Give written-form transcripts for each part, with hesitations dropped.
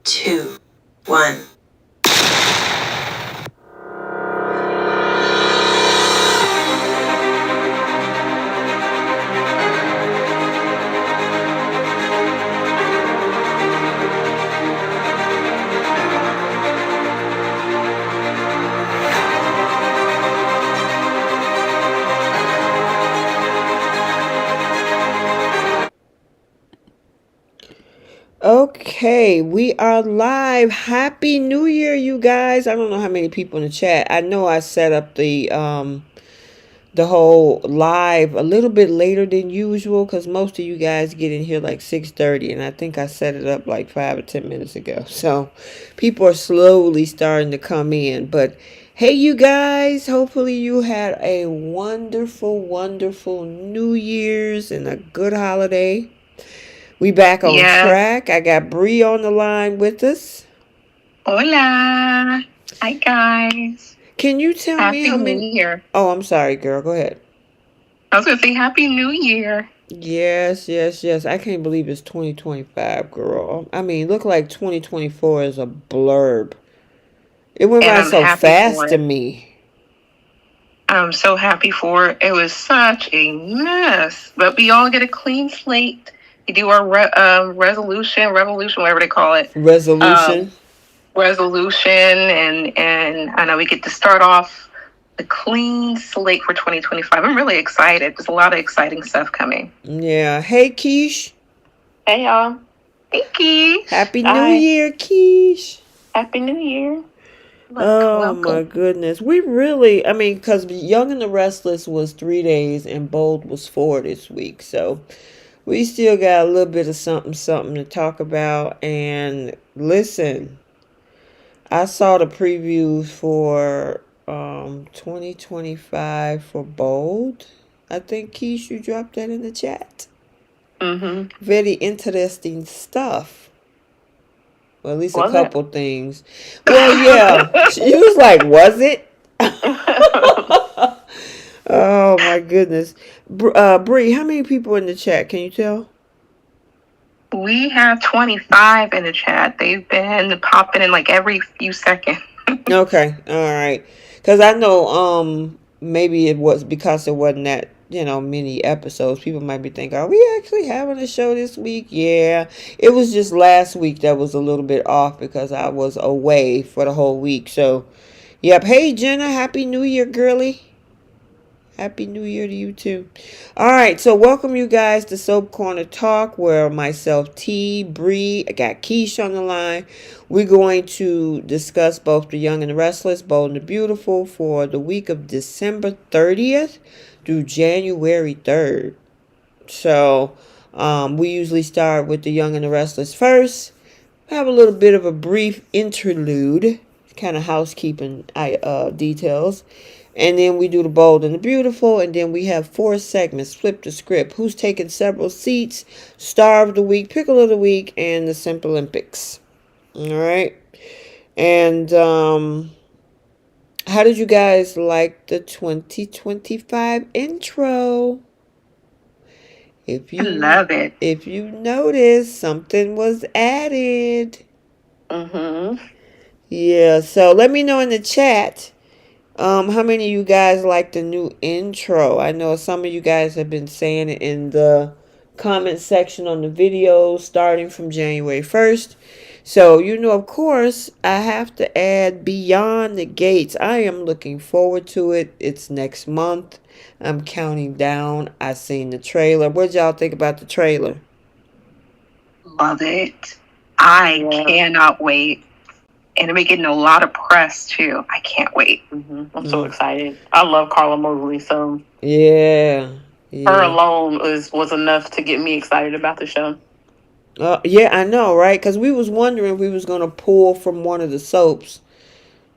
2, 1. Okay, we are live. Happy New Year, you guys. I don't know how many people in the chat. I know I set up the whole live a little bit later than usual because most of you guys get in here like 6:30, and I think I set it up like 5 or 10 minutes ago. So people are slowly starting to come in. But hey, you guys, hopefully you had a wonderful, wonderful New Year's and a good holiday. We back on track. I got Bree on the line with us. Hola. Hi, guys. Can you tell me how many? Happy New Year. Oh, I'm sorry, girl. Go ahead. I was going to say Happy New Year. Yes. I can't believe it's 2025, girl. I mean, look like 2024 is a blurb. It went by so fast to me. I'm so happy for it. It was such a mess. But we all get a clean slate. We do our revolution, whatever they call it. Resolution, and I know we get to start off the clean slate for 2025. I'm really excited. There's a lot of exciting stuff coming. Yeah. Hey, Keish. Hey, y'all. Hey, Keish. Happy New Year, Keish. Happy New Year. Welcome. My goodness. We really, I mean, because Young and the Restless was 3 days and Bold was 4 this week. So we still got a little bit of something to talk about. And listen, I saw the previews for 2025 for Bold. I think, Keish, you dropped that in the chat. Mm-hmm. Very interesting stuff. Well, at least a couple things. Well, yeah. She was like, was it? Oh, my goodness. Bree, how many people in the chat? Can you tell? We have 25 in the chat. They've been popping in like every few seconds. Okay. All right. Because I know maybe it was because it wasn't that, many episodes. People might be thinking, are we actually having a show this week? Yeah. It was just last week that was a little bit off because I was away for the whole week. So, yep. Hey, Jenna. Happy New Year, girly. Happy New Year to you too. All right, so welcome you guys to Soap Corner Talk, where myself, T, Bree, I got Keish on the line. We're going to discuss both The Young and the Restless, Bold and the Beautiful for the week of December 30th through January 3rd. So we usually start with The Young and the Restless first. Have a little bit of a brief interlude, kind of housekeeping details. And then we do the Bold and the Beautiful. And then we have 4 segments. Flip the script. Who's taking several seats? Star of the Week. Pickle of the Week. And the Simple Olympics. All right. And how did you guys like the 2025 intro? I love it. If you notice, something was added. Mm-hmm. Yeah. So let me know in the chat. How many of you guys like the new intro? I know some of you guys have been saying it in the comment section on the videos starting from January 1st. So, of course, I have to add Beyond the Gates. I am looking forward to it. It's next month. I'm counting down. I seen the trailer. What y'all think about the trailer? Love it. I cannot wait. And we're getting a lot of press, too. I can't wait. Mm-hmm. I'm so excited. I love Carla Mosley, so... Yeah. Her alone was enough to get me excited about the show. Yeah, I know, right? Because we was wondering if we was going to pull from one of the soaps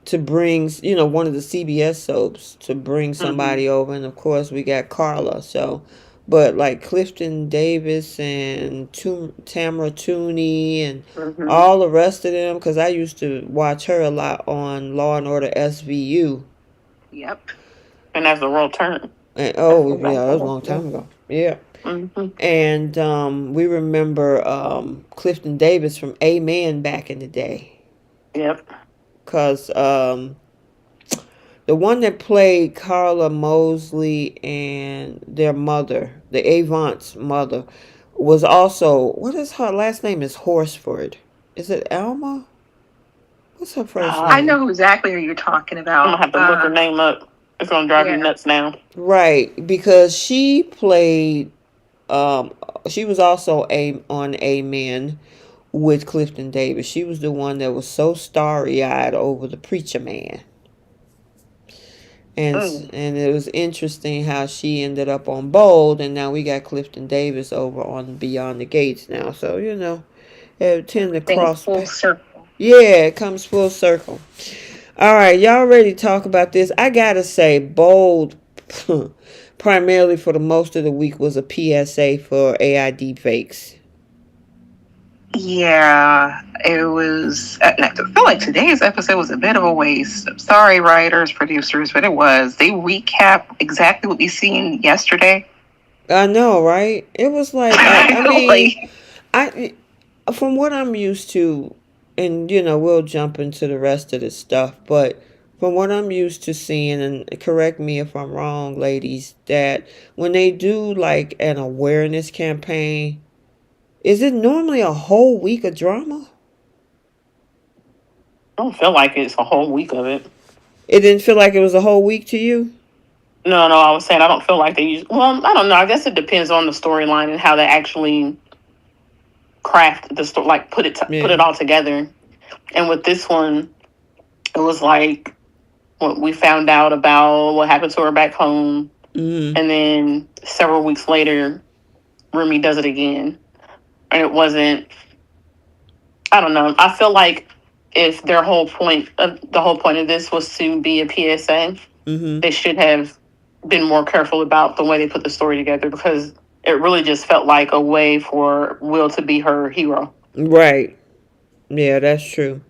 to bring, one of the CBS soaps to bring somebody over. And, of course, we got Carla, so... But like Clifton Davis and Tamara Tooney and all the rest of them, because I used to watch her a lot on Law and Order SVU. Yep. And that's the World Turn. And, that was a long time ago. Yeah. Mm-hmm. And we remember Clifton Davis from Amen back in the day. Yep. Because the one that played Carla Mosley and their mother, the Avant's mother, was also, what is her last name? Is Horsford. Is it Alma? What's her first I name? know exactly who you're talking I'm gonna about. have to look her name up. It's gonna drive me Yeah. nuts now. Right, because she played, um, she was also on Amen with Clifton Davis. She was the one that was so starry eyed over the preacher man. And Mm. and it was interesting how she ended up on Bold, and now we got Clifton Davis over on Beyond the Gates now. So it tend to Everything cross. full circle. Yeah, it comes full circle. All right, y'all ready to talk about this? I gotta say, Bold, primarily for the most of the week, was a PSA for AI deepfakes. Yeah, it was. I feel like today's episode was a bit of a waste. Sorry, writers, producers, but it was. They recap exactly what we seen yesterday. I know, right? It was like, I mean, Like, I from what I'm used to, and we'll jump into the rest of this stuff, but from what I'm used to seeing, and correct me if I'm wrong, ladies, that when they do like an awareness campaign, is it normally a whole week of drama? I don't feel like it's a whole week of it. It didn't feel like it was a whole week to you? No, no, I was saying I don't feel like they use. Well, I don't know. I guess it depends on the storyline and how they actually craft the story, like put Yeah. it all together. And with this one, it was like what we found out about what happened to her back home, Mm-hmm. and then several weeks later, Remy does it again, and it wasn't. I don't know. I feel like if their whole point, the whole point of this was to be a PSA, Mm-hmm. they should have been more careful about the way they put the story together because it really just felt like a way for Will to be her hero. Right. Yeah, that's true.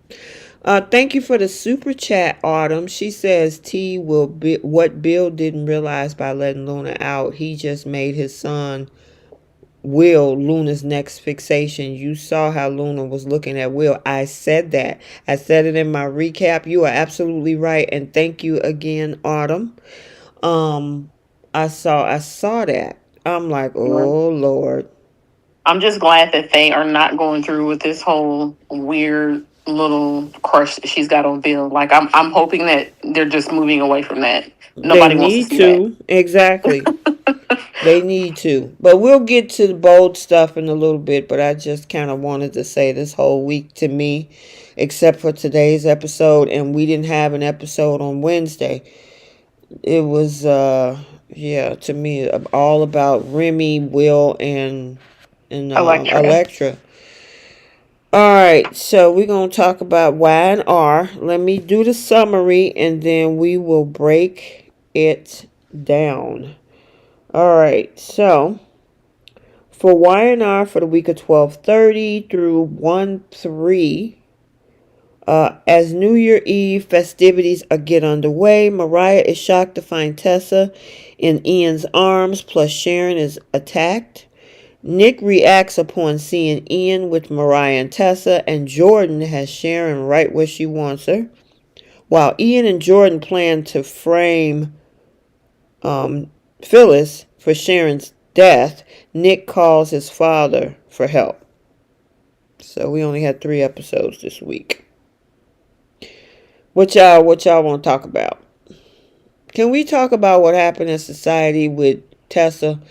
Thank you for the super chat, Autumn. She says T will be what Bill didn't realize by letting Luna out. He just made his son Will Luna's next fixation. You saw how Luna was looking at Will. I said that. I said it in my recap. You are absolutely right, and thank you again, Autumn. Um, I saw that. I'm like, oh Lord. I'm just glad that they are not going through with this whole weird little crush that she's got on Bill. Like I'm hoping that they're just moving away from that. They Nobody wants to need see that. to. Exactly. They need to. But we'll get to the bold stuff in a little bit. But I just kind of wanted to say this whole week to me, except for today's episode, and we didn't have an episode on Wednesday. It was, yeah, to me, all about Remy, Will, and Electra. Electra. All right, so we're going to talk about Y and R. Let me do the summary, and then we will break it down. All right, so for Y&R for the week of 12/30 through 1/3, as New Year Eve festivities get underway, Mariah is shocked to find Tessa in Ian's arms, plus Sharon is attacked. Nick reacts upon seeing Ian with Mariah and Tessa, and Jordan has Sharon right where she wants her. While Ian and Jordan plan to frame Phyllis for Sharon's death, Nick calls his father for help. So we only had 3 episodes this week. What y'all want to talk about? Can we talk about what happened in society with Tessa?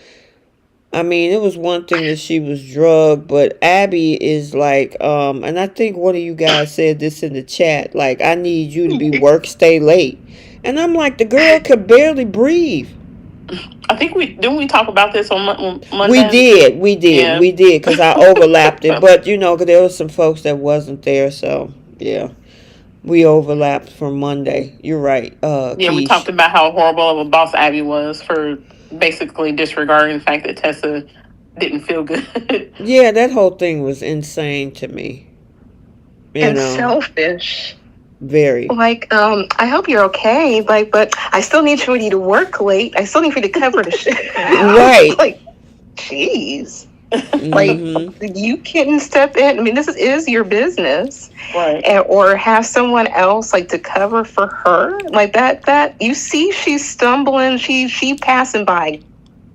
I mean, it was one thing that she was drugged, but Abby is like, and I think one of you guys said this in the chat, like, I need you to be work, stay late. And I'm like, the girl could barely breathe. I think we talk about this on Monday. We did, because I overlapped it. But there were some folks that wasn't there, so yeah, we overlapped from Monday. You're right, Yeah, we Keish. talked about how horrible of a boss Abby was for basically disregarding the fact that Tessa didn't feel good. Yeah, that whole thing was insane to me. and selfish. Very. Like, I hope you're okay. Like, but I still need for you to work late. I still need for you to cover the shit. Right. Like, Jeez. Like, Mm-hmm. you couldn't step in. I mean, this is your business. Right. Or have someone else like to cover for her. Like that you see she's stumbling, she passing by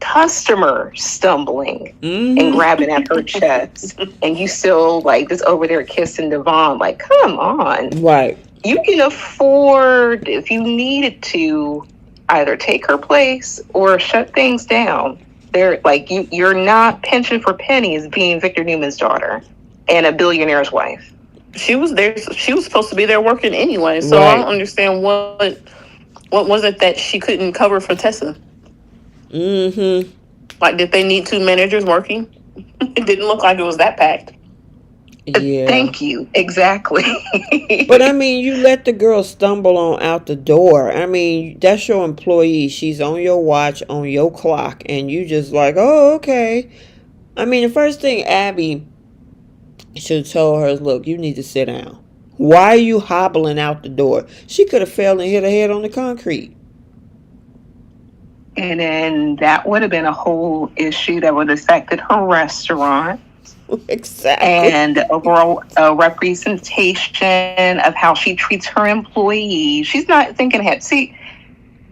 customer stumbling and Mm-hmm. grabbing at her chest. And you still like just over there kissing Devon. Like, come on. Right. You can afford, if you needed to, either take her place or shut things down. They're like you're not pension for pennies being Victor Newman's daughter and a billionaire's wife. She was there. She was supposed to be there working anyway. So I don't Right. understand what was it that she couldn't cover for Tessa. Mm-hmm. Like, did they need two managers working? It didn't look like it was that packed. Yeah. Thank you. Exactly. But I mean, you let the girl stumble on out the door. I mean, that's your employee. She's on your watch, on your clock, and you just like, oh, okay. I mean, the first thing Abby should have told her is, look, you need to sit down. Why are you hobbling out the door? She could have fell and hit her head on the concrete. And then that would have been a whole issue that would have affected her restaurant Exactly. and the overall representation of how she treats her employees. She's not thinking ahead. See,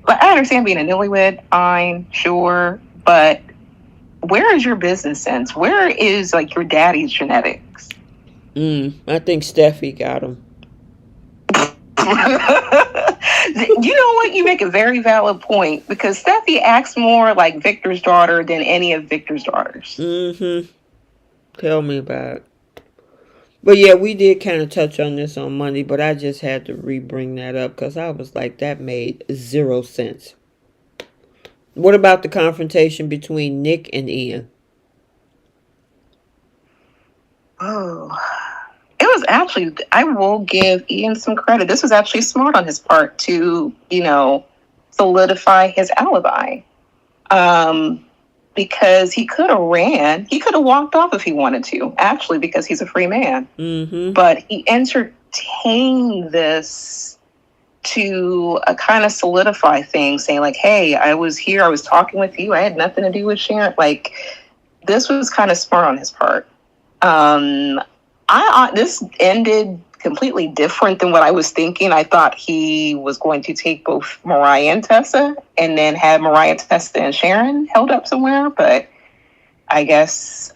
I understand being a newlywed, fine, sure, but where is your business sense? Where is like your daddy's genetics? I think Steffi got him. You know what? You make a very valid point because Steffi acts more like Victor's daughter than any of Victor's daughters. Mm-hmm. Tell me about it. But yeah, we did kind of touch on this on Monday, but I just had to re-bring that up because I was like, that made zero sense. What about the confrontation between Nick and Ian? Oh, it was actually, I will give Ian some credit. This was actually smart on his part to, solidify his alibi. Um, because he could have ran, he could have walked off if he wanted to, actually, because he's a free man. Mm-hmm. But he entertained this to kind of solidify things, saying like, hey, I was here, I was talking with you, I had nothing to do with Sharon. Like, this was kind of smart on his part. This ended completely different than what I was thinking. I thought he was going to take both Mariah and Tessa and then have Mariah, Tessa, and Sharon held up somewhere, but I guess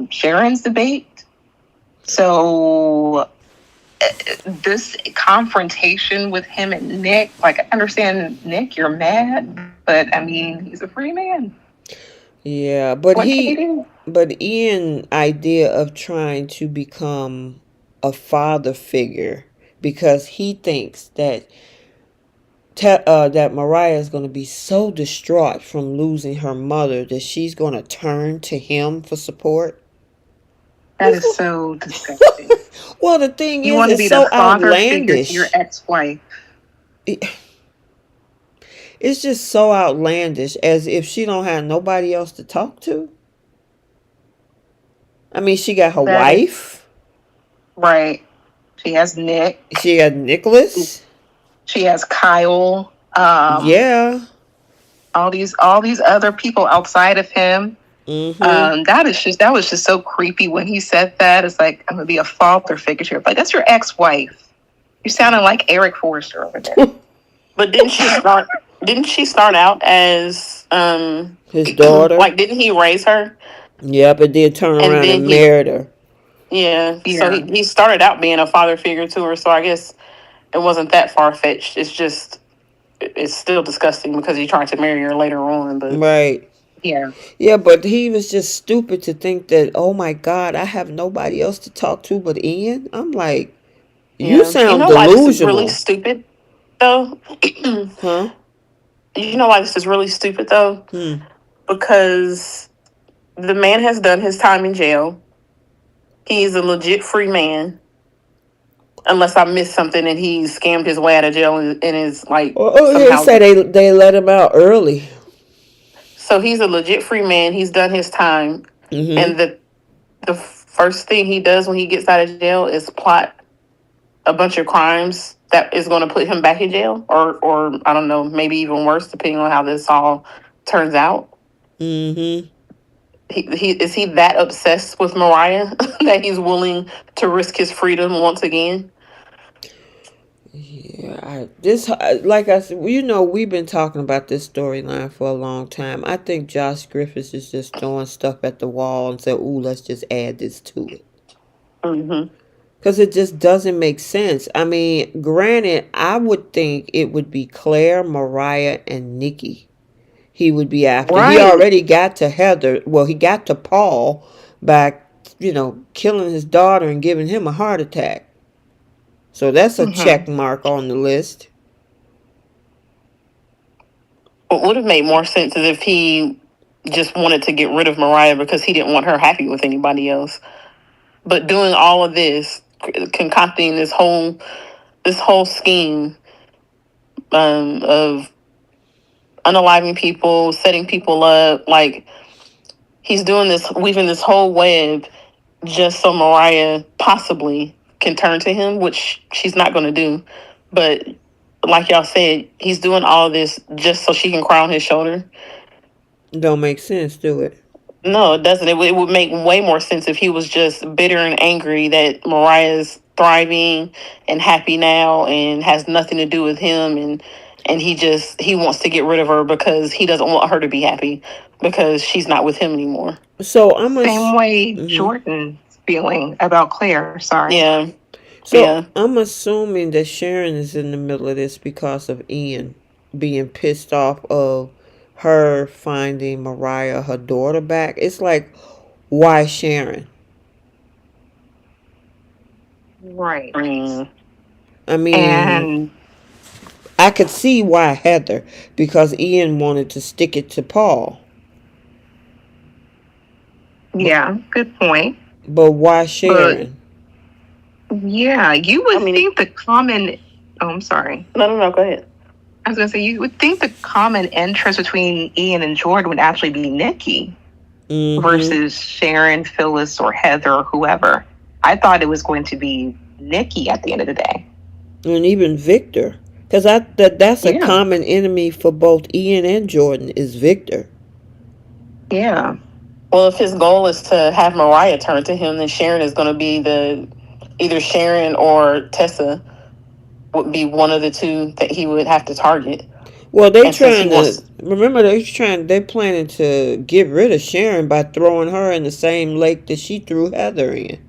Sharon's the bait. So this confrontation with him and Nick, like, I understand, Nick, you're mad, but I mean, he's a free man. Yeah, but What can you do? but Ian idea of trying to become a father figure because he thinks that that Mariah is going to be so distraught from losing her mother that she's going to turn to him for support. That is so disgusting. Well, the thing You is, want to it's be the so father figure to your outlandish. ex-wife. It's just so outlandish, as if she don't have nobody else to talk to. I mean, she got her That is wife. right. She has Nick. She got Nicholas. She has Kyle. Yeah. All these other people outside of him. Mm-hmm. That was just so creepy when he said that. It's like, I'm gonna be a father figure. Like, that's your ex-wife. You're sounding like Eric Forrester over there. But didn't she start out as His daughter. like, didn't he raise her? Yeah, but then turn And around then and married her. yeah. So Yeah. he started out being a father figure to her. So I guess it wasn't that far fetched. It's just it's still disgusting because he tried to marry her later on. But Right. Yeah. Yeah, but he was just stupid to think that, oh my God, I have nobody else to talk to but Ian. I'm like, you yeah, you sound know why this is really delusional. stupid though. Huh? You know why this is really stupid though? Because the man has done his time in jail. He's a legit free man. Unless I missed something and he scammed his way out of jail and is like Oh, they somehow. say they let him out early. So he's a legit free man. He's done his time. Mm-hmm. And the first thing he does when he gets out of jail is plot a bunch of crimes that is going to put him back in jail, or I don't know, maybe even worse, depending on how this all turns out. Mm-hmm. He is he that obsessed with Mariah that he's willing to risk his freedom once again? Yeah, this like I said, we've been talking about this storyline for a long time. I think Josh Griffiths is just throwing stuff at the wall and said, "Ooh, let's just add this to it," Mm-hmm. because it just doesn't make sense. I mean, granted, I would think it would be Claire, Mariah, and Nikki. He would be after. He Right. already got to Heather. Well, he got to Paul by killing his daughter and giving him a heart attack. So that's a Hmm. check mark on the list. What would have made more sense is if he just wanted to get rid of Mariah because he didn't want her happy with anybody else. But doing all of this, concocting this whole scheme of unaliving people, setting people up, like he's doing this, weaving this whole web just so Mariah possibly can turn to him, which she's not going to do. But like y'all said, he's doing all of this just so she can cry on his shoulder. Don't make sense, do it? No, it doesn't. It would make way more sense if he was just bitter and angry that Mariah's thriving and happy now and has nothing to do with him, and he wants to get rid of her because he doesn't want her to be happy because she's not with him anymore. So I'm a. Same way Mm-hmm. Jordan's feeling about Claire. Sorry. Yeah, So yeah. I'm assuming that Sharon is in the middle of this because of Ian being pissed off of her finding Mariah her daughter back. It's like, why Sharon? Right. Mm. I mean, And I could see why Heather, because Ian wanted to stick it to Paul. But yeah, good point. but why But Sharon? yeah, you I would mean, think the common. Oh, I'm sorry. no, no, no. Go ahead. I was going to say, you would think the common interest between Ian and Jordan would actually be Nikki Mm-hmm. versus Sharon, Phyllis, or Heather, or whoever. I thought it was going to be Nikki at the end of the day. And even Victor, because that's a Yeah. common enemy for both Ian and Jordan is Victor. Yeah. Well, if his goal is to have Mariah turn to him, then Sharon is going to be either Sharon or Tessa would be one of the two that he would have to target. Well, they And since he trying to wants, remember they're planning to get rid of Sharon by throwing her in the same lake that she threw Heather in.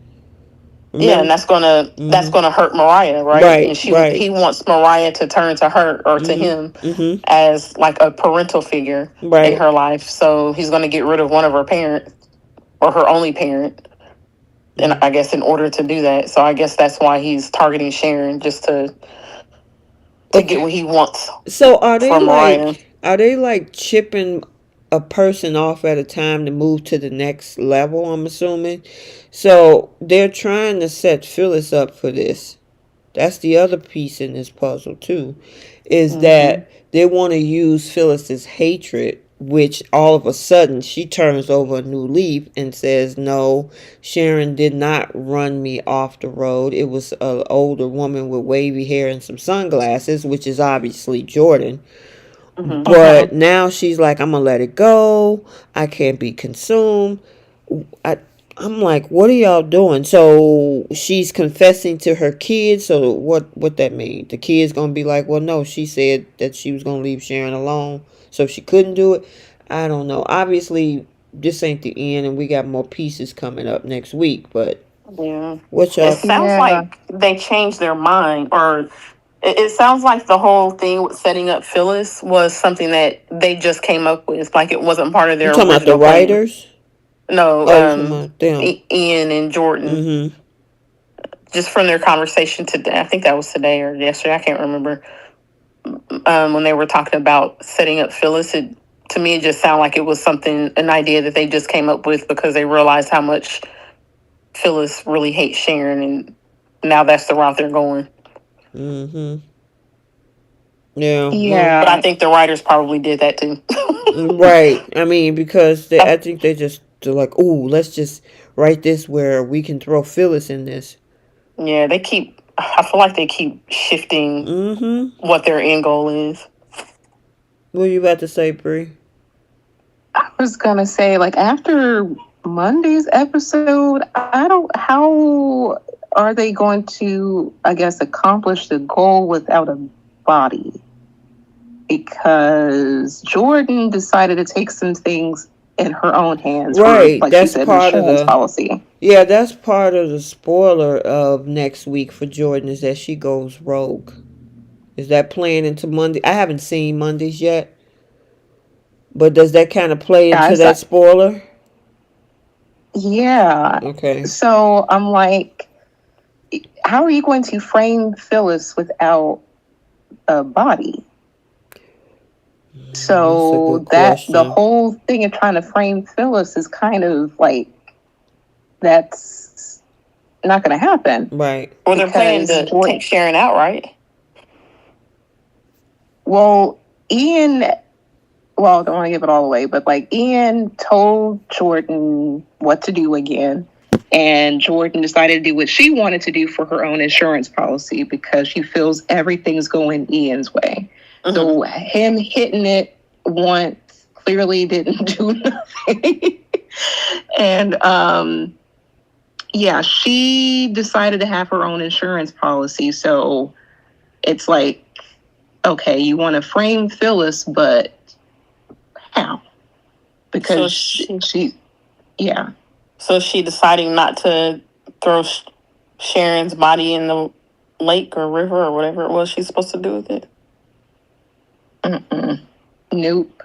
yeah, and Remember? that's Mm-hmm. gonna hurt Mariah, right? And Right, right. he wants Mariah to turn to her or to him Mm-hmm. Mm-hmm. as like a parental figure in Right. her life. So he's gonna get rid of one of her parents or her only parent. And Mm. I guess in order to do that, so I guess that's why he's targeting Sharon just to get Okay. what he wants So from Mariah. are they like chipping a person off at a time to move to the next level, I'm assuming? So they're trying to set Phyllis up for this. That's the other piece in this puzzle too, is Mm-hmm. that they want to use Phyllis's hatred, which all of a sudden she turns over a new leaf and says, "No, Sharon did not run me off the road. It was an older woman with wavy hair and some sunglasses, which is obviously Jordan." Mm-hmm. Mm-hmm. But now she's like, "I'm gonna let it go. I can't be consumed." I I'm like, what are y'all doing? So she's confessing to her kids. So what that mean? The kids gonna be like, well, no, she said that she was gonna leave Sharon alone, so she couldn't do it. I don't know. Obviously, this ain't the end, and we got more pieces coming up next week. But Yeah. what It y'all? sounds Yeah. like they changed their mind, or it sounds like the whole thing with setting up Phyllis was something that they just came up with. Like it wasn't part of You their talking about the original plan. writers? No, Oh, you talking about them? Ian and Jordan, Mm-hmm. just from their conversation today. I think that was today or yesterday. I can't remember. When they were talking about setting up Phyllis, to me it just sounded like it was an idea that they just came up with because they realized how much Phyllis really hates Sharon, and now that's the route they're going. Mm-hmm. Yeah. Well, But I Yeah. think the writers probably did that too. right. I mean, because I think they're like, ooh, let's just write this where we can throw Phyllis in this. Yeah, they keep. I feel like they keep shifting Mm-hmm. what their end goal is. What you about to say, Bree? I was gonna say, like, after Monday's episode, I don't. How are they going to, I guess, accomplish the goal without a body? Because Jordan decided to take some things in her own hands for, Right. like she That's said, part of insurance the. policy. Yeah, that's part of the spoiler of next week for Jordan is that she goes rogue. Is that playing into Monday? I haven't seen Mondays yet, but does that kind of play into Guys, that spoiler? yeah. Okay. So I'm like, how are you going to frame Phyllis without a body? That's a So good that the question. whole thing of trying to frame Phyllis is kind of like that's not going to happen Right. Well, they're planning because to take Sharon out, right? well, Ian, well, I don't want to give it all away, but like Ian told Jordan what to do again. And Jordan decided to do what she wanted to do for her own insurance policy because she feels everything's going Ian's way. Mhm. So him hitting it once clearly didn't do nothing. And yeah, she decided to have her own insurance policy. So it's like, okay, you want to frame Phyllis, but how? So Because she, yeah. so she deciding not to throw Sharon's body in the lake or river or whatever it was she's supposed to do with it. Nope.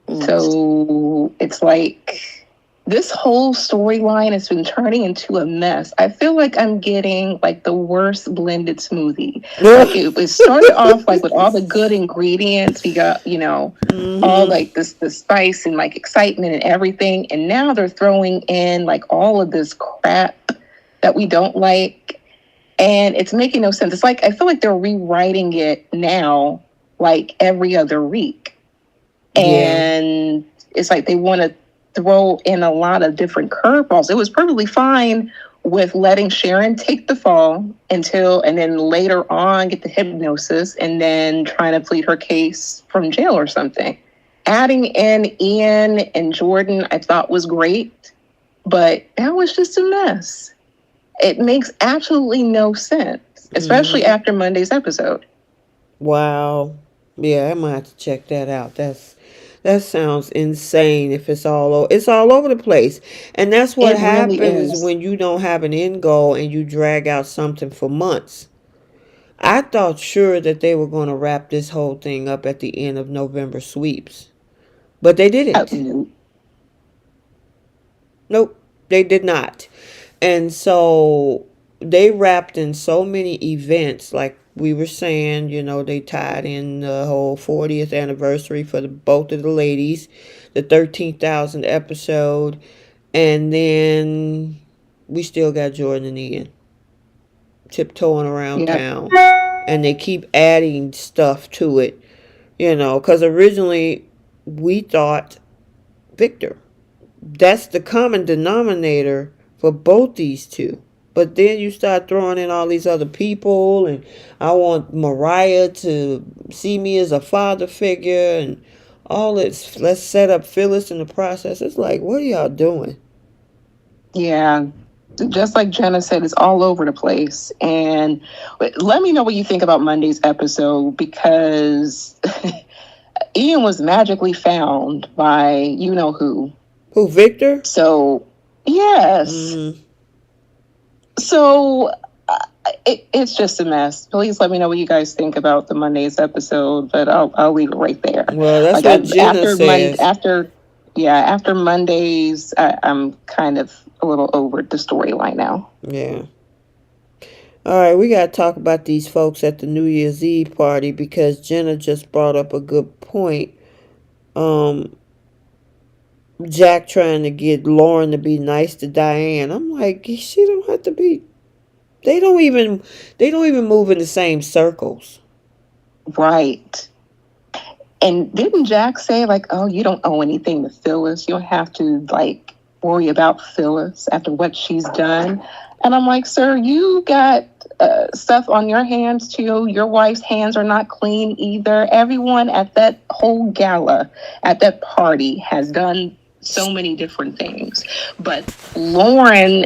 Mm. So it's like this whole storyline has been turning into a mess. I feel like I'm getting like the worst blended smoothie. Like it started off like with all the good ingredients. We got, all like the spice and like excitement and everything. And now they're throwing in like all of this crap that we don't like. And it's making no sense. It's like I feel like they're rewriting it now like every other week. And it's like they want to throw in a lot of different curveballs. It was perfectly fine with letting Sharon take the fall and then later on get the hypnosis and then trying to plead her case from jail or something. Adding in Ian and Jordan, I thought was great, but that was just a mess. It makes absolutely no sense, especially after Monday's episode. Wow. Yeah, I might have to check that out. That sounds insane. If it's all over the place, and that's what It really happens is. when you don't have an end goal and you drag out something for months. I thought sure that they were going to wrap this whole thing up at the end of November sweeps, but they didn't. Nope, they did not. And so they wrapped in so many events, like we were saying, they tied in the whole 40th anniversary for both of the ladies, the 13,000 episode, and then we still got Jordan and Ian tiptoeing around town. And they keep adding stuff to it, because originally we thought Victor. That's the common denominator for both these two. But then you start throwing in all these other people, and I want Mariah to see me as a father figure, and all this. Let's set up Phyllis in the process. It's like, what are y'all doing? Yeah. Just like Jenna said, it's all over the place. And let me know what you think about Monday's episode, because Ian was magically found by you know who. Who, Victor? So, yes. So it's just a mess. Please let me know what you guys think about the Monday's episode, but I'll leave it right there. Well, that's what Jenna says. After Mondays, I'm kind of a little over the storyline now. Yeah. All right, we got to talk about these folks at the New Year's Eve party, because Jenna just brought up a good point. Jack trying to get Lauren to be nice to Diane. I'm like, she don't have to be. They don't even move in the same circles. Right. And didn't Jack say, like, oh, you don't owe anything to Phyllis. You don't have to, like, worry about Phyllis after what she's done. And I'm like, sir, you got stuff on your hands, too. Your wife's hands are not clean either. Everyone at that whole gala, at that party, has done so many different things. But Lauren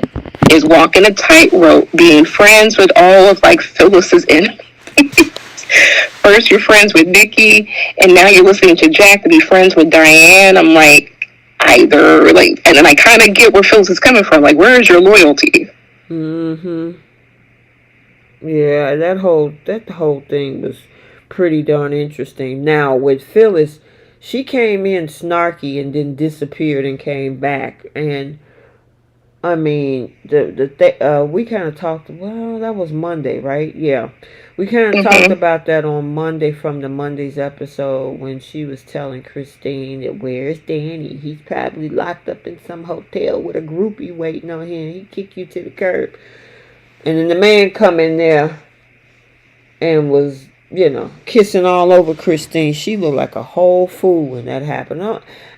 is walking a tightrope, being friends with all of like Phyllis's enemies. First, you're friends with Nikki, and now you're listening to Jack to be friends with Diane. I'm like, either like, and then I kind of get where Phyllis is coming from. Like, where is your loyalty? Mm-hmm. Yeah, that whole thing was pretty darn interesting. Now with Phyllis, she came in snarky and then disappeared and came back. And I mean, we kind of talked. Well, that was Monday, right? Yeah, we kind of talked about that on Monday from the Monday's episode when she was telling Christine that where's Danny? He's probably locked up in some hotel with a groupie waiting on him. He kick you to the curb. And then the man come in there and was, kissing all over Christine. She looked like a whole fool when that happened.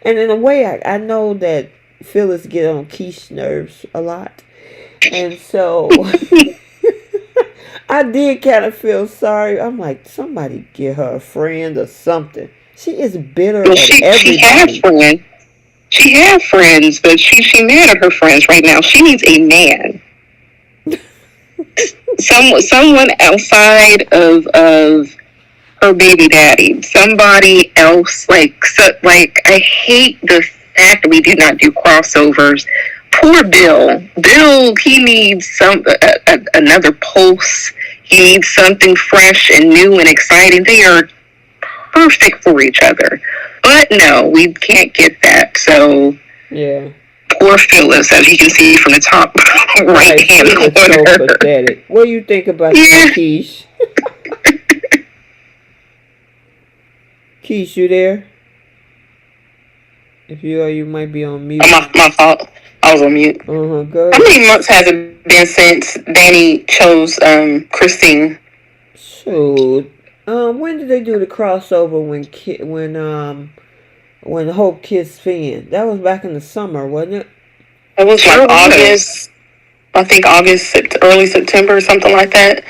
And in a way, I know that Phyllis get on Keith's nerves a lot. And so I did kind of feel sorry. I'm like, somebody get her a friend or something. She is bitter at everybody. She had friends, but she mad at her friends right now. She needs a man. Someone outside of her baby daddy, somebody else. Like I hate the fact that we do not do crossovers. Poor Bill. He needs another pulse. He needs something fresh and new and exciting. They are perfect for each other, but no, we can't get that. So yeah. Poor Phyllis, as you can see from the top right hand corner. So pathetic. What do you think about that, Keish? Keish, you there? If you are, you might be on mute. My fault. I was on mute. Go ahead. How many months has it been since Danny chose Christine? Shoot. When did they do the crossover when Hope kissed Finn? That was back in the summer, wasn't it? It was like August. I think August, early September, or something like that.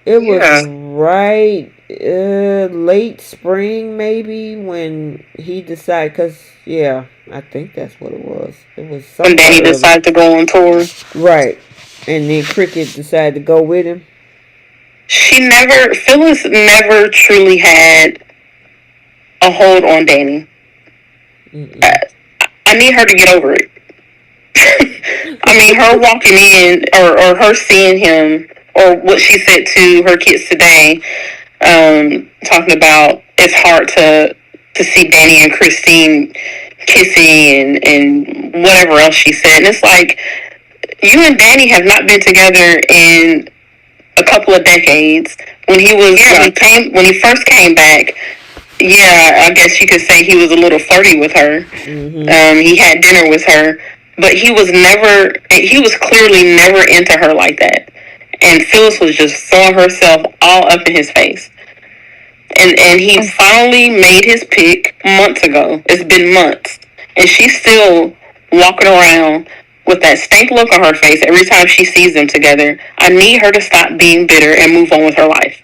It was right late spring, maybe, when he decided. Cause I think that's what it was. It was when Danny decided to go on tour, right? And then Cricket decided to go with him. Phyllis never truly had a hold on Danny. I need her to get over it. I mean, her walking in or her seeing him, or what she said to her kids today, talking about it's hard to see Danny and Christine kissing and whatever else she said. And it's like, you and Danny have not been together in a couple of decades. When he first came back, I guess you could say he was a little flirty with her. He had dinner with her, but he was clearly never into her like that. And Phyllis was just throwing herself all up in his face. And he finally made his pick months ago. It's been months. And she's still walking around with that stank look on her face every time she sees them together. I need her to stop being bitter and move on with her life.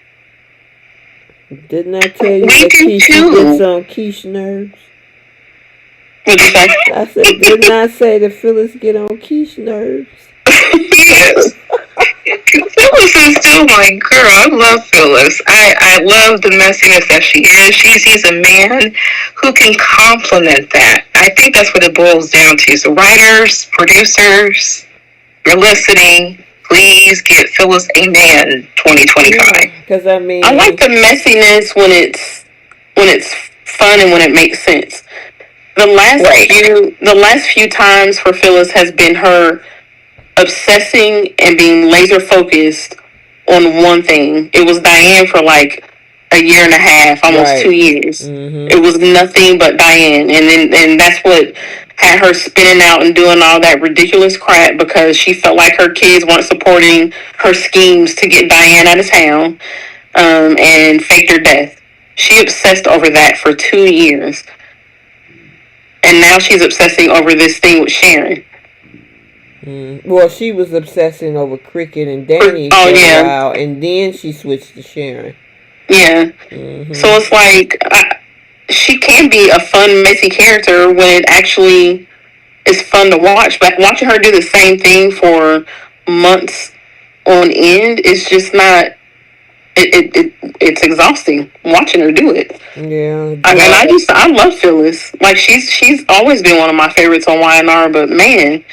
Didn't I tell you that Keisha gets on Keisha's nerves? What'd you say? I said, didn't I say that Phyllis get on Keisha's nerves? Yes. Phyllis is still my girl. I love Phyllis. I love the messiness that she is. She's a man who can complement that. I think that's what it boils down to. So writers, producers, you're listening, please get Phyllis a man 2025. Because I like the messiness when it's fun and when it makes sense. The last few times for Phyllis has been her obsessing and being laser focused on one thing. It was Diane for like a year and a half, almost 2 years. It was nothing but Diane, and that's what had her spinning out and doing all that ridiculous crap because she felt like her kids weren't supporting her schemes to get Diane out of town, and faked her death. She obsessed over that for 2 years, and now she's obsessing over this thing with Sharon. Well, she was obsessing over Cricket and Danny for a while, and then she switched to Sharon. Yeah. So it's like she can be a fun, messy character when it actually is fun to watch, but watching her do the same thing for months on end is just not. It's exhausting watching her do it. Yeah. I mean, I love Phyllis. Like she's always been one of my favorites on YNR, but man,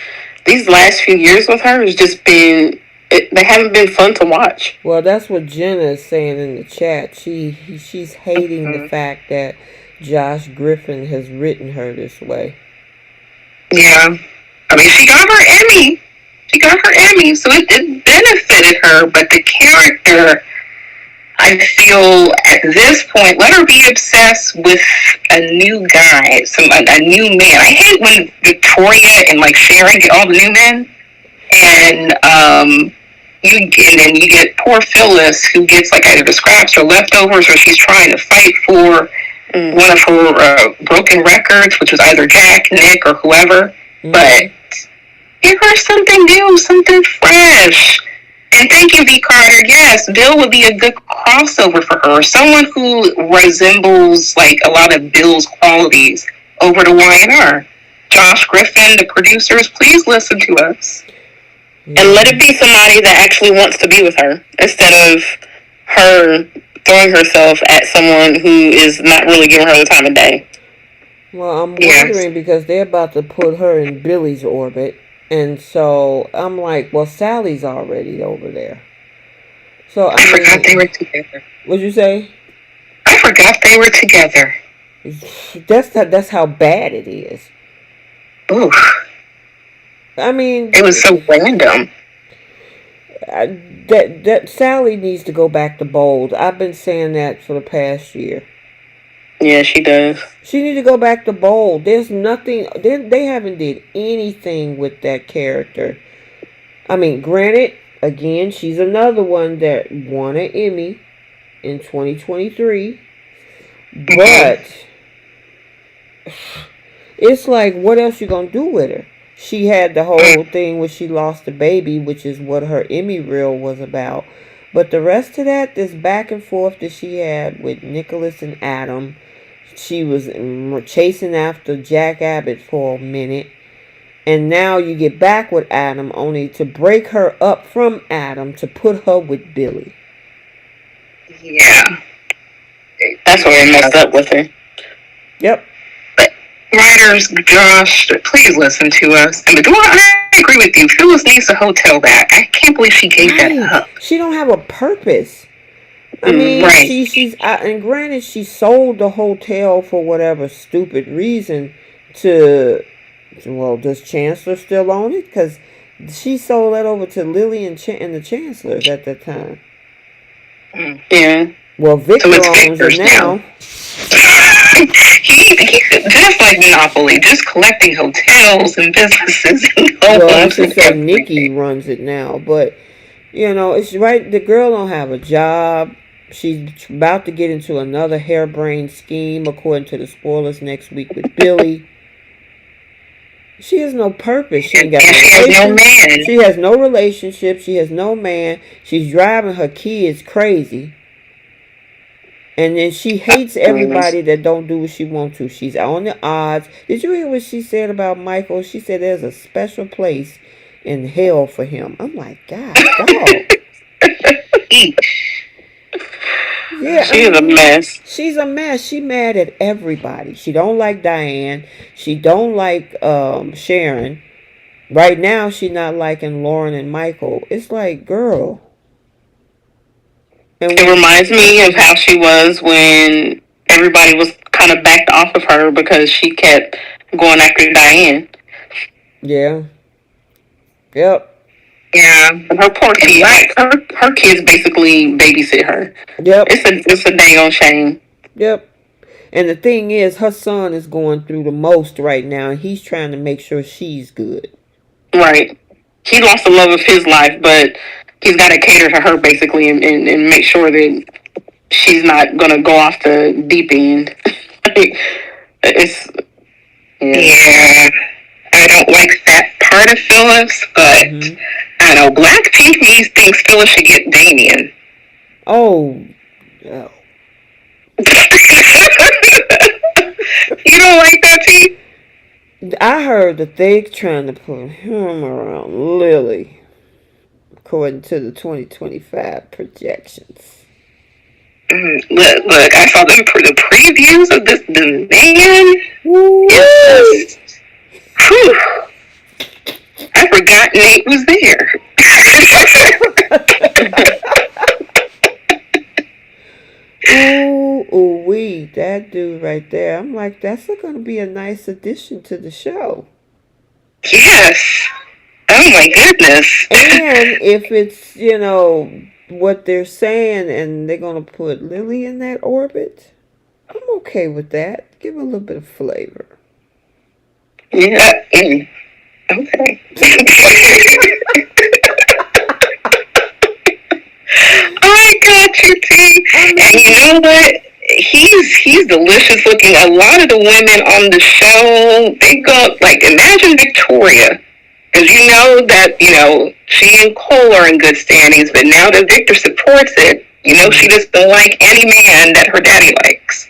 these last few years with her has just been. They haven't been fun to watch. Well, that's what Jenna is saying in the chat. She's hating the fact that Josh Griffin has written her this way. Yeah. I mean, she got her Emmy. She got her Emmy, so it benefited her. But the character, I feel at this point, let her be obsessed with a new guy, a new man. I hate when Victoria and like Sharon get all the new men, and then you get poor Phyllis who gets like either the scraps or leftovers, or she's trying to fight for one of her broken records, which was either Jack, Nick, or whoever. But give her something new, something fresh. And thank you, V. Carter. Yes, Bill would be a good crossover for her. Someone who resembles like a lot of Bill's qualities over to YNR. Josh Griffin, the producers, please listen to us. And let it be somebody that actually wants to be with her instead of her throwing herself at someone who is not really giving her the time of day. Well, I'm wondering because they're about to put her in Billy's orbit. And so I'm like, well, Sally's already over there. So I forgot they were together. What'd you say? I forgot they were together. That's how bad it is. Oof. I mean, it was so random. That Sally needs to go back to Bold. I've been saying that for the past year. Yeah, she does. She needs to go back to Bold. There's nothing. They haven't did anything with that character. I mean, granted, again, she's another one that won an Emmy in 2023. But it's like, what else you gonna do with her? She had the whole thing where she lost the baby, which is what her Emmy reel was about. But the rest of that, this back and forth that she had with Nicholas and Adam, she was chasing after Jack Abbott for a minute. And now you get back with Adam, only to break her up from Adam to put her with Billy. Yeah. That's where they messed up with her. Yep. Writers, Josh, please listen to us. And Medora, I agree with you. Phyllis needs a hotel back. I can't believe she gave that up. She don't have a purpose. I mean, she's and granted, she sold the hotel for whatever stupid reason to, well, does Chancellor still own it? Because she sold that over to Lily and the Chancellors at that time. Yeah. Well, Victor owns it now. He's just like Monopoly, just collecting hotels and businesses and homes. Well, I should say Nikki runs it now, but you know, it's right. The girl don't have a job. She's about to get into another harebrained scheme, according to the spoilers next week with Billy. She has no purpose. She ain't got no man. She has no relationship. She has no man. She's driving her kids crazy. And then she hates everybody that don't do what she wants to. She's on the odds. Did you hear what she said about Michael? She said there's a special place in hell for him. I'm like, God, dog. Yeah, she's a mess. She's a mess. She mad at everybody. She don't like Diane. She don't like Sharon. Right now, she not liking Lauren and Michael. It's like, girl. It reminds me of how she was when everybody was kind of backed off of her because she kept going after Diane. Yeah. Yep. Yeah. Her poor kids. Her kids basically babysit her. Yep. It's a dang on shame. Yep. And the thing is, her son is going through the most right now, and he's trying to make sure she's good. Right. He lost the love of his life, but he's got to cater to her basically and make sure that she's not going to go off the deep end. It's yeah. I don't like that part of Phyllis, but I know Blackpink thinks Phyllis should get Damien. Oh. Yeah. You don't like that, T? I heard that they're trying to put him around Lily, according to the 2025 projections. Look, I saw the previews of this. The man, Woo! yes. Whew, I forgot Nate was there. Ooh, wee, that dude right there. I'm like, that's going to be a nice addition to the show. Yes. Oh my goodness. And if it's, what they're saying and they're going to put Lily in that orbit, I'm okay with that. Give a little bit of flavor. Yeah. Okay. I got you, T. And you know what? He's delicious looking. A lot of the women on the show, they go like, imagine Victoria. Because you know that, she and Cole are in good standings, but now that Victor supports it, she doesn't like any man that her daddy likes.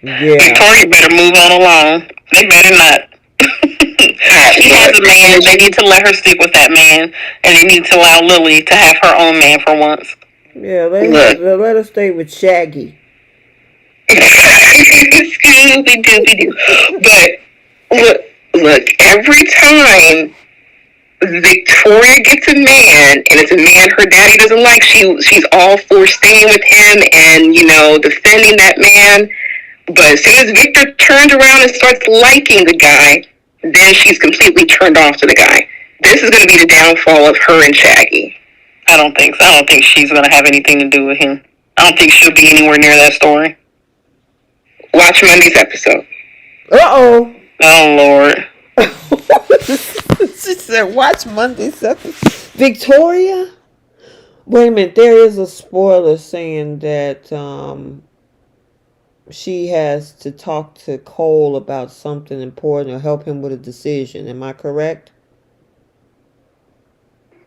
Yeah. Victoria better move on along. They better not. She has a man. They need to let her stick with that man, and they need to allow Lily to have her own man for once. Yeah, let her stay with Shaggy. Scooby Dooby Doo. But look, every time Victoria gets a man, and it's a man her daddy doesn't like, she's all for staying with him and, defending that man. But as soon as Victor turns around and starts liking the guy, then she's completely turned off to the guy. This is going to be the downfall of her and Shaggy. I don't think so. I don't think she's going to have anything to do with him. I don't think she'll be anywhere near that story. Watch Monday's episode. Uh-oh. Oh, Lord. She said, watch Monday's episode. Victoria? Wait a minute. There is a spoiler saying that she has to talk to Cole about something important or help him with a decision. Am I correct?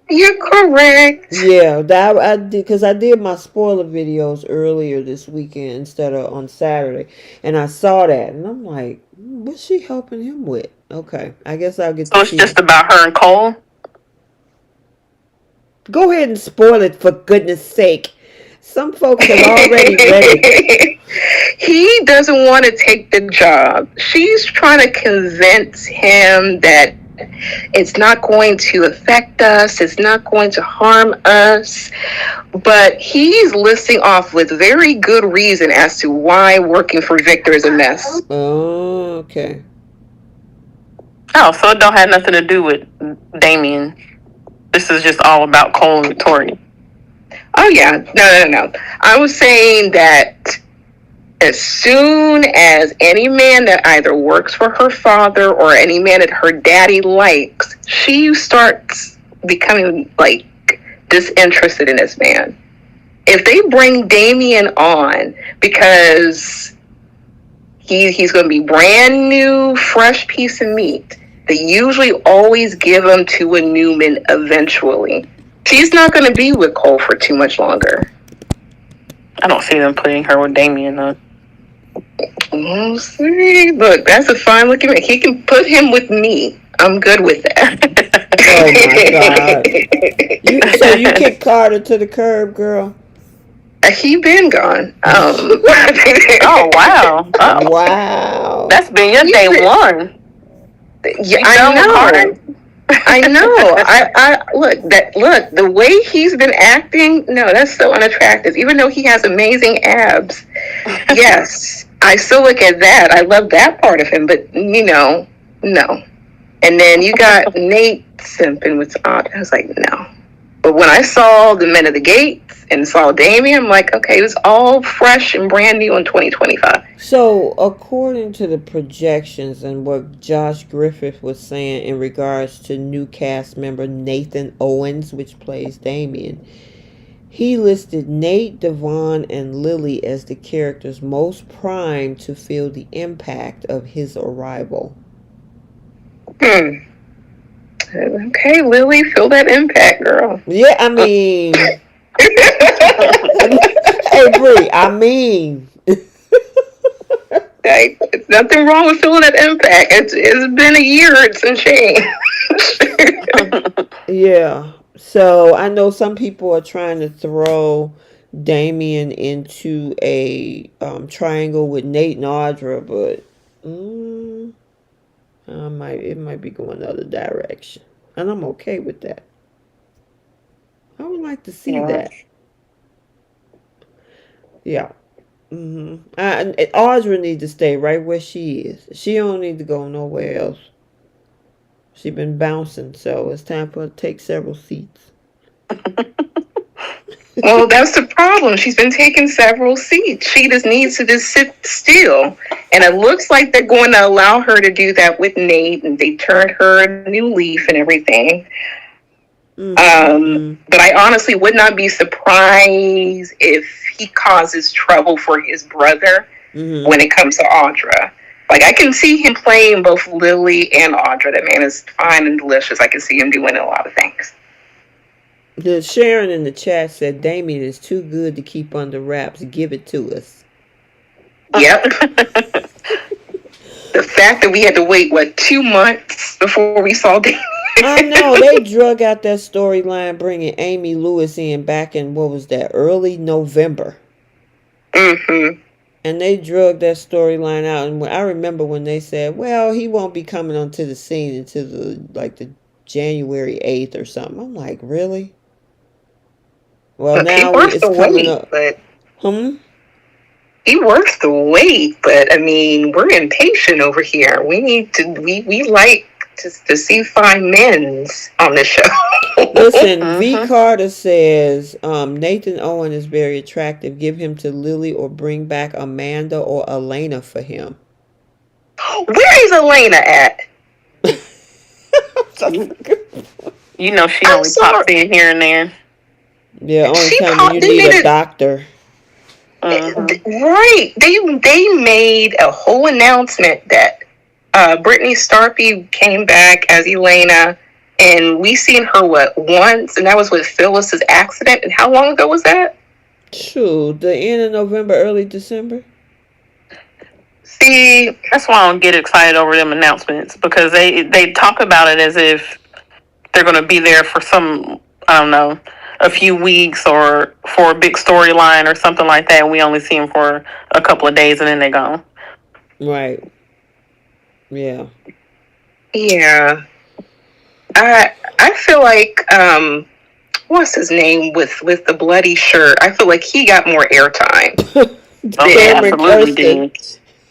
You're correct. Yeah, that I did, because I did my spoiler videos earlier this weekend instead of on Saturday, and I saw that, and I'm like, what's she helping him with? Okay, I guess I'll get. So it's just about her and Cole. Go ahead and spoil it, for goodness sake. Some folks have already read it. He doesn't want to take the job. She's trying to convince him that it's not going to affect us. It's not going to harm us. But he's listing off with very good reason as to why working for Victor is a mess. Oh, okay. Oh, so it don't have nothing to do with Damien. This is just all about Cole and Victoria. Oh, yeah. No. I was saying that as soon as any man that either works for her father or any man that her daddy likes, she starts becoming, disinterested in this man. If they bring Damien on because he's going to be brand new, fresh piece of meat, they usually always give him to a Newman eventually. She's not going to be with Cole for too much longer. I don't see them putting her with Damien, though. We'll see. Look, that's a fine looking man. He can put him with me. I'm good with that. Oh, my God. So you kicked Carter to the curb, girl? He been gone. Oh, wow. Oh. Wow. That's been your day one. Yeah, I know. I know. I look, the way he's been acting, no, that's so unattractive. Even though he has amazing abs. Yes. I still look at that. I love that part of him, but no. And then you got Nate simping with Odd. I was like, no. But when I saw the Men of the Gates and saw Damien, I'm like, okay, it was all fresh and brand new in 2025. So, according to the projections and what Josh Griffith was saying in regards to new cast member Nathan Owens, which plays Damien, he listed Nate, Devon, and Lily as the characters most primed to feel the impact of his arrival. Okay, Lily, feel that impact, girl. Yeah, I mean... Hey, Bree, I mean... Like, it's nothing wrong with feeling that impact. It's been a year since change. Yeah. So I know some people are trying to throw Damien into a triangle with Nate and Audra, but it might be going the other direction, and I'm okay with that. I would like to see Yeah. that. Yeah. Audra needs to stay right where she is. She don't need to go nowhere else. She been bouncing, so it's time for her to take several seats. Well, that's the problem. She's been taking several seats. She just needs to just sit still. And it looks like they're going to allow her to do that with Nate, and they turned her a new leaf and everything. But I honestly would not be surprised if he causes trouble for his brother when it comes to Audra. Like, I can see him playing both Lily and Audra. That man is fine and delicious. I can see him doing a lot of things. The Sharon in the chat said Damien is too good to keep under wraps. Give it to us. Yep. The fact that we had to wait, 2 months before we saw Damien. I know. They drug out that storyline bringing Amy Lewis in back in, what was that, early November. Mm-hmm. And they drug that storyline out. And I remember when they said, well, he won't be coming onto the scene until the January 8th or something. I'm like, really? Well, now it's coming up. But he worth the wait, but I mean, we're impatient over here. We need to. We like to see fine men's on the show. Listen, V. Carter says Nathan Owen is very attractive. Give him to Lily or bring back Amanda or Elena for him. Where is Elena at? You know she only pops in here and there. Yeah, only time you need a doctor. Right. They made a whole announcement that Brittany Starkey came back as Elena, and we seen her once, and that was with Phyllis's accident. And how long ago was that? True, the end of November, early December. See, that's why I don't get excited over them announcements, because they talk about it as if they're going to be there for some, I don't know, a few weeks or for a big storyline or something like that. We only see them for a couple of days and then they're gone. Right. Yeah. Yeah. I feel like what's his name with the bloody shirt? I feel like he got more airtime. Absolutely did.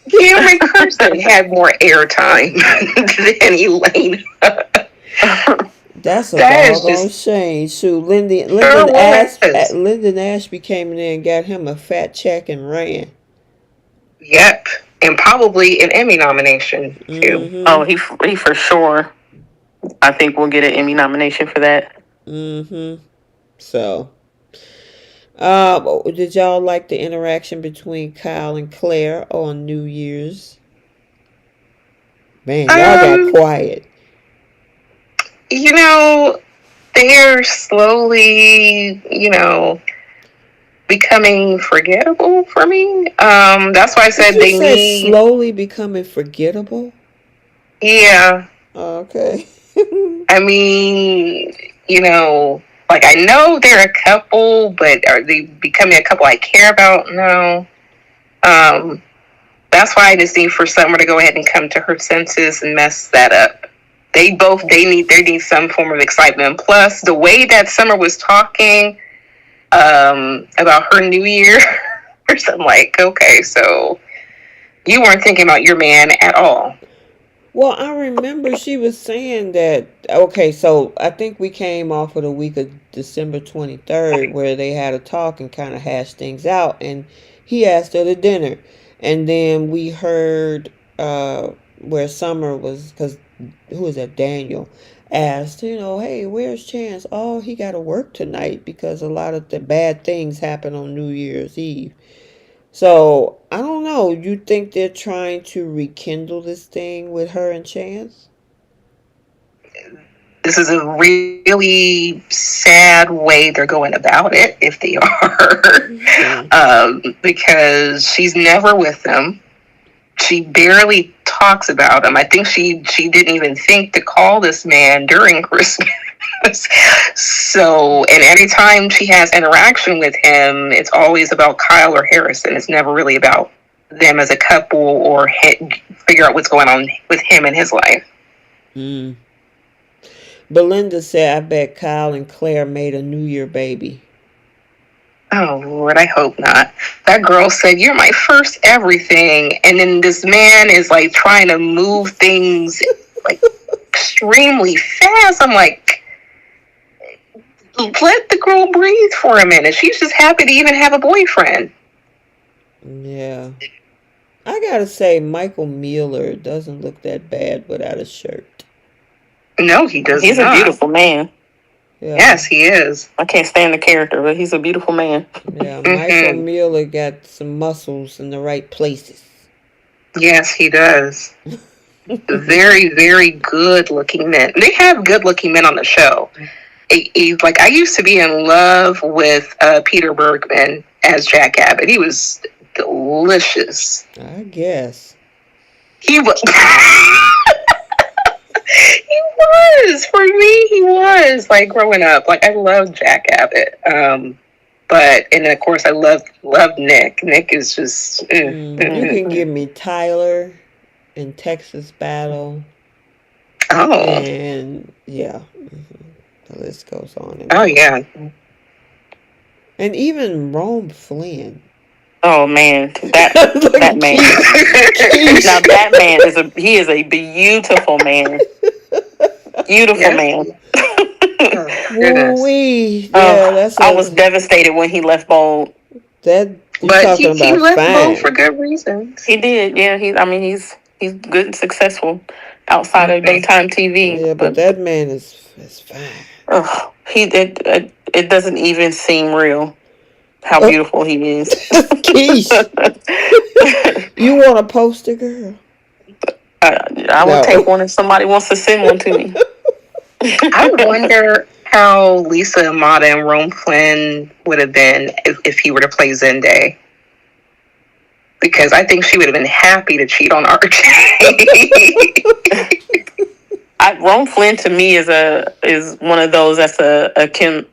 Cameron Kirsten had more airtime than Elena. That's a doggone shame. Shoot, Lyndon Ashby came in there and got him a fat check and ran. Yep, and probably an Emmy nomination too. Oh, he for sure. I think we'll get an Emmy nomination for that. So, did y'all like the interaction between Kyle and Claire on New Year's? Man, y'all got quiet. You know, they're slowly, becoming forgettable for me. That's why I said they need slowly becoming forgettable. Yeah. Okay. I mean, like, I know they're a couple, but are they becoming a couple I care about? No. That's why I just need for Summer to go ahead and come to her senses and mess that up. They need some form of excitement. Plus, the way that Summer was talking about her New Year or something, like, okay, so you weren't thinking about your man at all. Well, I remember she was saying that, okay, so I think we came off of the week of December 23rd where they had a talk and kind of hashed things out, and he asked her to dinner. And then we heard where Summer was, because who was that, Daniel, asked, hey, where's Chance? Oh, he got to work tonight because a lot of the bad things happen on New Year's Eve. So, I don't know. You think they're trying to rekindle this thing with her and Chance? This is a really sad way they're going about it, if they are. Because she's never with them. she barely talks about him. I think she didn't even think to call this man during Christmas. So, and anytime she has interaction with him, it's always about Kyle or Harrison. It's never really about them as a couple or figure out what's going on with him in his life. Mm. Belinda said, I bet Kyle and Claire made a New Year baby. Oh, Lord, I hope not. That girl said, "You're my first everything." And then this man is like trying to move things like extremely fast. I'm like, let the girl breathe for a minute. She's just happy to even have a boyfriend. Yeah. I gotta say, Michael Mueller doesn't look that bad without a shirt. No, he does He's not. a beautiful man. Yeah. Yes, he is. I can't stand the character, but he's a beautiful man. Yeah, Michael Mueller got some muscles in the right places. Yes, he does. Very, very good looking men. They have good looking men on the show. Like, I used to be in love with Peter Bergman as Jack Abbott. He was delicious. I guess. He was. He was. For me, he was. Like, growing up. Like, I loved Jack Abbott. But, and then, of course, I loved Nick. Nick is just... You can give me Tyler in Texas Battle. Oh. And, yeah. The list goes on. Oh, yeah. And even Rome Flynn. Oh man, that man. Now that man he is a beautiful man. Beautiful man. Woo-wee. Yeah, I was devastated when he left Bold. But he left Bold for good reasons. He did. Yeah, he's good and successful outside of daytime TV. Yeah, but that man is fine. Oh, it doesn't even seem real how beautiful he is. Keish. You want a poster, girl? I will take one if somebody wants to send one to me. I wonder how Lisa Amata and Rome Flynn would have been if he were to play Zendaya. Because I think she would have been happy to cheat on RJ. Rome Flynn to me is one of those that's a Kim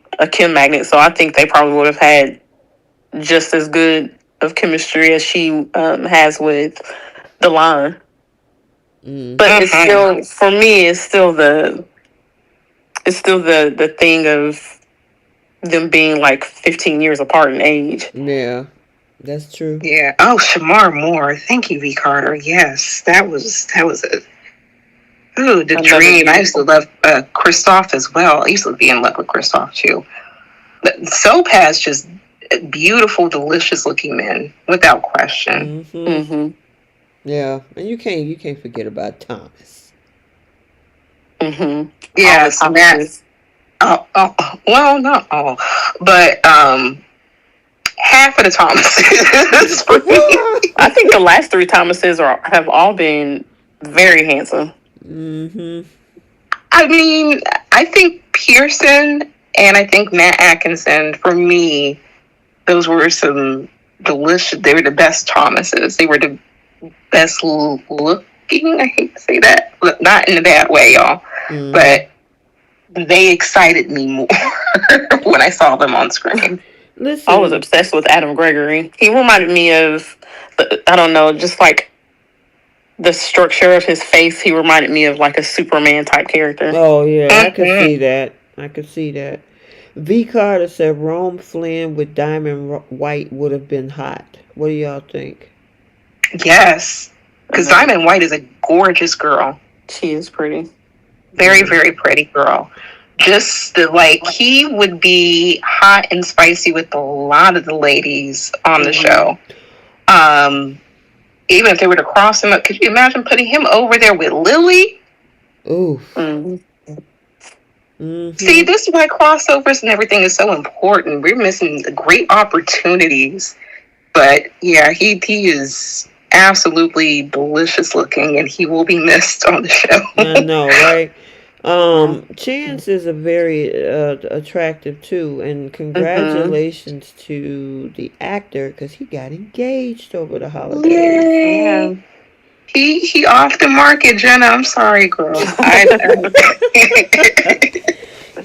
magnet. So I think they probably would have had just as good of chemistry as she has with Delon. But it's still, for me, it's still the thing of them being like 15 years apart in age. Yeah, that's true. Yeah. Oh, Shamar Moore. Thank you, V. Carter. Yes, that was the dream. I used to love Christoph as well. I used to be in love with Christoph too. But Soapaz just beautiful, delicious looking men, without question. Yeah, and you can't forget about Thomas. Yes, Matt. Well, not all, but half of the Thomases. I think the last three Thomases have all been very handsome. I mean, I think Pearson and I think Matt Atkinson, for me, those were some delicious. They were the best Thomases. They were the best looking. I hate to say that, not in a bad way, y'all, but they excited me more when I saw them on screen. Listen, I was obsessed with Adam Gregory. He reminded me of, I don't know, just like the structure of his face. He reminded me of like a Superman type character. Oh yeah, I could see that. V. Carter said Rome Flynn with Diamond White would have been hot. What do y'all think? Yes, because Diamond White is a gorgeous girl. She is pretty. Very, very pretty girl. Just he would be hot and spicy with a lot of the ladies on the show. Even if they were to cross him up, could you imagine putting him over there with Lily? Ooh. See, this is why crossovers and everything is so important. We're missing great opportunities. But yeah, he is absolutely delicious looking, and he will be missed on the show. I know, right? Chance is a very attractive too, and congratulations to the actor because he got engaged over the holidays. Yay! He off the market, Jenna. I'm sorry, girl.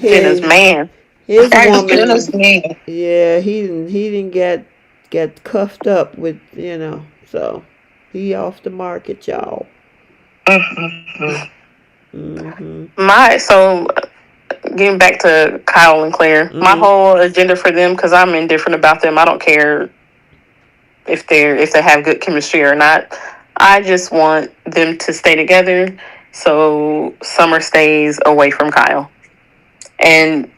Jenna's his man. his That's Jenna's woman, name. yeah, he didn't get cuffed up with, so he off the market, y'all. Mm-hmm. Mhm. So getting back to Kyle and Claire, my Mhm. whole agenda for them, because I'm indifferent about them. I don't care if they have good chemistry or not. I just want them to stay together so Summer stays away from Kyle. And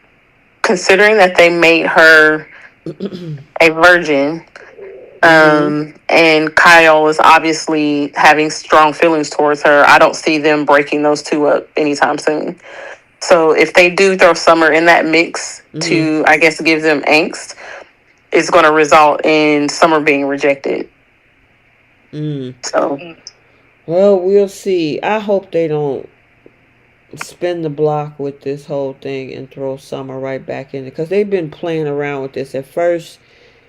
considering that they made her a virgin, Mhm. and Kyle is obviously having strong feelings towards her, I don't see them breaking those two up anytime soon. So if they do throw Summer in that mix Mhm. to, I guess, give them angst, it's going to result in Summer being rejected. Mm. So Well, we'll see. I hope they don't spin the block with this whole thing and throw Summer right back in it, because they've been playing around with this. At first,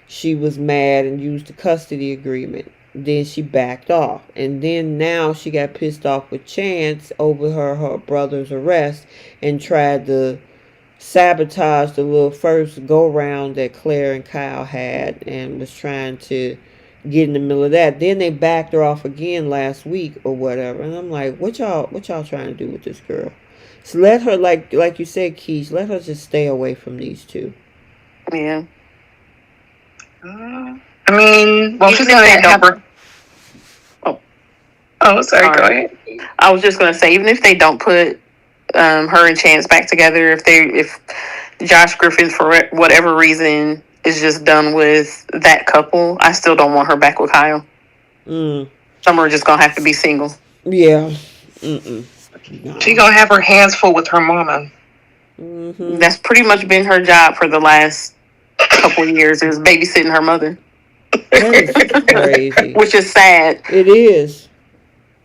she was mad and used the custody agreement. Then she backed off. And then now she got pissed off with Chance over her brother's arrest and tried to sabotage the little first go round that Claire and Kyle had, and was trying to get in the middle of that. Then they backed her off again last week or whatever. And I'm like, what y'all trying to do with this girl? So let her, like you said, Keys, let her just stay away from these two. yeah. I mean, well, she's Even if gonna they have don't. her. Oh, Oh, sorry. Go sorry. ahead. I was just gonna say, even if they don't put her and Chance back together, if Josh Griffin for whatever reason is just done with that couple, I still don't want her back with Kyle. Mm. Summer just gonna have to be single. Yeah. Mm-mm. She's No. gonna have her hands full with her mama. Mm-hmm. That's pretty much been her job for the last couple of years, is babysitting her mother, That is crazy. which is sad. It is.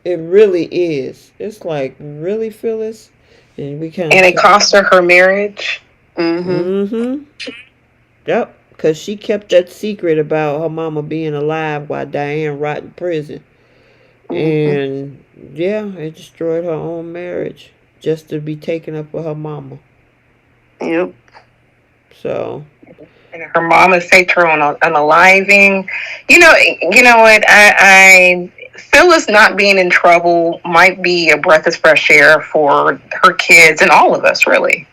It really is. It's like, really, Phyllis? And we kind And of it kept. cost her her marriage. Mm-hmm. Mm-hmm. Yep. Because she kept that secret about her mama being alive while Diane rot in prison. Mm-hmm. And yeah, it destroyed her own marriage just to be taken up with her mama. Yep. So, And her mama faked her on unaliving. You know what? I Phyllis not being in trouble might be a breath of fresh air for her kids and all of us, really.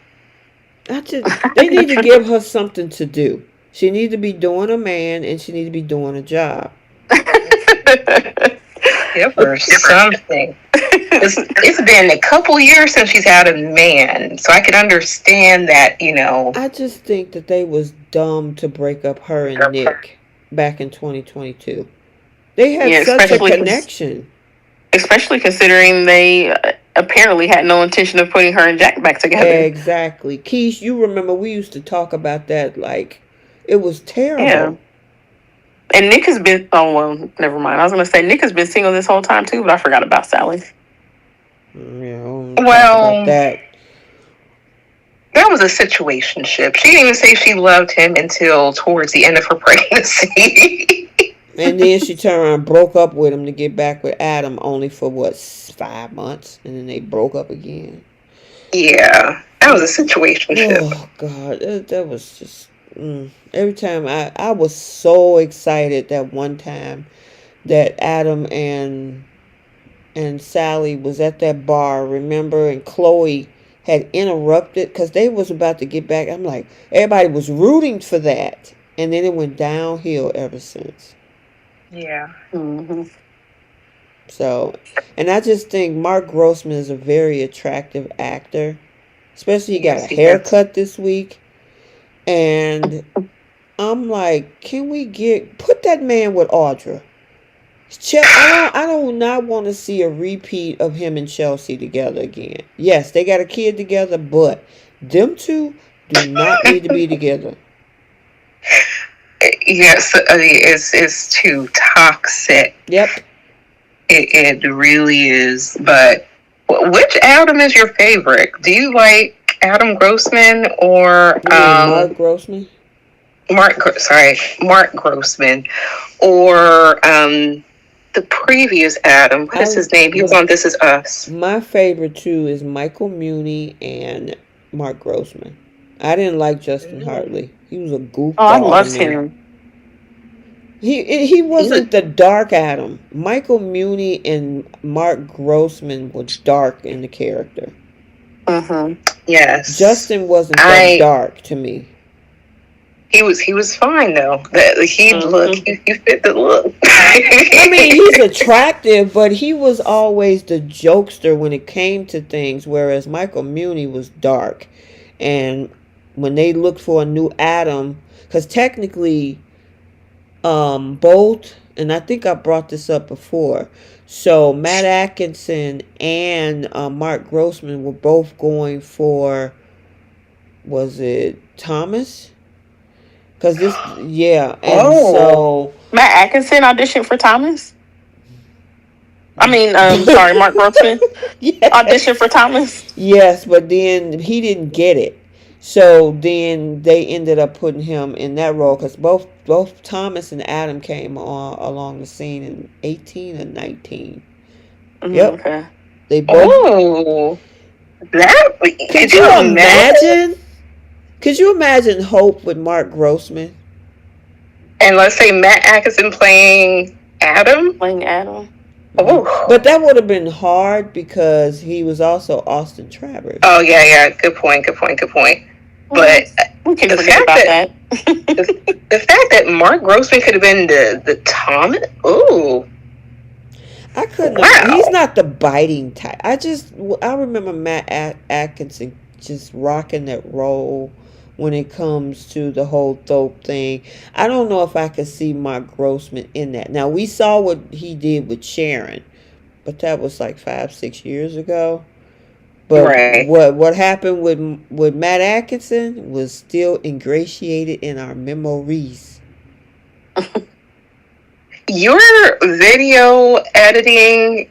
they need to give her something to do. She need to be doing a man, and she need to be doing a job. Give her something. It's been a couple years since she's had a man, so I can understand that. I just think that they was dumb to break up her and Nick back in 2022. They had Yeah, such a connection. especially considering they apparently had no intention of putting her and Jack back together. Exactly. Keish, you remember we used to talk about that like it was Yeah. terrible. And Nick has been, oh, well, never mind. I was going to say Nick has been single this whole time too, but I forgot about Sally. Yeah, I don't talk about Well, that. that was a situationship. She didn't even say she loved him until towards the end of her pregnancy. And then she turned around and broke up with him to get back with Adam, only for what, 5 months, and then they broke up again. Yeah, that was a situationship. Oh God, that was just. Every time I was so excited that one time that Adam and Sally was at that bar, remember, and Chloe had interrupted because they was about to get back. I'm like, everybody was rooting for that, and then it went downhill ever since. Yeah. Mm-hmm. So, and I just think Mark Grossman is a very attractive actor, especially he got a Yes, he is. haircut this week, and I'm like, can we put that man with Audra? I don't not want to see a repeat of him and Chelsea together again. Yes, they got a kid together, but them two do not need to be together. Yes, it's too toxic. Yep. It really is. But which Adam is your favorite? Do you like Adam Grossman or You mean Mark Grossman? Mark Grossman or the previous Adam. What is his name? He was on This Is Us. My favorite two is Michael Muhney and Mark Grossman. I didn't like Justin Hartley. He was a Oh, I goofball to loved me. him. He wasn't the dark Adam. Michael Muhney and Mark Grossman were dark in the character. Yes. Justin wasn't that dark to me. He was fine though. He fit the look. I mean, he's attractive, but he was always the jokester when it came to things, whereas Michael Muhney was dark. And when they looked for a new Adam, because technically, both, and I think I brought this up before. So Matt Atkinson and Mark Grossman were both going for, was it Thomas? Because this, yeah, and so Matt Atkinson auditioned for Thomas. I mean, sorry, Mark Grossman auditioned for Thomas. Yes, but then he didn't get it. So then they ended up putting him in that role because both Thomas and Adam came along the scene in 18 and 19. Yep. Okay. They both. Oh, that could you imagine? Could you imagine Hope with Mark Grossman? And let's say Matt Atkinson playing Adam. Oh. But that would have been hard because he was also Austin Travers. Oh yeah. Good point. But we can forget about that. the fact that Mark Grossman could have been the Thomas. Oh. I couldn't. Wow. He's not the biting type. I remember Matt Atkinson just rocking that role when it comes to the whole Thope thing. I don't know if I could see Mark Grossman in that. Now, we saw what he did with Sharon, but that was like 5-6 years ago. But right. what happened with Matt Atkinson was still ingratiated in our memories. Your video editing,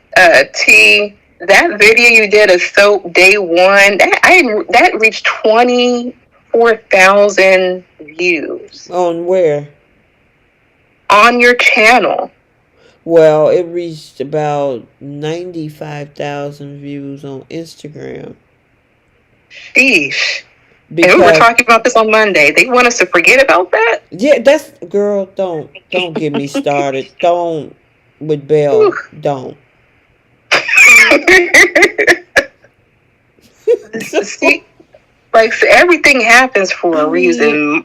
T, that video you did of Soap Day One, that reached 24,000 views. On where? On your channel. Well, it reached about 95,000 views on Instagram. Sheesh. And we were talking about this on Monday. They want us to forget about that? Yeah, girl, don't get me started. Don't with Belle. Ooh. Don't. See, so everything happens for a reason.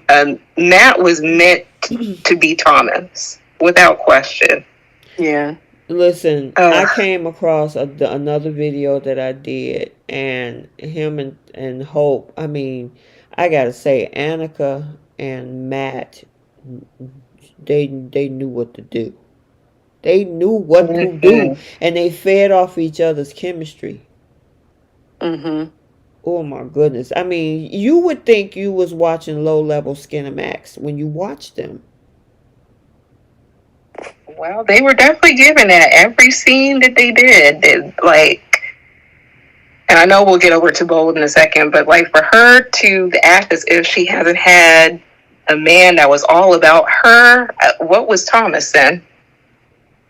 Matt was meant to be Thomas, without question. Yeah. Listen, I came across another video that I did, and him and Hope. I mean, I gotta say, Annika and Matt, they knew what to do. They knew what to do, and they fed off each other's chemistry. Oh my goodness! I mean, you would think you was watching Low Level Skinamax when you watched them. Well, they were definitely given that. Every scene that they did, and I know we'll get over to Bold in a second, but like for her to act as if she hasn't had a man that was all about her, what was Thomas then?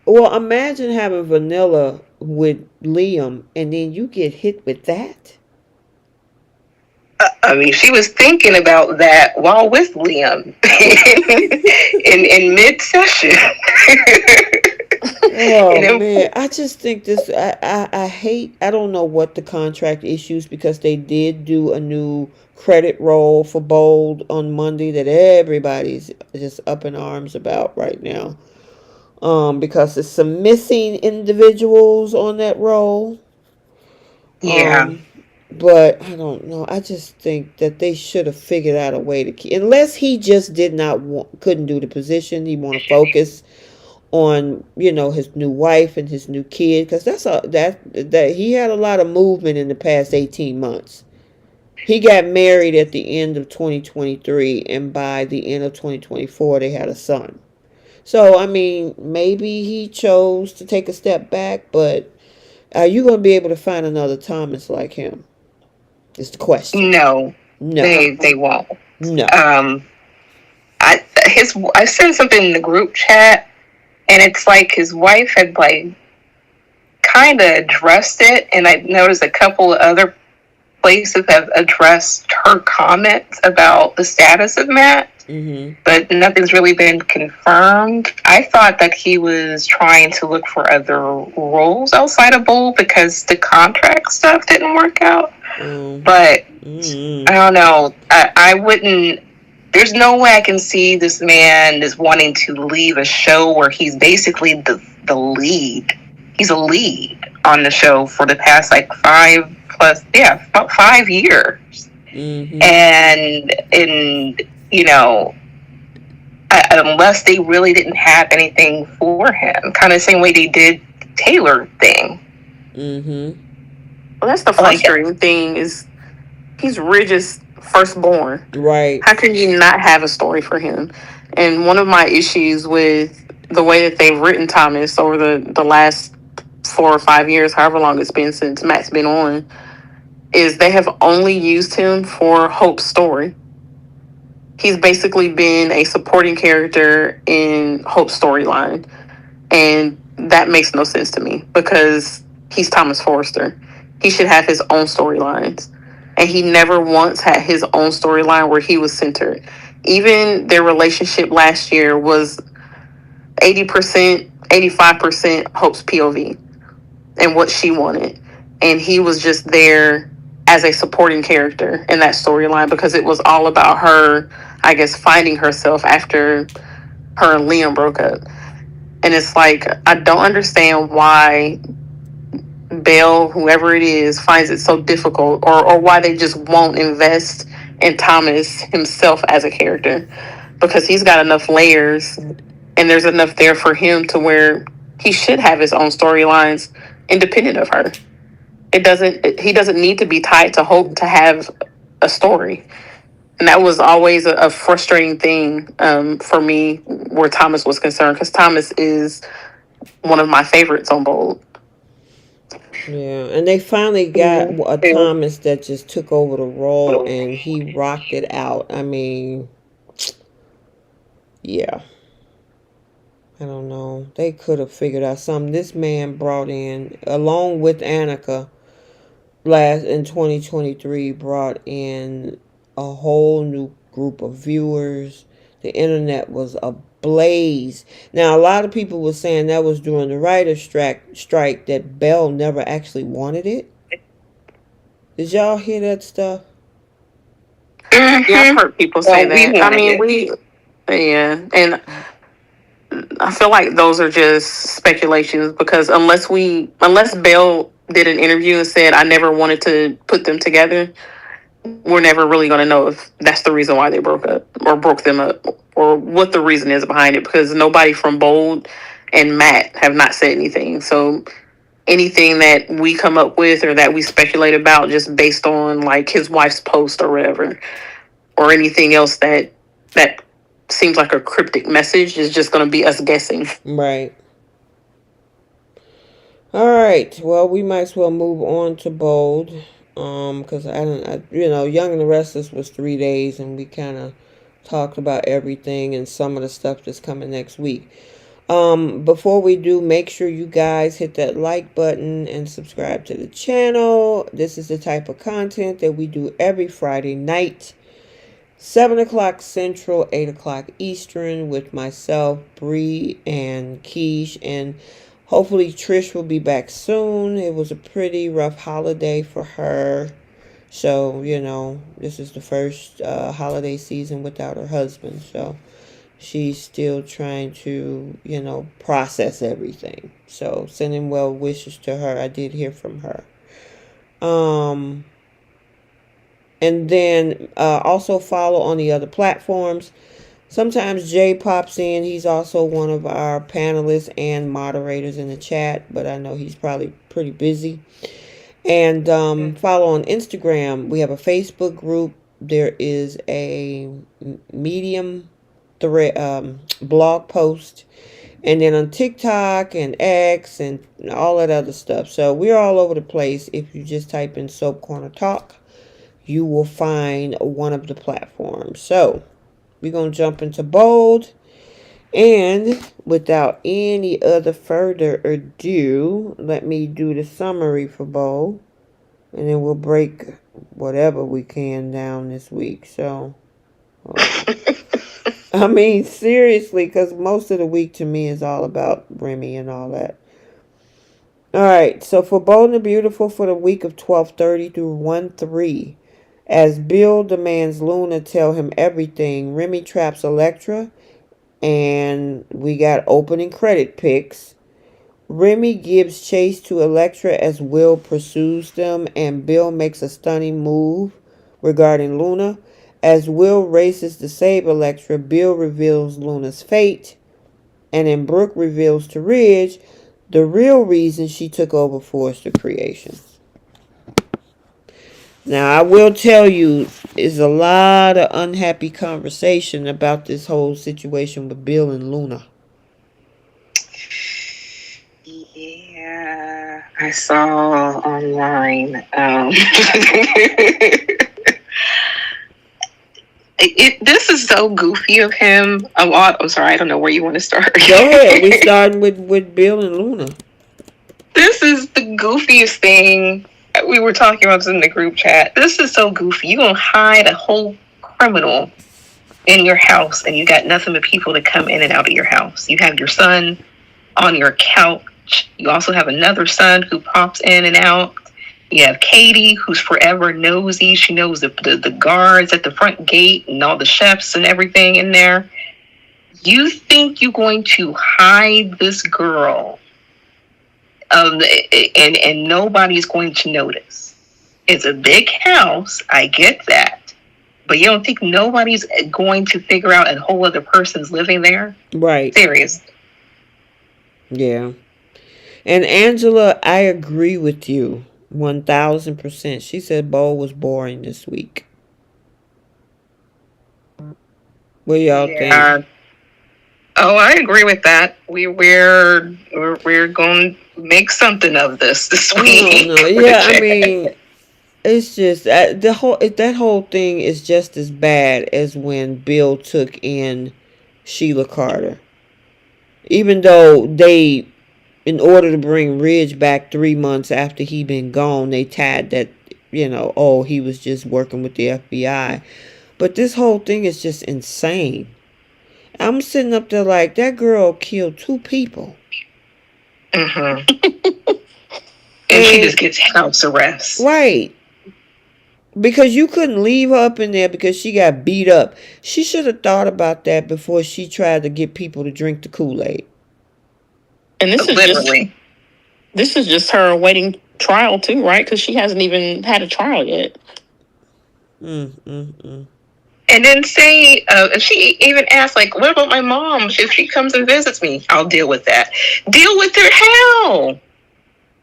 Well, imagine having Vanilla with Liam, and then you get hit with that. I mean, she was thinking about that while with Liam in mid-session. Oh, man. I just think this, I hate, I don't know what the contract issues, because they did do a new credit roll for Bold on Monday that everybody's just up in arms about right now. Because there's some missing individuals on that roll. Yeah. But I don't know. I just think that they should have figured out a way to keep, unless he just couldn't do the position. He want to focus on, his new wife and his new kid, because that he had a lot of movement in the past 18 months. He got married at the end of 2023, and by the end of 2024, they had a son. So, I mean, maybe he chose to take a step back, but are you going to be able to find another Thomas like him? Is the question. No. They won't. No. I sent something in the group chat, And it's like his wife had like kind of addressed it, and I noticed a couple of other places have addressed her comments about the status of Matt, but nothing's really been confirmed. I thought that he was trying to look for other roles outside of Bold because the contract stuff didn't work out. But I don't know. I wouldn't. There's no way I can see this man is wanting to leave a show where he's basically the lead. He's a lead on the show for the past like about 5 years. And you know, unless they really didn't have anything for him, kind of the same way they did the Taylor thing. Well, that's the frustrating thing is he's Ridge's firstborn. Right. How can you not have a story for him? And one of my issues with the way that they've written Thomas over the last 4 or 5 years, however long it's been since Matt's been on, is they have only used him for Hope's story. He's basically been a supporting character in Hope's storyline. And that makes no sense to me because he's Thomas Forrester. He should have his own storylines. And he never once had his own storyline where he was centered. Even their relationship last year was 80%, 85% Hope's POV and what she wanted. And he was just there as a supporting character in that storyline because it was all about her, I guess, finding herself after her and Liam broke up. And it's like, I don't understand why Belle, whoever it is, finds it so difficult or why they just won't invest in Thomas himself as a character, because he's got enough layers and there's enough there for him to where he should have his own storylines independent of her. He doesn't need to be tied to Hope to have a story. And that was always a frustrating thing for me where Thomas was concerned, because Thomas is one of my favorites on Bold. Yeah, and they finally got a Thomas that just took over the role and he rocked it out. I mean, yeah. I don't know. They could have figured out something. This man brought in, along with Annika, in 2023, brought in a whole new group of viewers. The internet was ablaze. Now, a lot of people were saying that was during the writer's strike that Belle never actually wanted it. Did y'all hear that stuff? Yeah, I've heard people say that. And I feel like those are just speculations because unless Belle did an interview and said I never wanted to put them together, we're never really going to know if that's the reason why they broke them up or what the reason is behind it, because nobody from Bold and Matt have not said anything. So anything that we come up with or that we speculate about just based on like his wife's post or whatever, or anything else that seems like a cryptic message is just going to be us guessing. Right. All right. Well, we might as well move on to Bold. Because Young and the Restless was 3 days, and we kind of talked about everything and some of the stuff that's coming next week. Before we do, make sure you guys hit that like button and subscribe to the channel. This is the type of content that we do every Friday night, 7 o'clock Central, 8 o'clock Eastern, with myself, Bree, and Keish, and hopefully Trish will be back soon. It was a pretty rough holiday for her. So, this is the first holiday season without her husband. So, she's still trying to, process everything. So, sending well wishes to her. I did hear from her. And then also follow on the other platforms. Sometimes Jay pops in. He's also one of our panelists and moderators in the chat, but I know he's probably pretty busy. And follow on Instagram. We have a Facebook group. There is a Medium blog post. And then on TikTok and X and all that other stuff. So we're all over the place. If you just type in Soap Corner Talk, you will find one of the platforms. So we're going to jump into Bold. And without any other further ado, let me do the summary for Bo, and then we'll break whatever we can down this week. So, I mean, seriously, because most of the week to me is all about Remy and all that. All right, so for Bold and the Beautiful for the week of 12:30 through 1:03, as Bill demands Luna tell him everything, Remy traps Elektra, and we got opening credit pics. Remy gives chase to Elektra as Will pursues them, and Bill makes a stunning move regarding Luna. As Will races to save Elektra, Bill reveals Luna's fate, and then Brooke reveals to Ridge the real reason she took over Forrester Creations. Now, I will tell you, is a lot of unhappy conversation about this whole situation with Bill and Luna. Yeah, I saw online. This is so goofy of him. I'm sorry, I don't know where you want to start. Go ahead. We starting with Bill and Luna. This is the goofiest thing. We were talking about this in the group chat. This is so goofy. You gonna hide a whole criminal in your house, and you got nothing but people to come in and out of your house. You have your son on your couch. You also have another son who pops in and out. You have Katie, who's forever nosy. She knows the guards at the front gate and all the chefs and everything in there. You think you're going to hide this girl, and nobody's going to notice? It's a big house. I get that. But you don't think nobody's going to figure out a whole other person's living there? Right. Serious. Yeah. And Angela, I agree with you 1000%. She said Bo was boring this week. What y'all think? Oh, I agree with that. We're going to make something of this week. No. Yeah, I mean, it's just that whole thing is just as bad as when Bill took in Sheila Carter. Even though they, in order to bring Ridge back 3 months after he been gone, they tied that, oh, he was just working with the FBI. But this whole thing is just insane. I'm sitting up there like, that girl killed 2 people. Mm-hmm. and she just gets house arrest. Right. Because you couldn't leave her up in there because she got beat up. She should have thought about that before she tried to get people to drink the Kool-Aid. And this is just her awaiting trial too, right? Because she hasn't even had a trial yet. And then say, she even asked, like, what about my mom? If she comes and visits me, I'll deal with that. Deal with her how?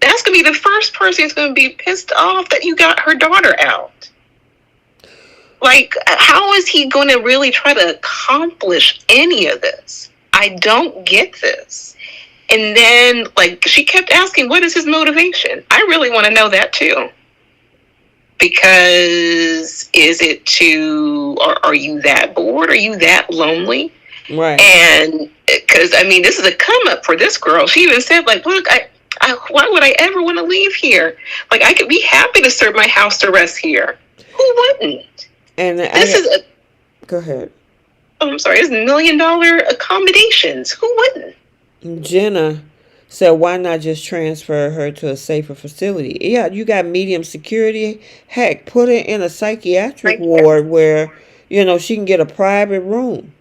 That's going to be the first person who's going to be pissed off that you got her daughter out. Like, how is he going to really try to accomplish any of this? I don't get this. And then, like, she kept asking, what is his motivation? I really want to know that, too. Because is it are you that bored? Are you that lonely? Right. And because, I mean, this is a come up for this girl. She even said, like, look, why would I ever want to leave here? Like, I could be happy to serve my house arrest here. Who wouldn't? And go ahead. Oh, I'm sorry. It's $1 million accommodations. Who wouldn't? Jenna said, why not just transfer her to a safer facility? Yeah, you got medium security. Heck, put her in a psychiatric ward where, she can get a private room.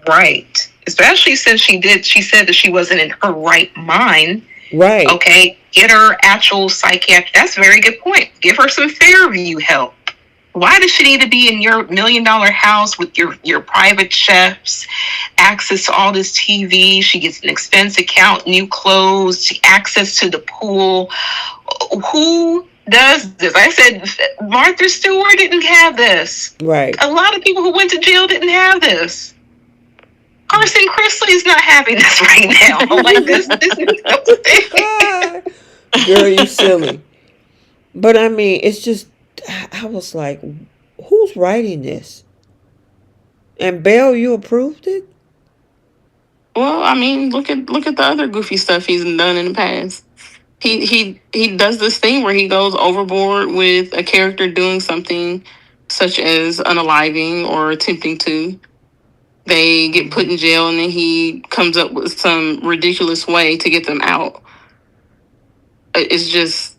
Right. Especially since she said that she wasn't in her right mind. Right. Okay. Get her actual psychiatric. That's a very good point. Give her some Fairview help. Why does she need to be in your $1 million house with your private chefs, access to all this TV? She gets an expense account, new clothes, access to the pool. Who does this? I said Martha Stewart didn't have this. Right. A lot of people who went to jail didn't have this. Carson Chrisley is not having this right now. Like this is girl, you silly. But I mean, it's just, I was like, who's writing this? And Belle, you approved it? Well, I mean, look at the other goofy stuff he's done in the past. He does this thing where he goes overboard with a character doing something such as unaliving or attempting to. They get put in jail, and then he comes up with some ridiculous way to get them out. It's just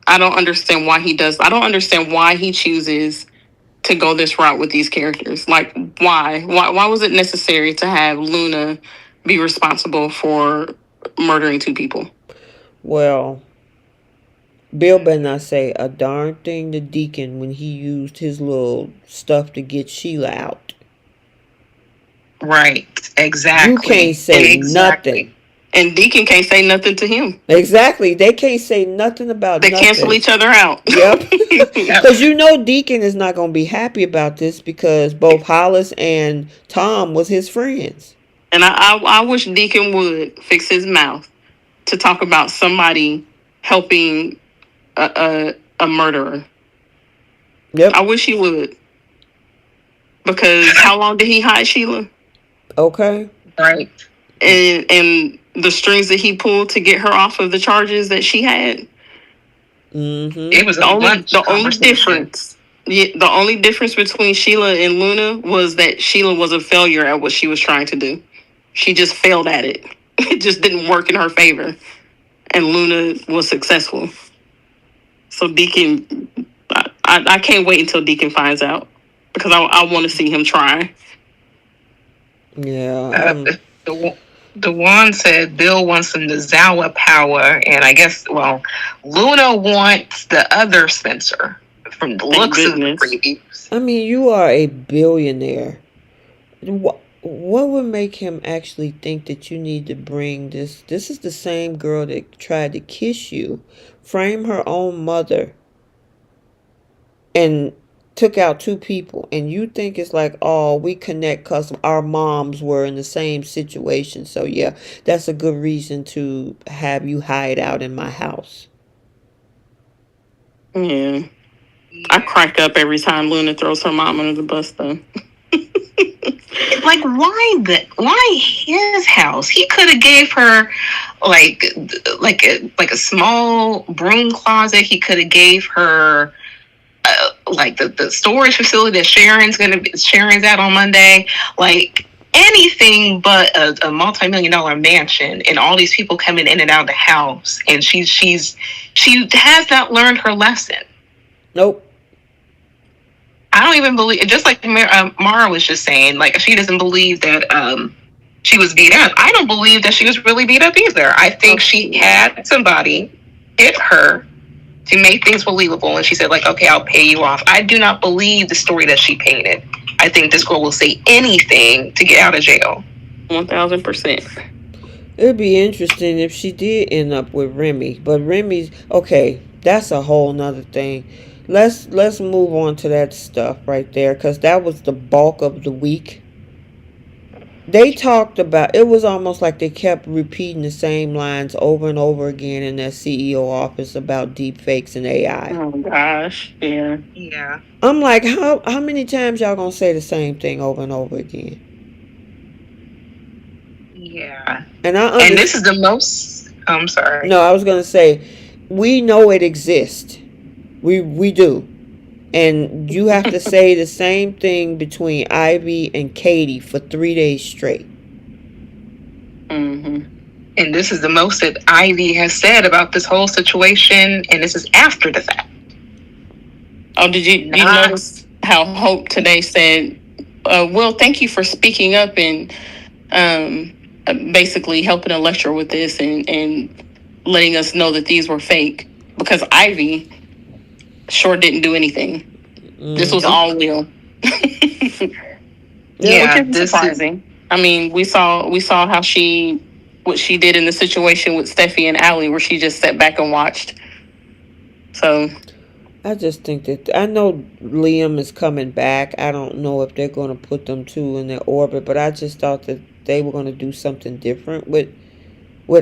I don't understand why he does. I don't understand why he chooses to go this route with these characters. Like, why? Why was it necessary to have Luna be responsible for murdering two people? Well, Bill better not say a darn thing to Deacon when he used his little stuff to get Sheila out. Right. You can't Exactly. say nothing. And Deacon can't say nothing to him. Exactly. They can't say nothing about They nothing. cancel each other out. Yep. Because you know Deacon is not going to be happy about this because both Hollis and Tom was his friends. And I wish Deacon would fix his mouth to talk about somebody helping a murderer. Yep. I wish he would. Because how long did he hide Sheila? Okay. Right. And the strings that he pulled to get her off of the charges that she had. Mm-hmm. It was The only difference. Yeah, the only difference between Sheila and Luna was that Sheila was a failure at what she was trying to do. She just failed at it. It just didn't work in her favor. And Luna was successful. So Deacon, I can't wait until Deacon finds out. Because I want to see him try. Yeah. The one said Bill wants some Zawa power, and I guess, well, Luna wants the other Spencer from the looks of the previews. I mean, you are a billionaire. What would make him actually think that you need to bring this? This is the same girl that tried to kiss you, frame her own mother, and took out two people, and you think it's like, oh, we connect because our moms were in the same situation. So yeah, that's a good reason to have you hide out in my house. Yeah. I crack up every time Luna throws her mom under the bus, though. Like, why his house? He could have gave her like a small broom closet. He could have gave her like the storage facility that Sharon's at on Monday. Like, anything but a multi-million-dollar mansion, and all these people coming in and out of the house, and she has not learned her lesson. Nope. I don't even believe, just like Mara was just saying, like, she doesn't believe that she was beat up. I don't believe that she was really beat up either. I think she had somebody hit her to make things believable, and she said, like, okay, I'll pay you off. I do not believe the story that she painted. I think this girl will say anything to get out of jail. 1000%. It'd be interesting if she did end up with Remy, but Remy's okay. That's a whole nother thing. Let's move on to that stuff right there, because that was the bulk of the week. They talked about, it was almost like they kept repeating the same lines over and over again in their CEO office about deep fakes and AI. Oh gosh, yeah. Yeah. I'm like, how many times y'all gonna say the same thing over and over again? Yeah. And this is the most, I'm sorry. No, I was gonna say, we know it exists. We do. And you have to say the same thing between Ivy and Katie for 3 days straight. Mm-hmm. And this is the most that Ivy has said about this whole situation, and this is after the fact. Oh, did you notice how Hope today said, well, thank you for speaking up and basically helping Electra with this and letting us know that these were fake, because Ivy sure didn't do anything. This was all Will. Yeah, which is surprising. I mean, we saw how what she did in the situation with Steffy and Allie, where she just sat back and watched. So I just think that, I know Liam is coming back. I don't know if they're going to put them two in their orbit, but I just thought that they were going to do something different with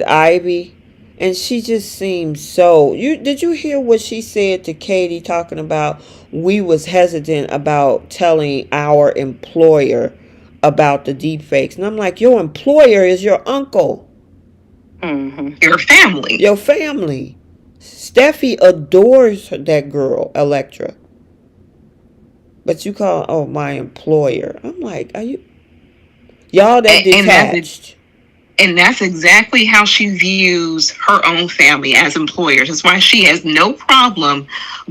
Ivy. And she just seems so... Did you hear what she said to Katie, talking about we was hesitant about telling our employer about the deep fakes. And I'm like, your employer is your uncle, Your family. your family. Steffi adores that girl, Electra. But you call, oh, my employer. I'm like, are you, y'all that detached? And that's exactly how she views her own family as employers. That's why she has no problem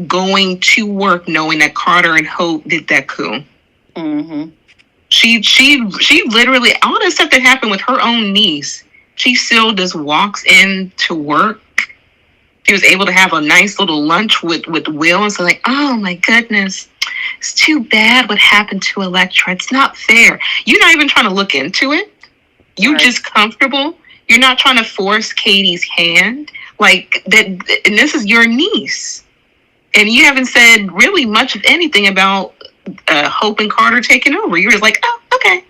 going to work knowing that Carter and Hope did that coup. She literally, all the stuff that happened with her own niece, she still just walks in to work. She was able to have a nice little lunch with Will, and so like, oh my goodness, it's too bad what happened to Electra. It's not fair. You're not even trying to look into it. You're just comfortable. You're not trying to force Katie's hand. Like that, and this is your niece. And you haven't said really much of anything about Hope and Carter taking over. You're just like, oh, okay.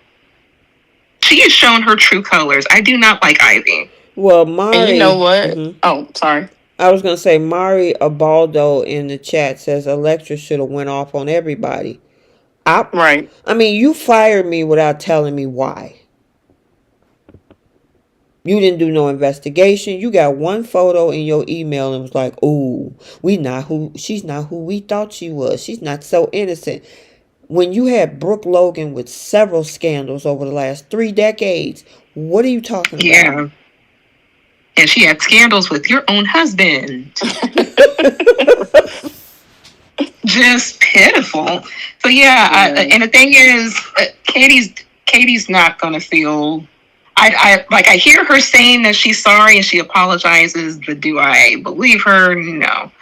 She has shown her true colors. I do not like Ivy. Well, Mari. And you know what? Oh, sorry. I was going to say, Mari Abaldo in the chat says Electra should have went off on everybody. Right. I mean, you fired me without telling me why. You didn't do no investigation. You got one photo in your email and was like, "Ooh, she's not who we thought she was. She's not so innocent." When you had Brooke Logan with several scandals over the last 3 decades, what are you talking about? Yeah. And she had scandals with your own husband. Just pitiful. So yeah. And the thing is, Katie's not gonna feel. I hear her saying that she's sorry and she apologizes, but do I believe her? No,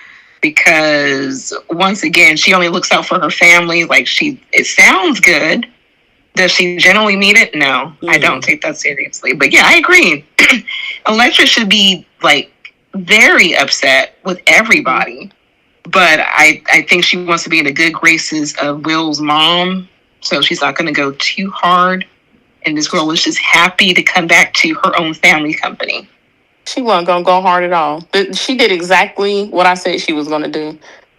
because once again, she only looks out for her family. Like it sounds good. Does she generally mean it? No, I don't take that seriously. But yeah, I agree. Electra should be like very upset with everybody. But I think she wants to be in the good graces of Will's mom. So she's not going to go too hard. And this girl was just happy to come back to her own family company. She wasn't going to go hard at all. She did exactly what I said she was going to do.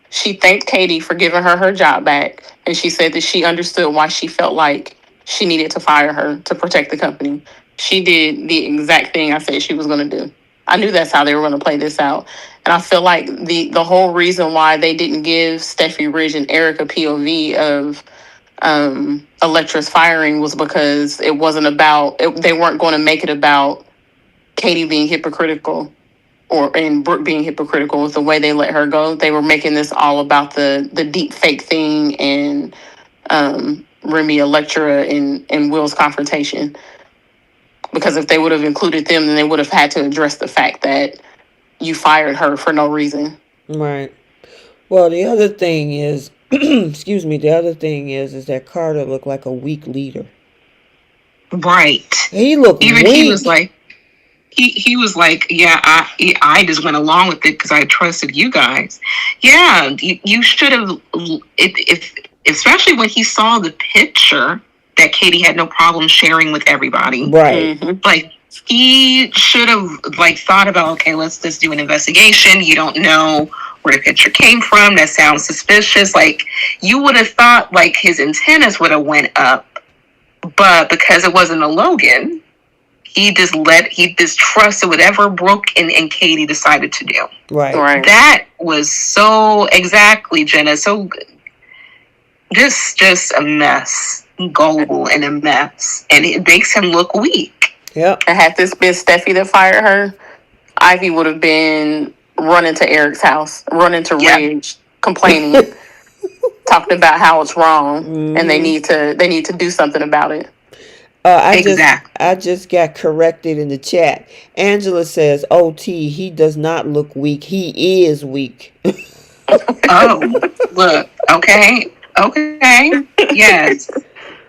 She thanked Katie for giving her job back. And she said that she understood why she felt like she needed to fire her to protect the company. She did the exact thing I said she was going to do. I knew that's how they were going to play this out. And I feel like the whole reason why they didn't give Steffi Ridge and Eric a POV of Electra's firing was because it wasn't about, they weren't going to make it about Katie being hypocritical and Brooke being hypocritical with the way they let her go. They were making this all about the deep fake thing and Remy, Electra, and Will's confrontation. Because if they would have included them, then they would have had to address the fact that you fired her for no reason. Right. Well, the other thing is, excuse me, the other thing is that Carter looked like a weak leader. Right. He looked even weak. He was like, he was like, yeah, I just went along with it because I trusted you guys. Yeah, you should have, if especially when he saw the picture that Katie had no problem sharing with everybody. Right. Like, he should have like thought about, okay, let's just do an investigation. You don't know where the picture came from. That sounds suspicious. Like, you would have thought like his antennas would have went up, but because it wasn't a Logan, he just trusted whatever Brooke and Katie decided to do. Right. That was so exactly, Jenna. So just a mess. Gullible and a mess. And it makes him look weak. Yep. And had this been Steffi that fired her, Ivy would have been running to Eric's house, running to Ridge, complaining, talking about how it's wrong, and they need to do something about it. I just got corrected in the chat. Angela says, "OT, he does not look weak. He is weak." Oh, look. Okay. Yes.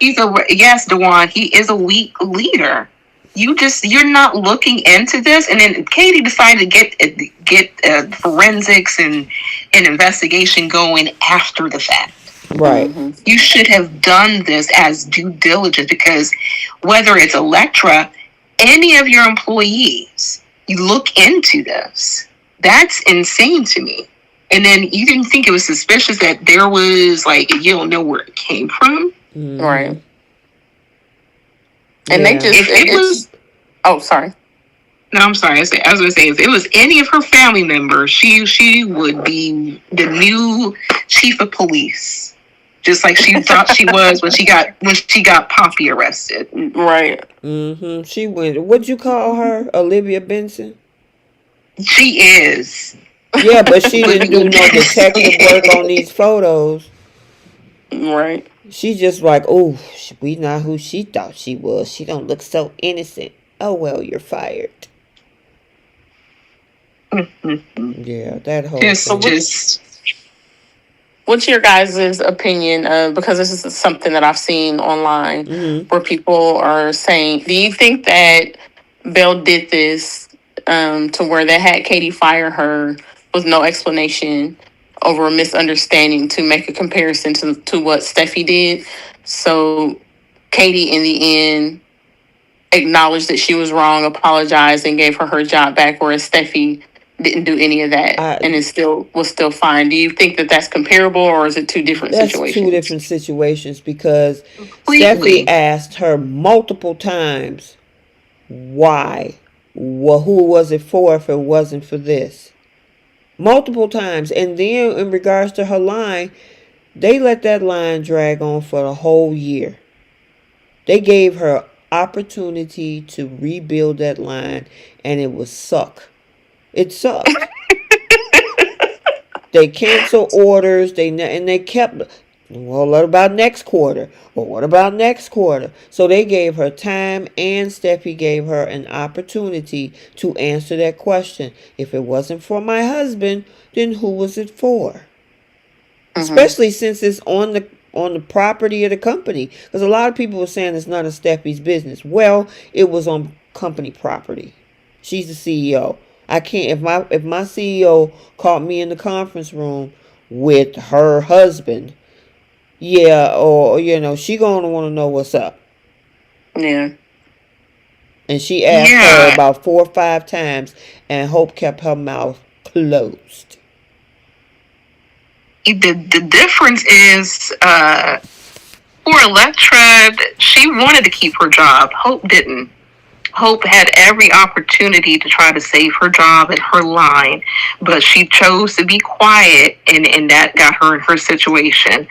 Yes, Dewan. He is a weak leader. You're not looking into this, and then Katie decided to get forensics and an investigation going after the fact. Right. You should have done this as due diligence, because whether it's Electra, any of your employees, you look into this. That's insane to me. And then you didn't think it was suspicious that there was, like, you don't know where it came from? Right. And they Yeah. just If it was, oh, sorry. no, I'm sorry. I was going to say, if it was any of her family members, she would be the new chief of police, just like she thought she was when she got Poppy arrested. Right. Mm-hmm. She went. What'd you call her? Olivia Benson. She is. Yeah, but she didn't do no detective work on these photos. Right. She just like, oh, we not who she thought she was. She don't look so innocent. Oh well, you're fired. Yeah, that whole thing. What's your guys' opinion of, because this is something that I've seen online where people are saying, do you think that Belle did this to where they had Katie fire her with no explanation over a misunderstanding to make a comparison to what Steffi did? So Katie, in the end, acknowledged that she was wrong, apologized, and gave her job back, whereas Steffi didn't do any of that and was still fine. Do you think that that's comparable, or is it two different situations? That's two different situations because Steffi asked her multiple times why. Well, who was it for if it wasn't for this? Multiple times. And then in regards to her line, they let that line drag on for the whole year. They gave her opportunity to rebuild that line, and it would suck. It sucked. They canceled orders. They kept. Well, what about next quarter? Well, what about next quarter? So they gave her time, and Steffi gave her an opportunity to answer that question. If it wasn't for my husband, then who was it for? Especially since it's on the property of the company. Because a lot of people were saying it's none of Steffi's business. Well, it was on company property. She's the CEO. I can't, if my CEO caught me in the conference room with her husband, yeah, or she gonna want to know what's up. Yeah. And she asked her about 4 or 5 times, and Hope kept her mouth closed. The difference is for Electra, she wanted to keep her job. Hope didn't. Hope had every opportunity to try to save her job and her line, but she chose to be quiet, and that got her in her situation.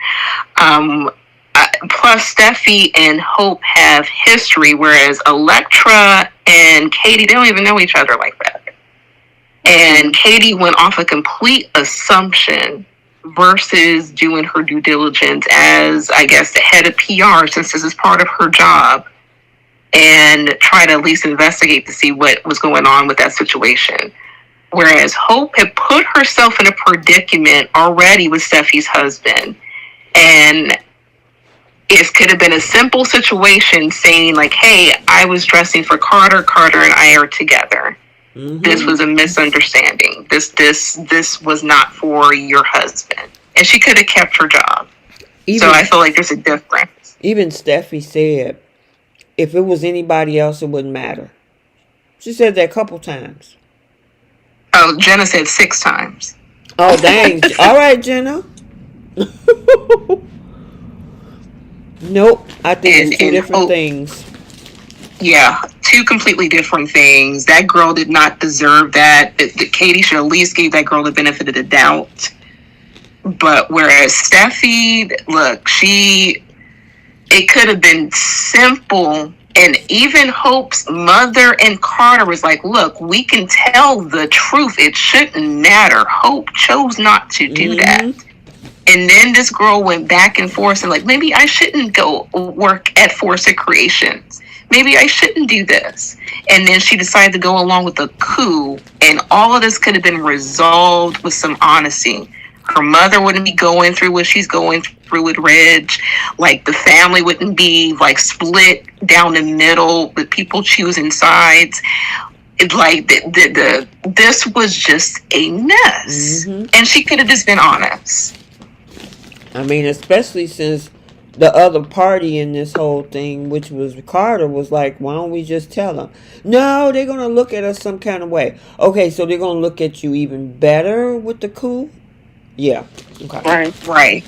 Plus, Steffi and Hope have history, whereas Electra and Katie, they don't even know each other like that. And Katie went off a complete assumption versus doing her due diligence as, I guess, the head of PR, since this is part of her job, and try to at least investigate to see what was going on with that situation. Whereas Hope had put herself in a predicament already with Steffi's husband. And it could have been a simple situation saying like, hey, I was dressing for Carter and I are together. This was a misunderstanding. This was not for your husband. And she could have kept her job. So I feel like there's a difference. Even Steffi said, if it was anybody else, it wouldn't matter. She said that a couple times. Oh, Jenna said 6 times. Oh, dang. All right, Jenna. Nope. I think it's two different things. Yeah, 2 completely different things. That girl did not deserve that. Katie should at least give that girl the benefit of the doubt. But whereas Steffi, look, it could have been simple. And even Hope's mother and Carter was like, look, we can tell the truth. It shouldn't matter. Hope chose not to do that. And then this girl went back and forth and like, maybe I shouldn't go work at Force Creations. Maybe I shouldn't do this. And then she decided to go along with the coup. And all of this could have been resolved with some honesty. Her mother wouldn't be going through what she's going through with Reg. Like, the family wouldn't be, like, split down the middle with people choosing sides. It's like, this was just a mess. And she could have just been honest. I mean, especially since the other party in this whole thing, which was Carter, was like, why don't we just tell them? No, they're going to look at us some kind of way. Okay, so they're going to look at you even better with the coup? Yeah. Okay. Right.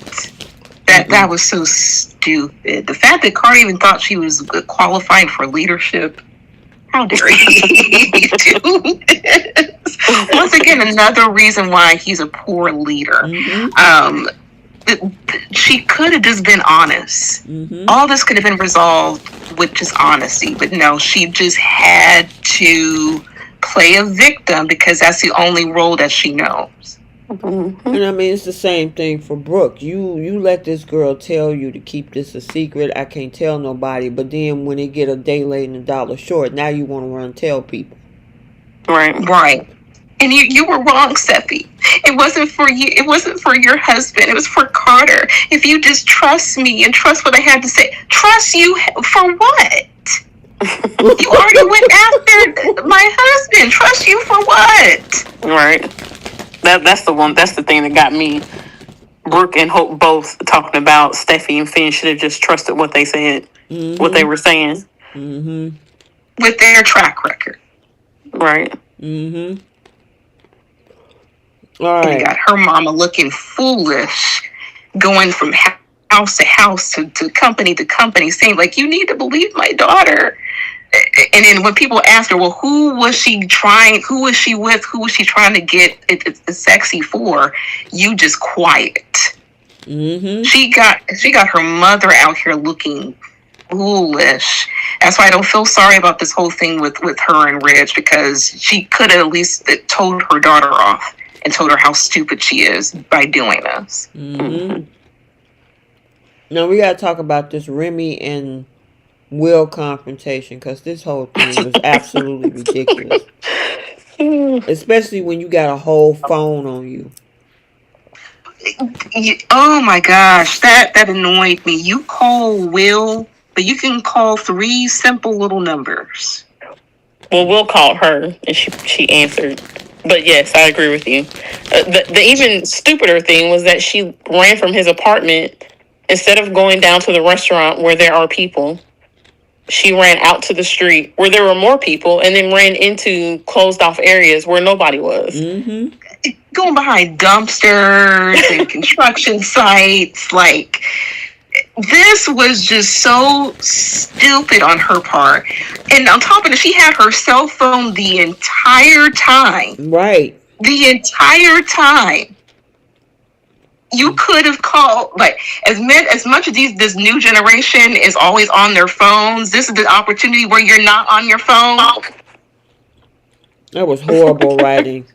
That was so stupid. The fact that Carter even thought she was qualified for leadership. How dare he do this? Once again, another reason why he's a poor leader. She could have just been honest. All this could have been resolved with just honesty, but no, she just had to play a victim because that's the only role that she knows. And I mean, it's the same thing for Brooke. You let this girl tell you to keep this a secret. I can't tell nobody. But then when they get a day late and a dollar short, now you want to run and tell people. Right. And you were wrong, Steffy. It wasn't for you. It wasn't for your husband. It was for Carter. If you just trust me and trust what I had to say, trust you for what? You already went after my husband. Trust you for what? Right. That's the thing that got me. Brooke and Hope both talking about Steffy and Finn should have just trusted what they said, what they were saying. With their track record. Right. All right. And you got her mama looking foolish, going from house to house to company to company, saying, like, you need to believe my daughter. And then when people ask her, well, who was she with, who was she trying to get it sexy for, you just quiet. She got her mother out here looking foolish. That's why I don't feel sorry about this whole thing with her and Reg, because she could have at least told her daughter off and told her how stupid she is by doing this. Now we got to talk about this Remy and Will confrontation, because this whole thing was absolutely ridiculous. Especially when you got a whole phone on you. Oh my gosh, that annoyed me. You call Will, but you can call 3 simple little numbers. Well, Will called her and she answered. But yes, I agree with you. The even stupider thing was that she ran from his apartment instead of going down to the restaurant where there are people. She ran out to the street where there were more people and then ran into closed off areas where nobody was. Going behind dumpsters and construction sites. Like, this was just so stupid on her part. And on top of it, she had her cell phone the entire time. Right. The entire time. You could have called, like, as much as this new generation is always on their phones, this is the opportunity where you're not on your phone. That was horrible writing.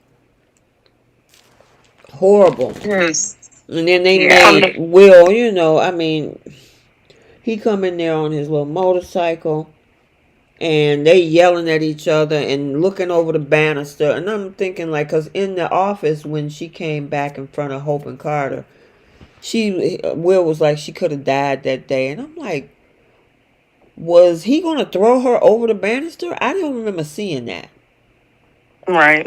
Horrible. Yes. And then they made Will, I mean, he come in there on his little motorcycle, and they yelling at each other and looking over the banister. And I'm thinking, like, because in the office when she came back in front of Hope and Carter, Will was like, she could have died that day. And I'm like, was he going to throw her over the banister? I don't remember seeing that. Right.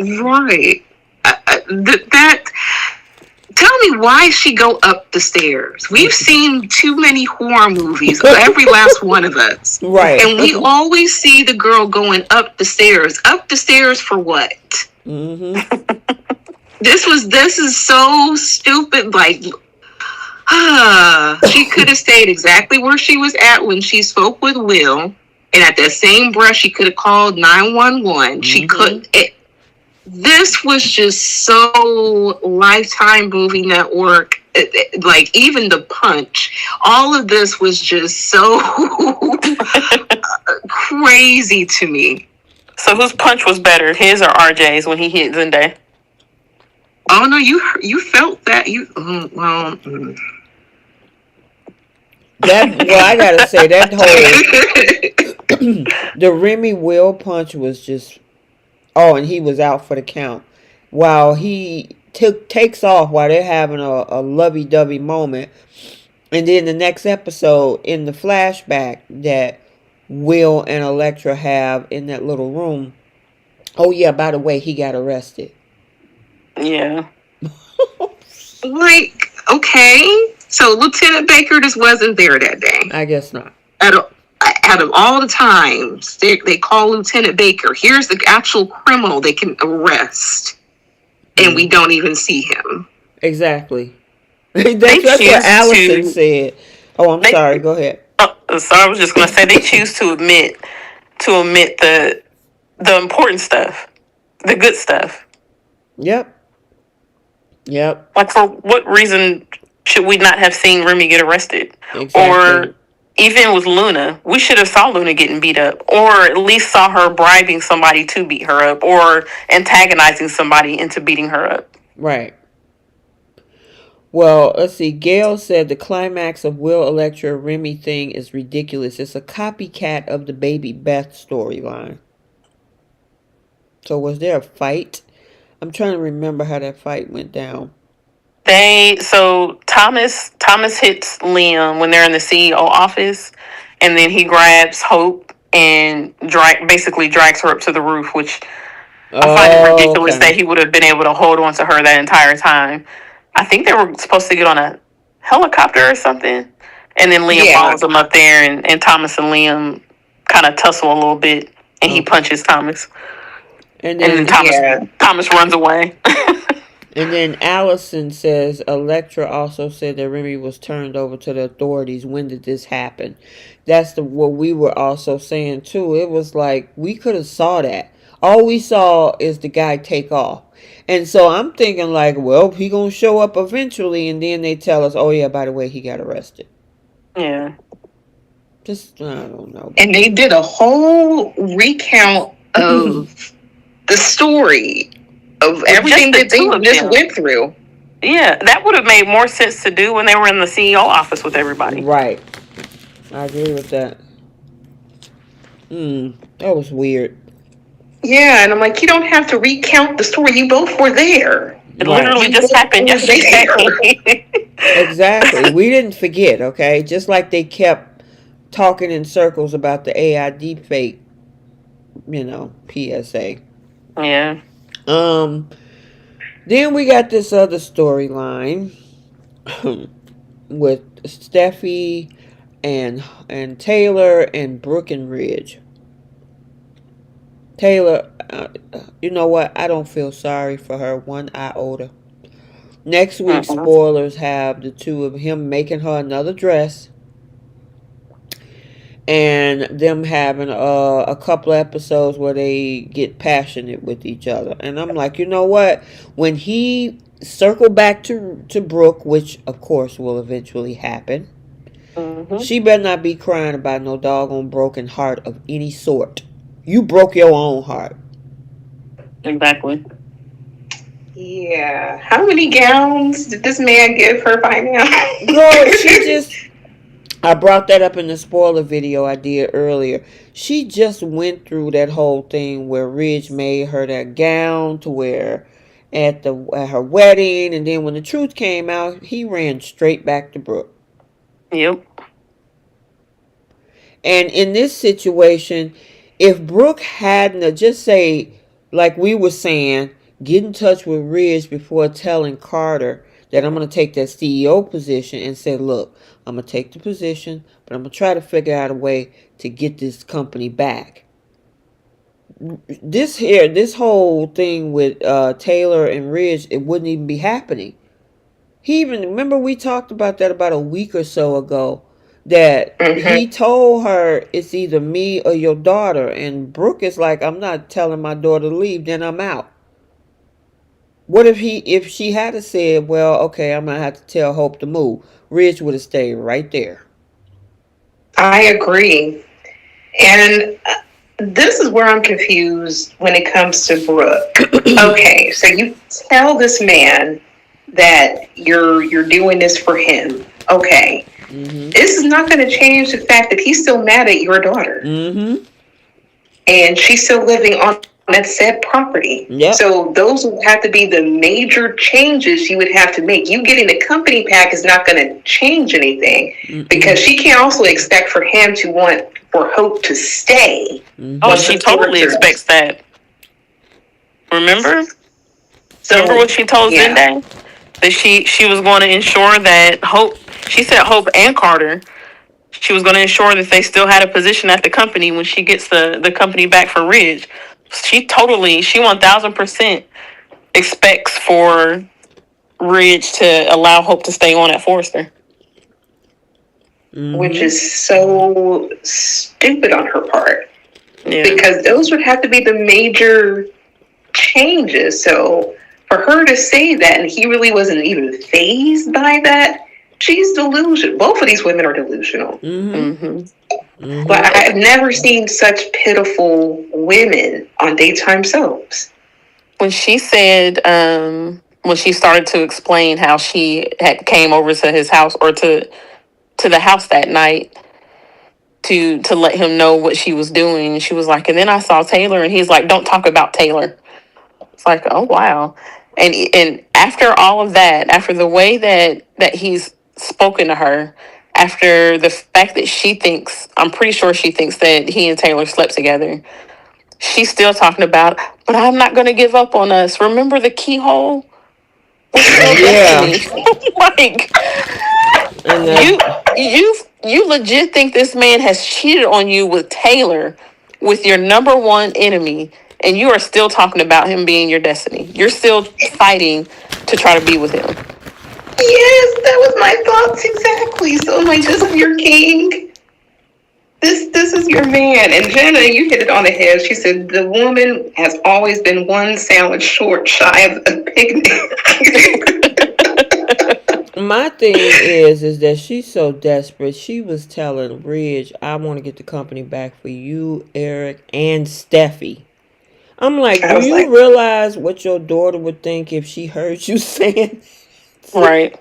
Tell me why she go up the stairs. We've seen too many horror movies, every last one of us. Right. And we always see the girl going up the stairs. Up the stairs for what? This is so stupid. Like, she could have stayed exactly where she was at when she spoke with Will. And at that same breath, she could have called 911. She could. This was just so Lifetime Movie Network. Like, even the punch. All of this was just so crazy to me. So whose punch was better, his or RJ's when he hit Zendaya? Oh no, you felt that. I gotta say, that whole the Remy Will punch was just. Oh, and he was out for the count. While he takes off while they're having a lovey-dovey moment. And then the next episode, in the flashback that Will and Elektra have in that little room. Oh, yeah, by the way, he got arrested. Yeah. Like, okay. So Lieutenant Baker just wasn't there that day. I guess not. Out of all the times they call Lieutenant Baker, here's the actual criminal they can arrest, and we don't even see him. Exactly. They That's what choose Allison to said. Oh, I'm they. sorry. Go ahead. So I was just gonna say they choose to omit the important stuff, the good stuff. Yep. Yep. Like, for what reason should we not have seen Remy get arrested? Exactly. Or even with Luna, we should have saw Luna getting beat up, or at least saw her bribing somebody to beat her up, or antagonizing somebody into beating her up. Right. Well, let's see. Gail said the climax of Will Electra Remy thing is ridiculous. It's a copycat of the Baby Beth storyline. So was there a fight? I'm trying to remember how that fight went down. Thomas hits Liam when they're in the CEO office, and then he grabs Hope and basically drags her up to the roof, which I find it Oh, ridiculous okay. that he would have been able to hold on to her that entire time. I think they were supposed to get on a helicopter or something, and then Liam Yeah. follows them up there, and Thomas and Liam kind of tussle a little bit, and he Okay. punches Thomas, And and then then Yeah. Thomas runs away. And then Allison says Electra also said that Remy was turned over to the authorities. When did this happen? That's what we were also saying too. It was like we could have saw that. All we saw is the guy take off. And so I'm thinking like, well, he gonna show up eventually, and then they tell us, oh yeah, by the way, he got arrested. Yeah. Just I don't know. And they did a whole recount of the story of everything that they just went through. Yeah, that would have made more sense to do when they were in the CEO office with everybody. Right. I agree with that. That was weird. Yeah, and I'm like, you don't have to recount the story. You both were there. It literally just happened yesterday. Exactly. We didn't forget, okay? Just like they kept talking in circles about the AI deepfake, PSA. Yeah. Then we got this other storyline with Steffy and Taylor and Brooke and Ridge. Taylor, you know what? I don't feel sorry for her one iota. Next week, spoilers have the two of him making her another dress, and them having a couple of episodes where they get passionate with each other. And I'm like, you know what? When he circled back to Brooke, which of course will eventually happen, she better not be crying about no doggone broken heart of any sort. You broke your own heart. Exactly. Yeah. How many gowns did this man give her by now? Girl, I brought that up in the spoiler video I did earlier. She just went through that whole thing where Ridge made her that gown to wear at her wedding, and then when the truth came out, he ran straight back to Brooke. Yep. And in this situation, if Brooke hadn't just say, like we were saying, get in touch with Ridge before telling Carter that I'm going to take that CEO position, and say, look, I'm going to take the position, but I'm going to try to figure out a way to get this company back. This whole thing with Taylor and Ridge, it wouldn't even be happening. Remember we talked about that about a week or so ago, that he told her it's either me or your daughter, and Brooke is like, I'm not telling my daughter to leave, then I'm out. What if she had said, well, okay, I'm gonna have to tell Hope to move, Ridge would have stayed right there. I agree. And this is where I'm confused when it comes to Brooke. Okay, so you tell this man that you're doing this for him. Okay. This is not going to change the fact that he's still mad at your daughter. And she's still living on that said property. Yep. So those would have to be the major changes you would have to make. You getting the company pack is not going to change anything, because she can't also expect for him to want for Hope to stay. Oh, she totally expects that. Remember? Remember what she told Zendaya? That she was going to ensure that Hope, she said Hope and Carter, she was going to ensure that they still had a position at the company when she gets the company back for Ridge. She 1000% expects for Ridge to allow Hope to stay on at Forrester. Which is so stupid on her part. Yeah. Because those would have to be the major changes. So for her to say that, and he really wasn't even fazed by that, she's delusional. Both of these women are delusional. But I've never seen such pitiful women on daytime soaps. When she said, when she started to explain how she had came over to his house or to the house that night to let him know what she was doing, she was like, and then I saw Taylor, and he's like, don't talk about Taylor. It's like, oh wow. And after all of that, after the way that he's spoken to her, after the fact that she thinks, I'm pretty sure she thinks that he and Taylor slept together, she's still talking about, but I'm not going to give up on us. Remember the keyhole? Yeah. Like, you legit think this man has cheated on you with Taylor, with your number one enemy, and you are still talking about him being your destiny. You're still fighting to try to be with him. Yes, that was my thoughts exactly. So I'm like, this is your king. This is your man. And Jenna, you hit it on the head. She said the woman has always been one sandwich short shy of a picnic. My thing is that she's so desperate. She was telling Ridge, I want to get the company back for you, Eric, and Steffy. I'm like, do you realize what your daughter would think if she heard you saying? Right.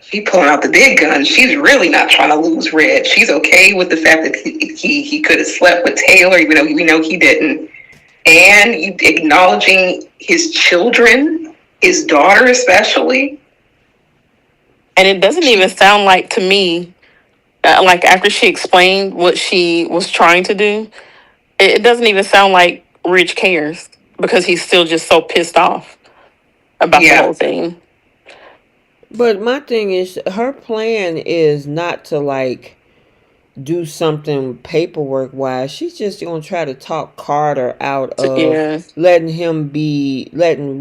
She pulling out the big gun. She's really not trying to lose Red. She's okay with the fact that he could have slept with Taylor, even though we know he didn't. And acknowledging his children, his daughter especially. And it doesn't even sound like, to me, like after she explained what she was trying to do, it doesn't even sound like Ridge cares, because he's still just so pissed off about the whole thing. But my thing is, her plan is not to like do something paperwork wise. She's just gonna try to talk Carter out of letting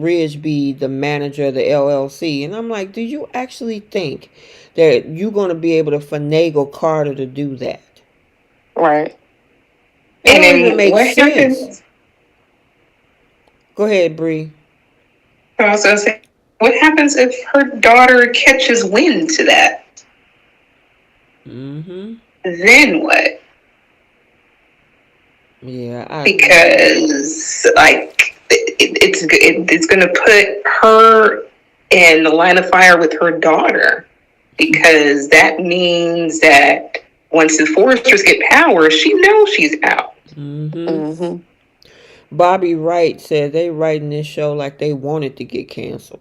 Ridge be the manager of the LLC. And I'm like, do you actually think that you're gonna be able to finagle Carter to do that? Right. It don't even make sense. Go ahead, Bree. I was gonna say, what happens if her daughter catches wind to that? Then what? Yeah, because like it's going to put her in the line of fire with her daughter, because that means that once the Forresters get power, she knows she's out. Bobby Wright said they writing this show like they wanted to get canceled.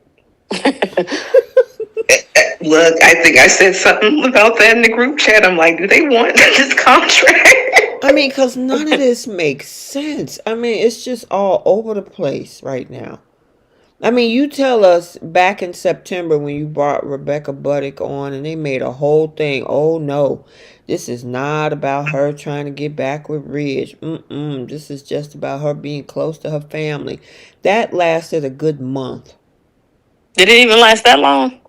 Look, I think I said something about that in the group chat. I'm like, do they want this contract? I mean, because none of this makes sense. I mean, it's just all over the place right now. I mean, you tell us back in September when you brought Rebecca Buddick on and they made a whole thing. Oh, no, this is not about her trying to get back with Ridge. This is just about her being close to her family. That lasted a good month. Did it even last that long?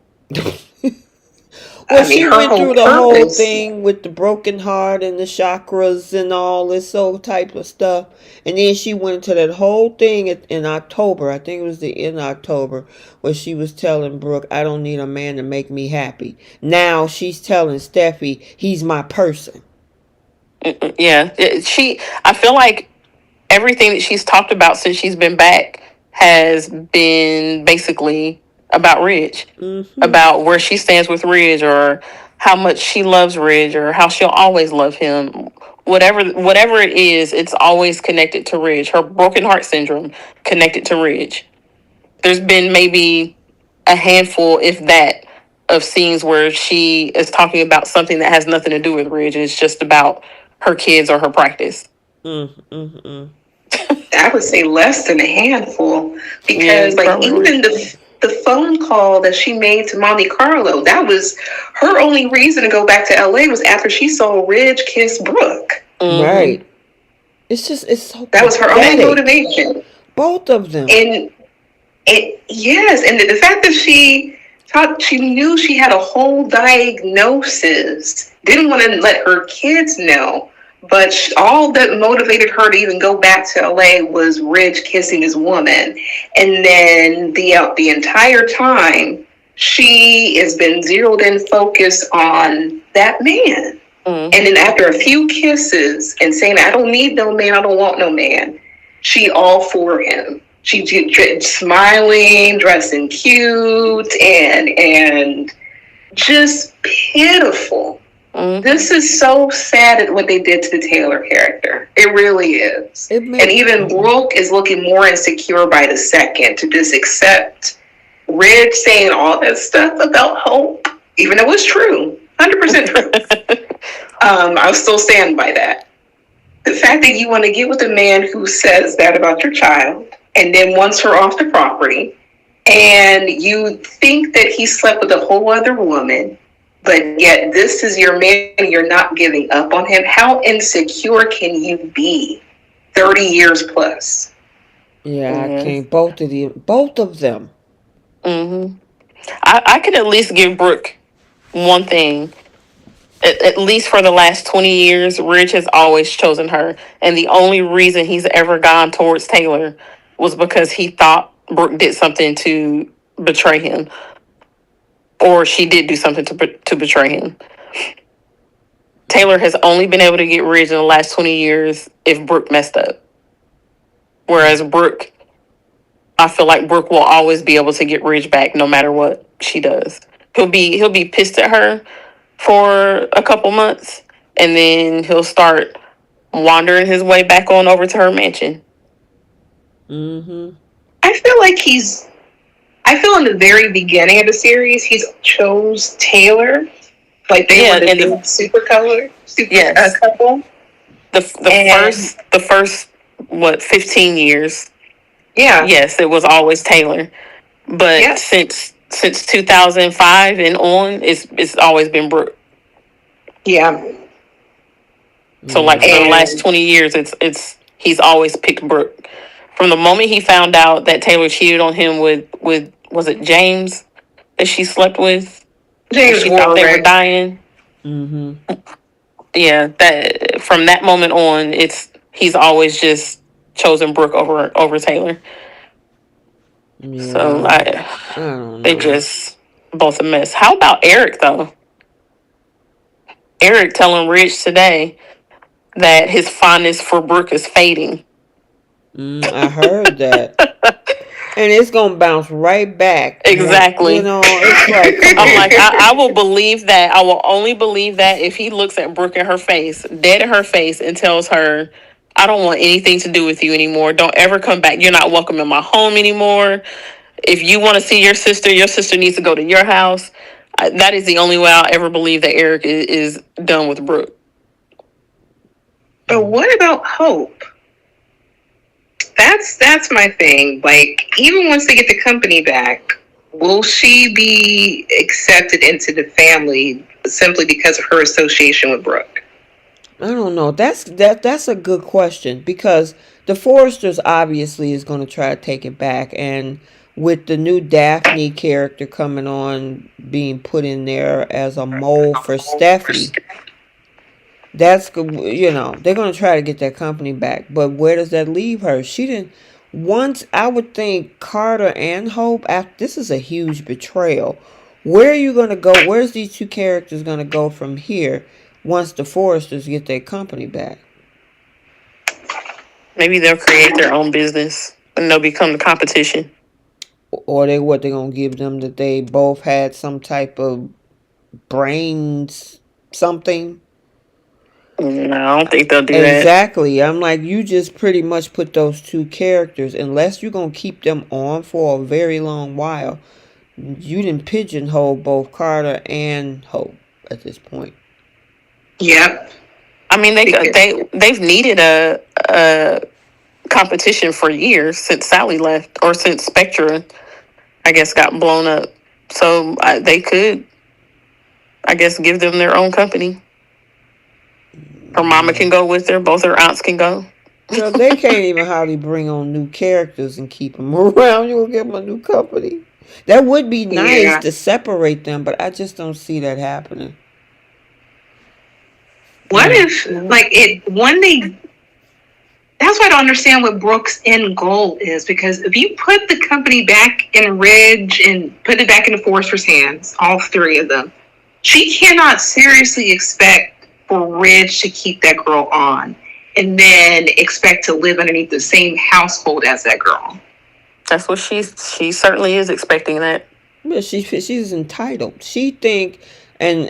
Well, she went through the whole thing with the broken heart and the chakras and all this old type of stuff. And then she went into that whole thing in October. I think it was in October, where she was telling Brooke, I don't need a man to make me happy. Now she's telling Steffi, he's my person. Yeah. I feel like everything that she's talked about since she's been back has been basically about Ridge, about where she stands with Ridge, or how much she loves Ridge, or how she'll always love him. Whatever it is, it's always connected to Ridge. Her broken heart syndrome connected to Ridge. There's been maybe a handful, if that, of scenes where she is talking about something that has nothing to do with Ridge, and it's just about her kids or her practice. I would say less than a handful, because even the phone call that she made to Monte Carlo, that was her only reason to go back to LA, was after she saw Ridge kiss Brooke. Right. It's so that was her only motivation. Both of them. And Yes, and the fact that she thought she knew she had a whole diagnosis, didn't want to let her kids know, but all that motivated her to even go back to LA was Ridge kissing his woman, and then the entire time she has been zeroed in, focused on that man. And then after a few kisses and saying, I don't need no man, I don't want no man, she all for him. She smiling, dressing cute, and just pitiful. This is so sad at what they did to the Taylor character. It really is. And even Brooke is looking more insecure by the second to just accept Ridge saying all that stuff about Hope, even though it's true, 100% true. I'll still stand by that. The fact that you want to get with a man who says that about your child and then wants her off the property, and you think that he slept with a whole other woman, but yet this is your man and you're not giving up on him. How insecure can you be 30 years plus? Yeah, I can't. Both of them. I can at least give Brooke one thing. At least for the last 20 years, Ridge has always chosen her. And the only reason he's ever gone towards Taylor was because he thought Brooke did something to betray him. Or she did do something to betray him. Taylor has only been able to get Ridge in the last 20 years if Brooke messed up. Whereas Brooke, I feel like Brooke will always be able to get Ridge back no matter what she does. He'll be pissed at her for a couple months, and then he'll start wandering his way back on over to her mansion. I feel in the very beginning of the series, he's chose Taylor, like they were the super couple. The first 15 years. Yeah. Yes, it was always Taylor, but since 2005 and on, it's always been Brooke. Yeah. So like for the last 20 years, he's always picked Brooke. From the moment he found out that Taylor cheated on him with was it James that she slept with? James, she thought they were dying. Yeah, that from that moment on, he's always just chosen Brooke over Taylor. Yeah. So they just both a mess. How about Eric though? Eric telling Ridge today that his fondness for Brooke is fading. I heard that. And it's gonna bounce right back. Exactly. Like, it's like I'm like, I will believe that. I will only believe that if he looks at Brooke in her face, dead in her face, and tells her, I don't want anything to do with you anymore. Don't ever come back. You're not welcome in my home anymore. If you want to see your sister needs to go to your house. That is the only way I'll ever believe that Eric is done with Brooke. But what about Hope? That's my thing. Like, even once they get the company back, will she be accepted into the family simply because of her association with Brooke? I don't know. That's a good question, because the Forresters obviously is going to try to take it back, and with the new Daphne character coming on, being put in there as a mole for Steffy, that's they're going to try to get that company back. But where does that leave her? She didn't. Once, I would think Carter and Hope, this is a huge betrayal. Where are you going to go? Where's these two characters going to go from here once the Forresters get their company back? Maybe they'll create their own business and they'll become the competition. Or they're going to give them that they both had some type of brains something. No, I don't think they'll do that. Exactly. I'm like, you just pretty much put those two characters, unless you're going to keep them on for a very long while, you didn't pigeonhole both Carter and Hope at this point. Yep. I mean, they've needed a competition for years since Sally left, or since Spectra, I guess, got blown up. So they could, I guess, give them their own company. Her mama can go with her. Both her aunts can go. Girl, they can't even hardly bring on new characters and keep them around. You gonna give them a new company? That would be nice Yeah. to separate them, but I just don't see that happening. What if, like, it one day? That's why I don't understand what Brooke's end goal is. Because if you put the company back in Ridge and put it back into Forrester's hands, all three of them, she cannot seriously expect for Ridge to keep that girl on and then expect to live underneath the same household as that girl. That's what she certainly is expecting that. Yeah, she's entitled. She think, and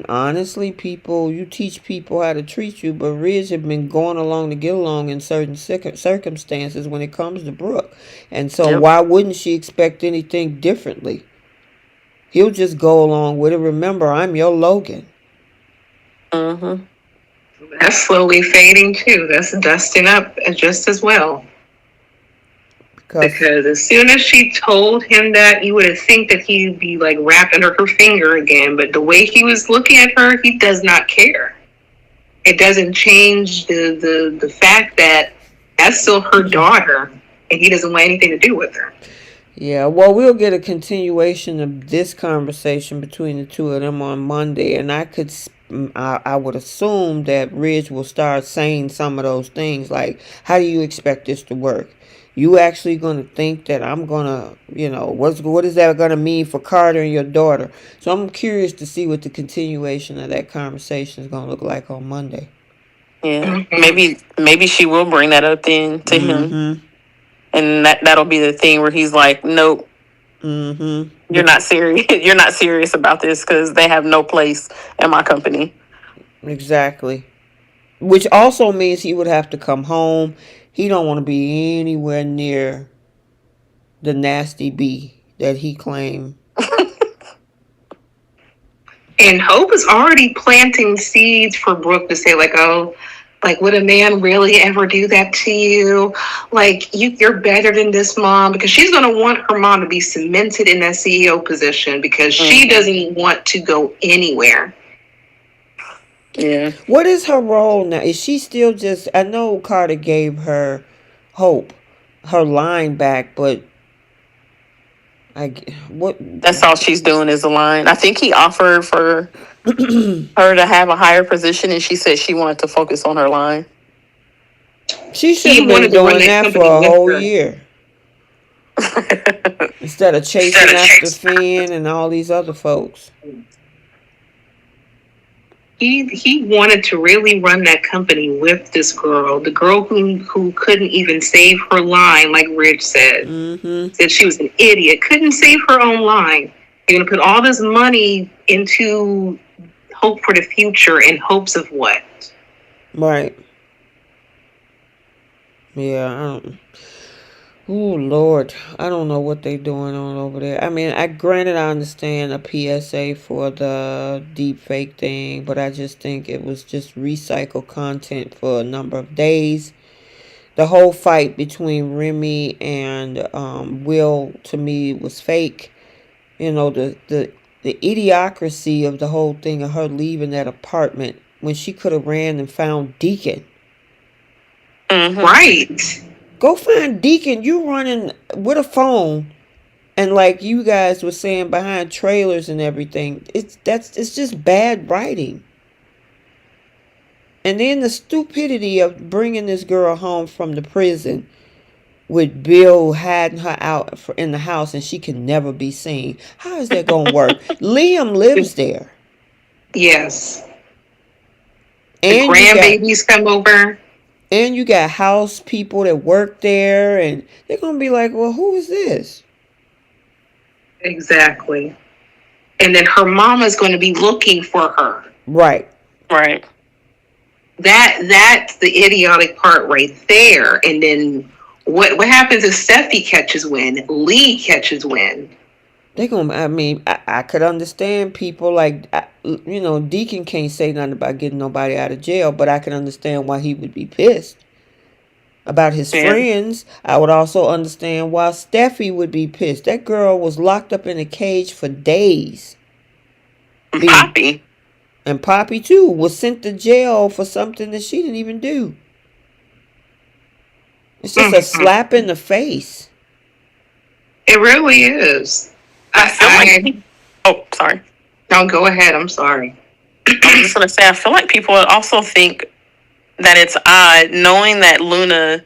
honestly, people, you teach people how to treat you, but Ridge have been going along to get along in certain circumstances when it comes to Brooke, and so Yep. why wouldn't she expect anything differently? He'll just go along with it. Remember, I'm your Logan. Mm-hmm. That's slowly fading too. That's dusting up just as well. Because as soon as she told him that, you would have think that he'd be like wrapped under her finger again. But the way he was looking at her, he does not care. It doesn't change the fact that that's still her daughter, and he doesn't want anything to do with her. Yeah, well, we'll get a continuation of this conversation between the two of them on Monday, and I would assume that Ridge will start saying some of those things like, how do you expect this to work? You actually going to think that I'm going to, what is that going to mean for Carter and your daughter? So I'm curious to see what the continuation of that conversation is going to look like on Monday. Yeah, maybe she will bring that up then to him, and that'll be the thing where he's like, nope. You're not serious. You're not serious about this because they have no place in my company. Exactly. Which also means he would have to come home. He don't want to be anywhere near the nasty bee that he claimed. And Hope is already planting seeds for Brooke to say, like, oh, like, would a man really ever do that to you? Like, you're better than this, Mom. Because she's going to want her mom to be cemented in that CEO position because she doesn't want to go anywhere. Yeah. What is her role now? Is she still just... I know Carter gave her Hope her line back, but... That's all she's doing is a line. I think he offered for her to have a higher position, and she said she wanted to focus on her line. She should have been doing that for a whole year. Instead of chasing after Finn and all these other folks. He wanted to really run that company with this girl, the girl who couldn't even save her line, like Ridge said. Said she was an idiot, couldn't save her own line. You're going to put all this money into hope for the future in hopes of what? Right. Yeah, I don't... Oh, Lord. I don't know what they doing on over there. I mean, granted, I understand a PSA for the deep fake thing, but I just think it was just recycled content for a number of days. The whole fight between Remy and Will, to me, was fake. You know, the idiocracy of the whole thing of her leaving that apartment when she could have ran and found Deacon. Right. Go find Deacon. You running with a phone, and like you guys were saying, behind trailers and everything. It's just bad writing. And then the stupidity of bringing this girl home from the prison with Bill hiding her out in the house and she can never be seen. How is that going to work? Liam lives there. Yes. And the grandbabies come over. And you got house people that work there, and they're going to be like, well, who is this? Exactly. And then her mama's going to be looking for her. Right. Right. That's the idiotic part right there. And then what happens if Steffy catches wind? Lee catches wind. They're going. I mean, I could understand people like, Deacon can't say nothing about getting nobody out of jail, but I can understand why he would be pissed about his friends. I would also understand why Steffy would be pissed. That girl was locked up in a cage for days. Poppy. And Poppy, too, was sent to jail for something that she didn't even do. It's just a slap in the face. It really is. I feel like I oh, sorry. don't go ahead. I'm sorry. I was just gonna say I feel like people also think that it's odd knowing that Luna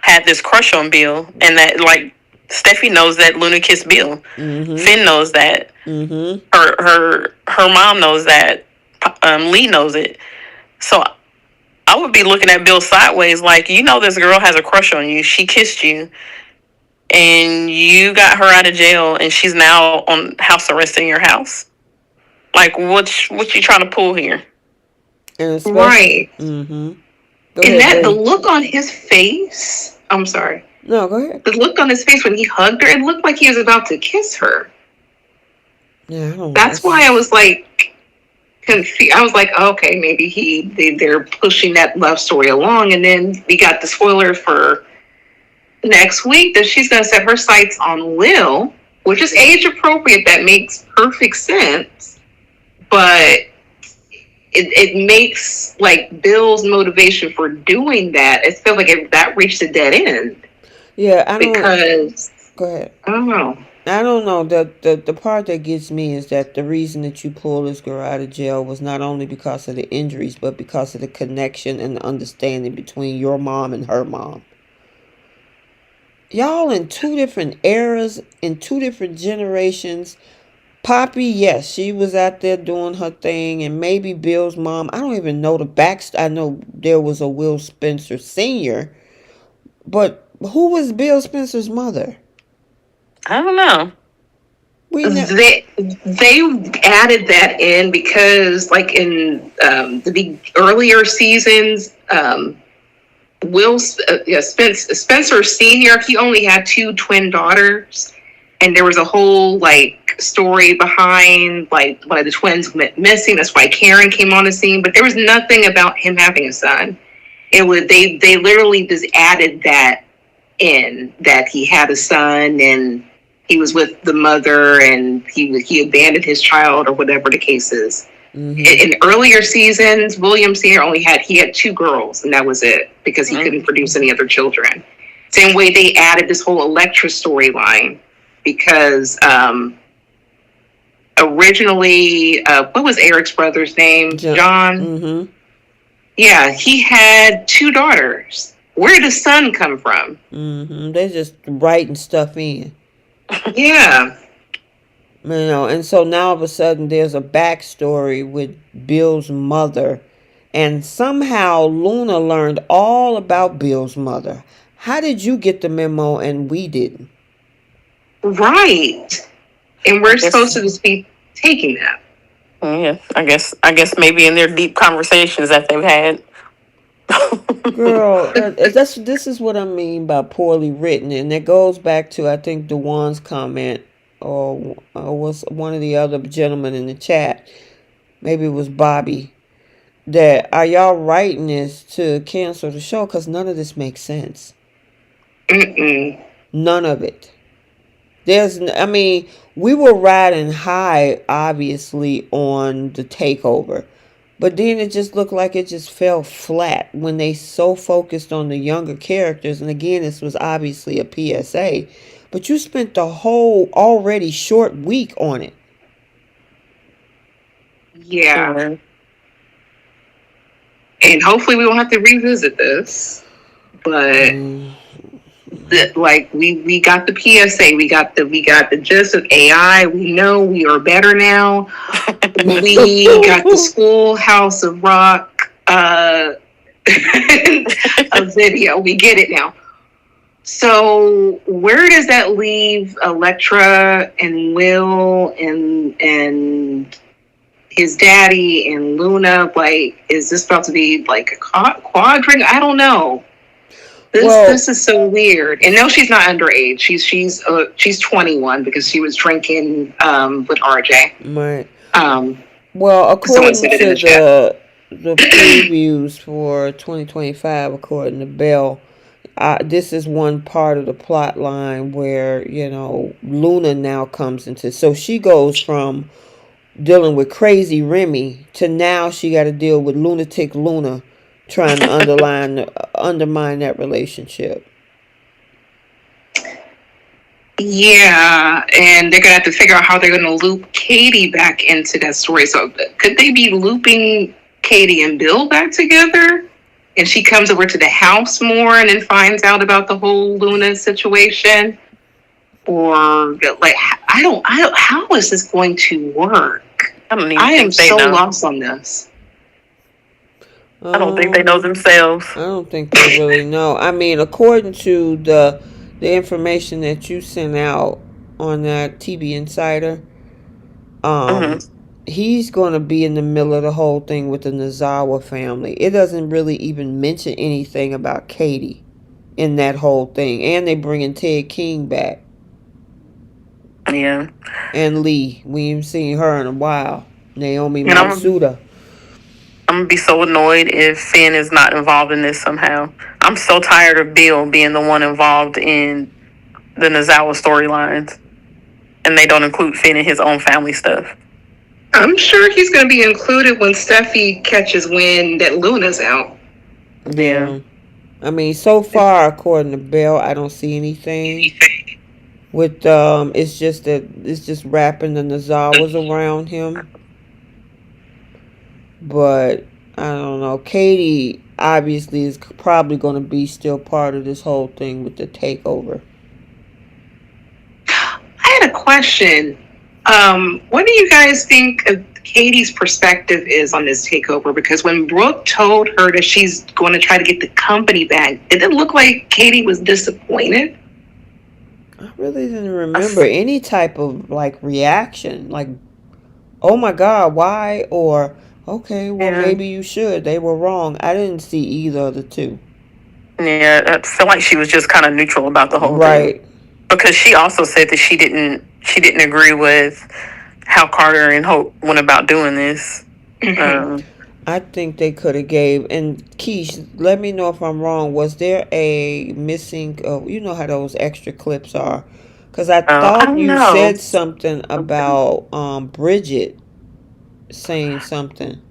had this crush on Bill and that like Steffi knows that Luna kissed Bill. Mm-hmm. Finn knows that. Mm-hmm. Her mom knows that. Lee knows it. So I would be looking at Bill sideways, like, you know, this girl has a crush on you. She kissed you, and you got her out of jail, and she's now on house arrest in your house. Like, what you trying to pull here? And especially, Right. Mm-hmm. And that the look on his face. I'm sorry. No, go ahead. The look on his face when he hugged her, it looked like he was about to kiss her. Yeah, I don't know. That's why I was like confused. I was like, okay, maybe they're pushing that love story along, and then we got the spoiler for next week that she's going to set her sights on Will, which is age appropriate. That makes perfect sense, but it makes like Bill's motivation for doing that. It feels like that reached a dead end. Yeah, I don't. Because go ahead. I don't know. I don't know. The part that gets me is that the reason that you pulled this girl out of jail was not only because of the injuries, but because of the connection and the understanding between your mom and her mom. Y'all in two different eras, in two different generations. Poppy, yes, she was out there doing her thing, and maybe Bill's mom. I don't even know the backstory. I know there was a Will Spencer Sr., but who was Bill Spencer's mother? I don't know. They added that in because, like in the earlier seasons, Spencer Senior, he only had 2 twin daughters, and there was a whole like story behind like one of the twins went missing. That's why Karen came on the scene, but there was nothing about him having a son. It was they literally just added that in, that he had a son and he was with the mother and he abandoned his child or whatever the case is. Mm-hmm. In earlier seasons, William Sr. he had 2 girls and that was it because he couldn't produce any other children. Same way they added this whole Elektra storyline because originally, what was Eric's brother's name? John? Mm-hmm. Yeah, he had 2 daughters. Where did the son come from? Mm-hmm. They're just writing stuff in. Yeah. You know, and so now all of a sudden there's a backstory with Bill's mother, and somehow Luna learned all about Bill's mother. How did you get the memo and we didn't? Right. And we're supposed to just be taking that. Yeah, I guess maybe in their deep conversations that they've had. Girl, this is what I mean by poorly written, and it goes back to, I think, Dewan's comment, or was one of the other gentlemen in the chat, maybe it was Bobby, that are y'all writing this to cancel the show? Because none of this makes sense. None of it. We were riding high, obviously, on the takeover. But then it just looked like it just fell flat when they so focused on the younger characters. And again, this was obviously a PSA. But you spent the whole already short week on it. Yeah. And hopefully we won't have to revisit this. But we got the PSA, we got the gist of AI. We know we are better now. We got the Schoolhouse of Rock a video. We get it now. So where does that leave Elektra and Will and his daddy and Luna? Like, is this about to be like a quadring? I don't know. This is so weird. And no, she's not underage. She's 21 because she was drinking with RJ. Right. According to the previews for 2025, according to Bell, this is one part of the plot line where, you know, Luna now comes into. So she goes from dealing with crazy Remy to now she got to deal with lunatic Luna trying to undermine that relationship. Yeah, and they're gonna have to figure out how they're gonna loop Katie back into that story. So could they be looping Katie and Bill back together? And she comes over to the house more and then finds out about the whole Luna situation? Or like how is this going to work? I don't even I am think they so know. lost on this. I don't think they know themselves. I don't think they really know. I mean, according to the information that you sent out on that TV Insider, um, Mm-hmm. he's going to be in the middle of the whole thing with the Nazawa family. It doesn't really even mention anything about Katie in that whole thing, and they bringing Ted King back Yeah, and Lee. We ain't seen her in a while. Naomi and Matsuda. I'm gonna be so annoyed if Finn is not involved in this somehow. I'm so tired of Bill being the one involved in the Nozawa storylines, and they don't include Finn in his own family stuff. I'm sure he's going to be included when Steffi catches wind that Luna's out. Yeah. Yeah. I mean, so far, according to Bell, I don't see anything. With it's just that it's just wrapping the Nazawas around him. But I don't know. Katie obviously is probably going to be still part of this whole thing with the takeover. I had a question. What do you guys think of Katie's perspective is on this takeover? Because when Brooke told her that she's going to try to get the company back, did it look like Katie was disappointed? I really didn't remember any type of like reaction, like "Oh my God, why?" or "Okay, well Yeah. maybe you should. They were wrong." I didn't see either of the two. Yeah, I feel like she was just kind of neutral about the whole thing, Right. because she also said that she didn't agree with how Carter and Hope went about doing this. Um, I think they could have gave, and Keish, let me know if I'm wrong. Was there a missing? You know how those extra clips are, because I I thought don't you know. said something about Bridget saying something.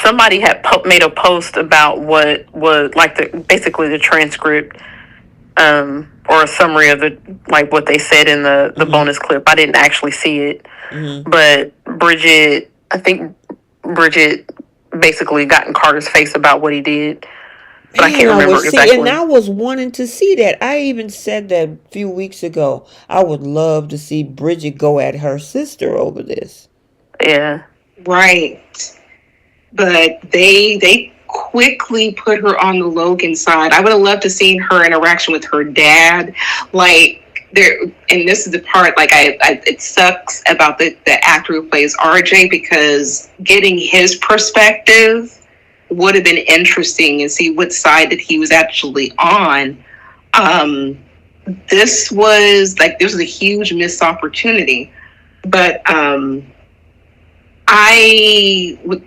Somebody had made a post about what was like basically the transcript, or a summary of the like what they said in the Mhm. bonus clip. I didn't actually see it, Mhm. but I think Bridget basically got in Carter's face about what he did, but I Man, can't I remember was see, and exactly. I was wanting to see that. I even said that a few weeks ago. I would love to see Bridget go at her sister over this. Yeah, Right. But they quickly put her on the Logan side. I would have loved to see her interaction with her dad. Like there, and this is the part like I it sucks about the actor who plays RJ, because getting his perspective would have been interesting and see what side that he was actually on. Um, this was a huge missed opportunity, but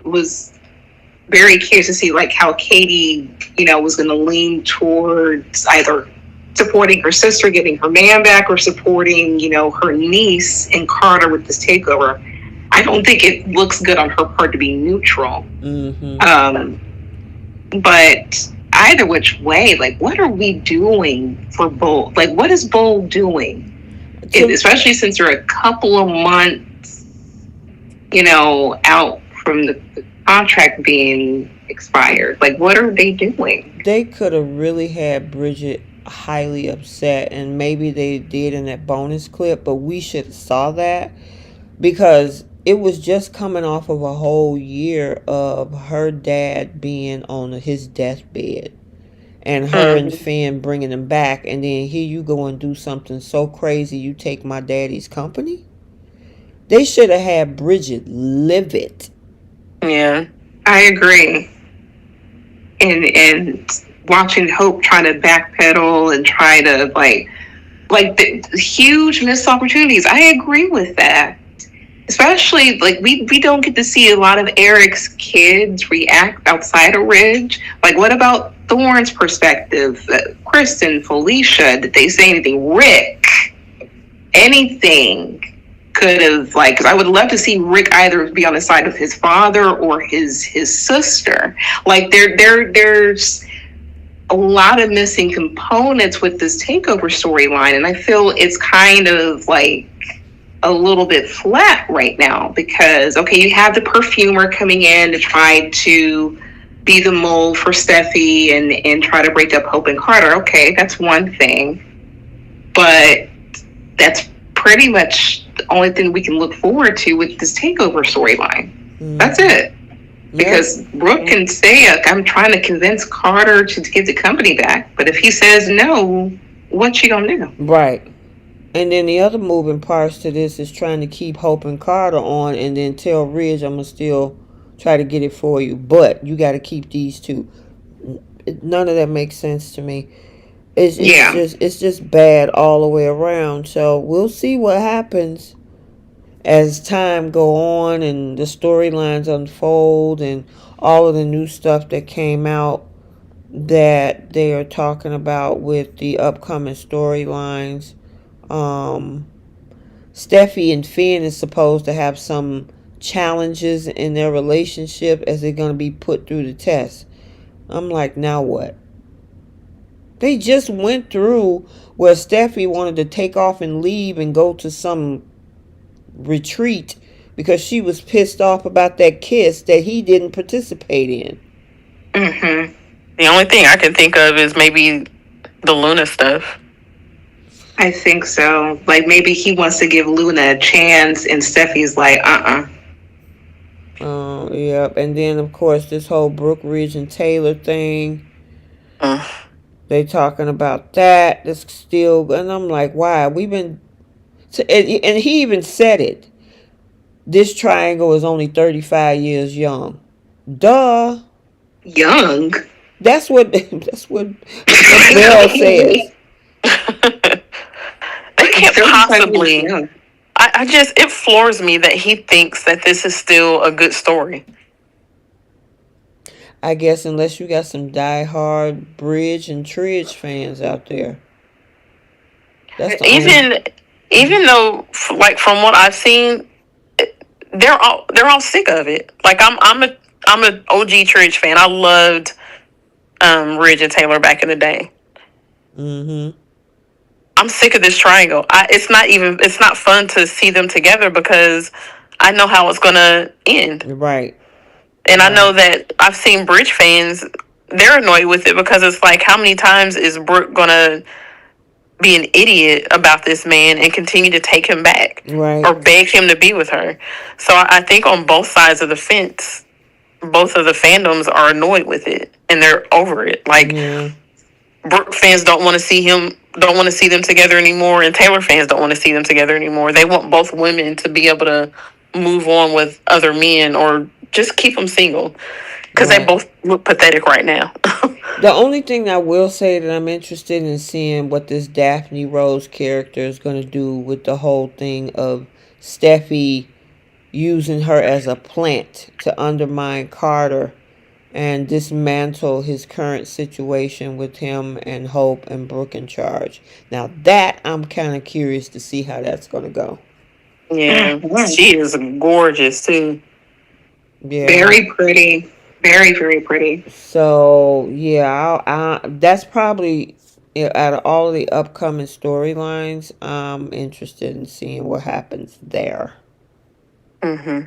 was very curious to see like how Katie, was going to lean towards either supporting her sister, getting her man back, or supporting, her niece and Carter with this takeover. I don't think it looks good on her part to be neutral. Mm-hmm. But either which way, like, what are we doing for Bold? Like, what is Bold doing? Especially since they're a couple of months, out from the contract being expired. Like, what are they doing? They could have really had Bridget highly upset, and maybe they did in that bonus clip, but we should have saw that, because it was just coming off of a whole year of her dad being on his deathbed, and her and Finn bringing him back, and then here you go and do something so crazy, you take my daddy's company. They should have had Bridget live it. yeah, I agree. And watching Hope try to backpedal and try to like the huge missed opportunities. I agree with that. Especially like we don't get to see a lot of Eric's kids react outside of Ridge. Like, what about Thorne's perspective? Kristen, Felicia, did they say anything? Rick, anything could have like? Because I would love to see Rick either be on the side of his father or his sister. Like there's a lot of missing components with this takeover storyline, and I feel it's kind of like a little bit flat right now because okay, you have the perfumer coming in to try to be the mole for Steffy and try to break up Hope and Carter. Okay, that's one thing, but that's pretty much the only thing we can look forward to with this takeover storyline. That's it. Because Brooke can say, I'm trying to convince Carter to get the company back. But if he says no, what's she going to do? Right. And then the other moving parts to this is trying to keep Hope and Carter on and then tell Ridge, I'm going to still try to get it for you. But you got to keep these two. None of that makes sense to me. It's just bad all the way around. So we'll see what happens as time go on and the storylines unfold and all of the new stuff that came out that they are talking about with the upcoming storylines. Steffi and Finn is supposed to have some challenges in their relationship as they're going to be put through the test. I'm like, now what? They just went through where Steffi wanted to take off and leave and go to some retreat because she was pissed off about that kiss that he didn't participate in. Mm-hmm. The only thing I can think of is maybe the Luna stuff. I think so. Like maybe he wants to give Luna a chance and Steffi's like, Yep. And then of course this whole Brooke, Ridge, and Taylor thing. They talking about that. That's still, and I'm like, why? We've been, and he even said it. This triangle is only 35 years young. Duh. Young. That's what Bell says. They can't possibly. I just, it floors me that he thinks that this is still a good story. I guess unless you got some diehard Bridge and Tridge fans out there. That's the even though, like from what I've seen, they're all sick of it. Like I'm an OG Tridge fan. I loved Ridge and Taylor back in the day. Mm-hmm. I'm sick of this triangle. It's not fun to see them together because I know how it's gonna end. Right. And I know that I've seen Bridge fans, they're annoyed with it because it's like, how many times is Brooke going to be an idiot about this man and continue to take him back? Right. Or beg him to be with her? So I think on both sides of the fence, both of the fandoms are annoyed with it and they're over it. Like, Brooke fans don't want to see them together anymore, and Taylor fans don't want to see them together anymore. They want both women to be able to move on with other men or just keep them single because they both look pathetic right now. The only thing I will say that I'm interested in seeing what this Daphne Rose character is going to do with the whole thing of Steffi using her as a plant to undermine Carter and dismantle his current situation with him and Hope and Brooke in charge. Now that I'm kind of curious to see how that's going to go. Yeah, she is gorgeous too. Yeah. Very pretty. Very, very pretty. So, yeah, that's probably, out of all of the upcoming storylines, I'm interested in seeing what happens there. Mm-hmm.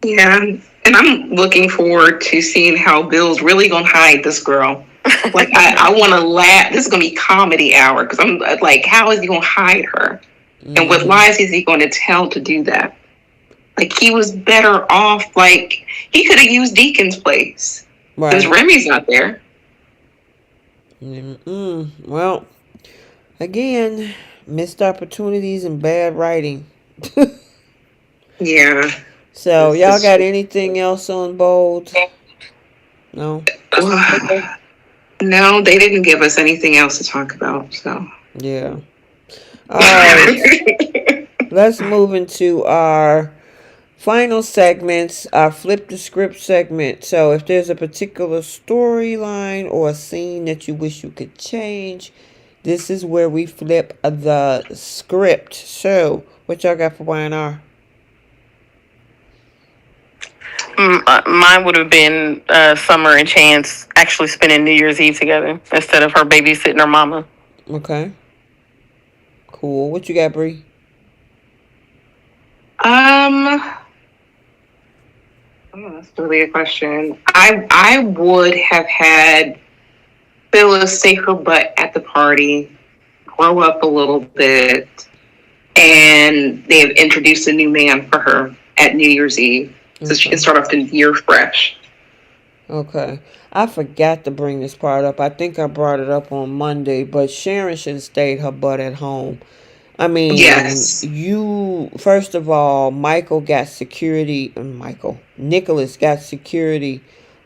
Yeah, and I'm looking forward to seeing how Bill's really going to hide this girl. Like, I want to laugh. This is going to be comedy hour because I'm like, how is he going to hide her? Mm-hmm. And what lies is he going to tell to do that? Like, he was better off, like, he could have used Deacon's place. Because Remy's not there. Well, again, missed opportunities and bad writing. Yeah. So, y'all got anything else on Bold? No? No, they didn't give us anything else to talk about, so. Yeah. All right. Let's move into our final segments, our flip the script segment. So if there's a particular storyline or a scene that you wish you could change, this is where we flip the script. So what y'all got for Y&R? Mine would have been Summer and Chance actually spending New Year's Eve together instead of her babysitting her mama. Okay. Cool. What you got, Bree? Oh, that's really a question. I would have had Phyllis take her butt at the party, grow up a little bit, and they have introduced a new man for her at New Year's Eve, so she can start off the year fresh. Okay. I forgot to bring this part up. I think I brought it up on Monday, but Sharon should have stayed her butt at home. I mean, Yes. first of all, Nicholas got security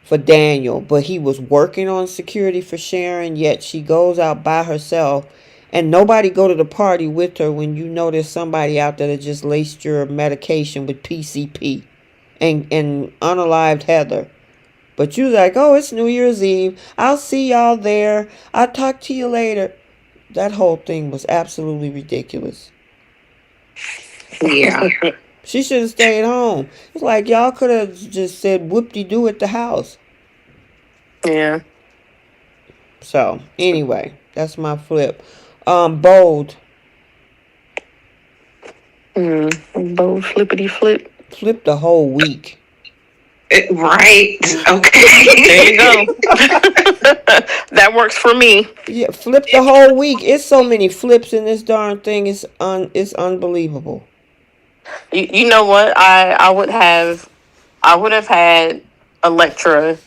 for Daniel, but he was working on security for Sharon, yet she goes out by herself and nobody go to the party with her when you know there's somebody out there that just laced your medication with PCP and unalived Heather. But you was like, oh, it's New Year's Eve. I'll see y'all there. I'll talk to you later. That whole thing was absolutely ridiculous. Yeah. She should have stayed home. It's like y'all could have just said whoop-de-doo at the house. Yeah. So, anyway, that's my flip. Bold. Bold flippity flip. Flip the whole week. Right. Okay. There you go. That works for me. Yeah, flip the whole week. It's so many flips in this darn thing. It's unbelievable. You know what? I would have had Electra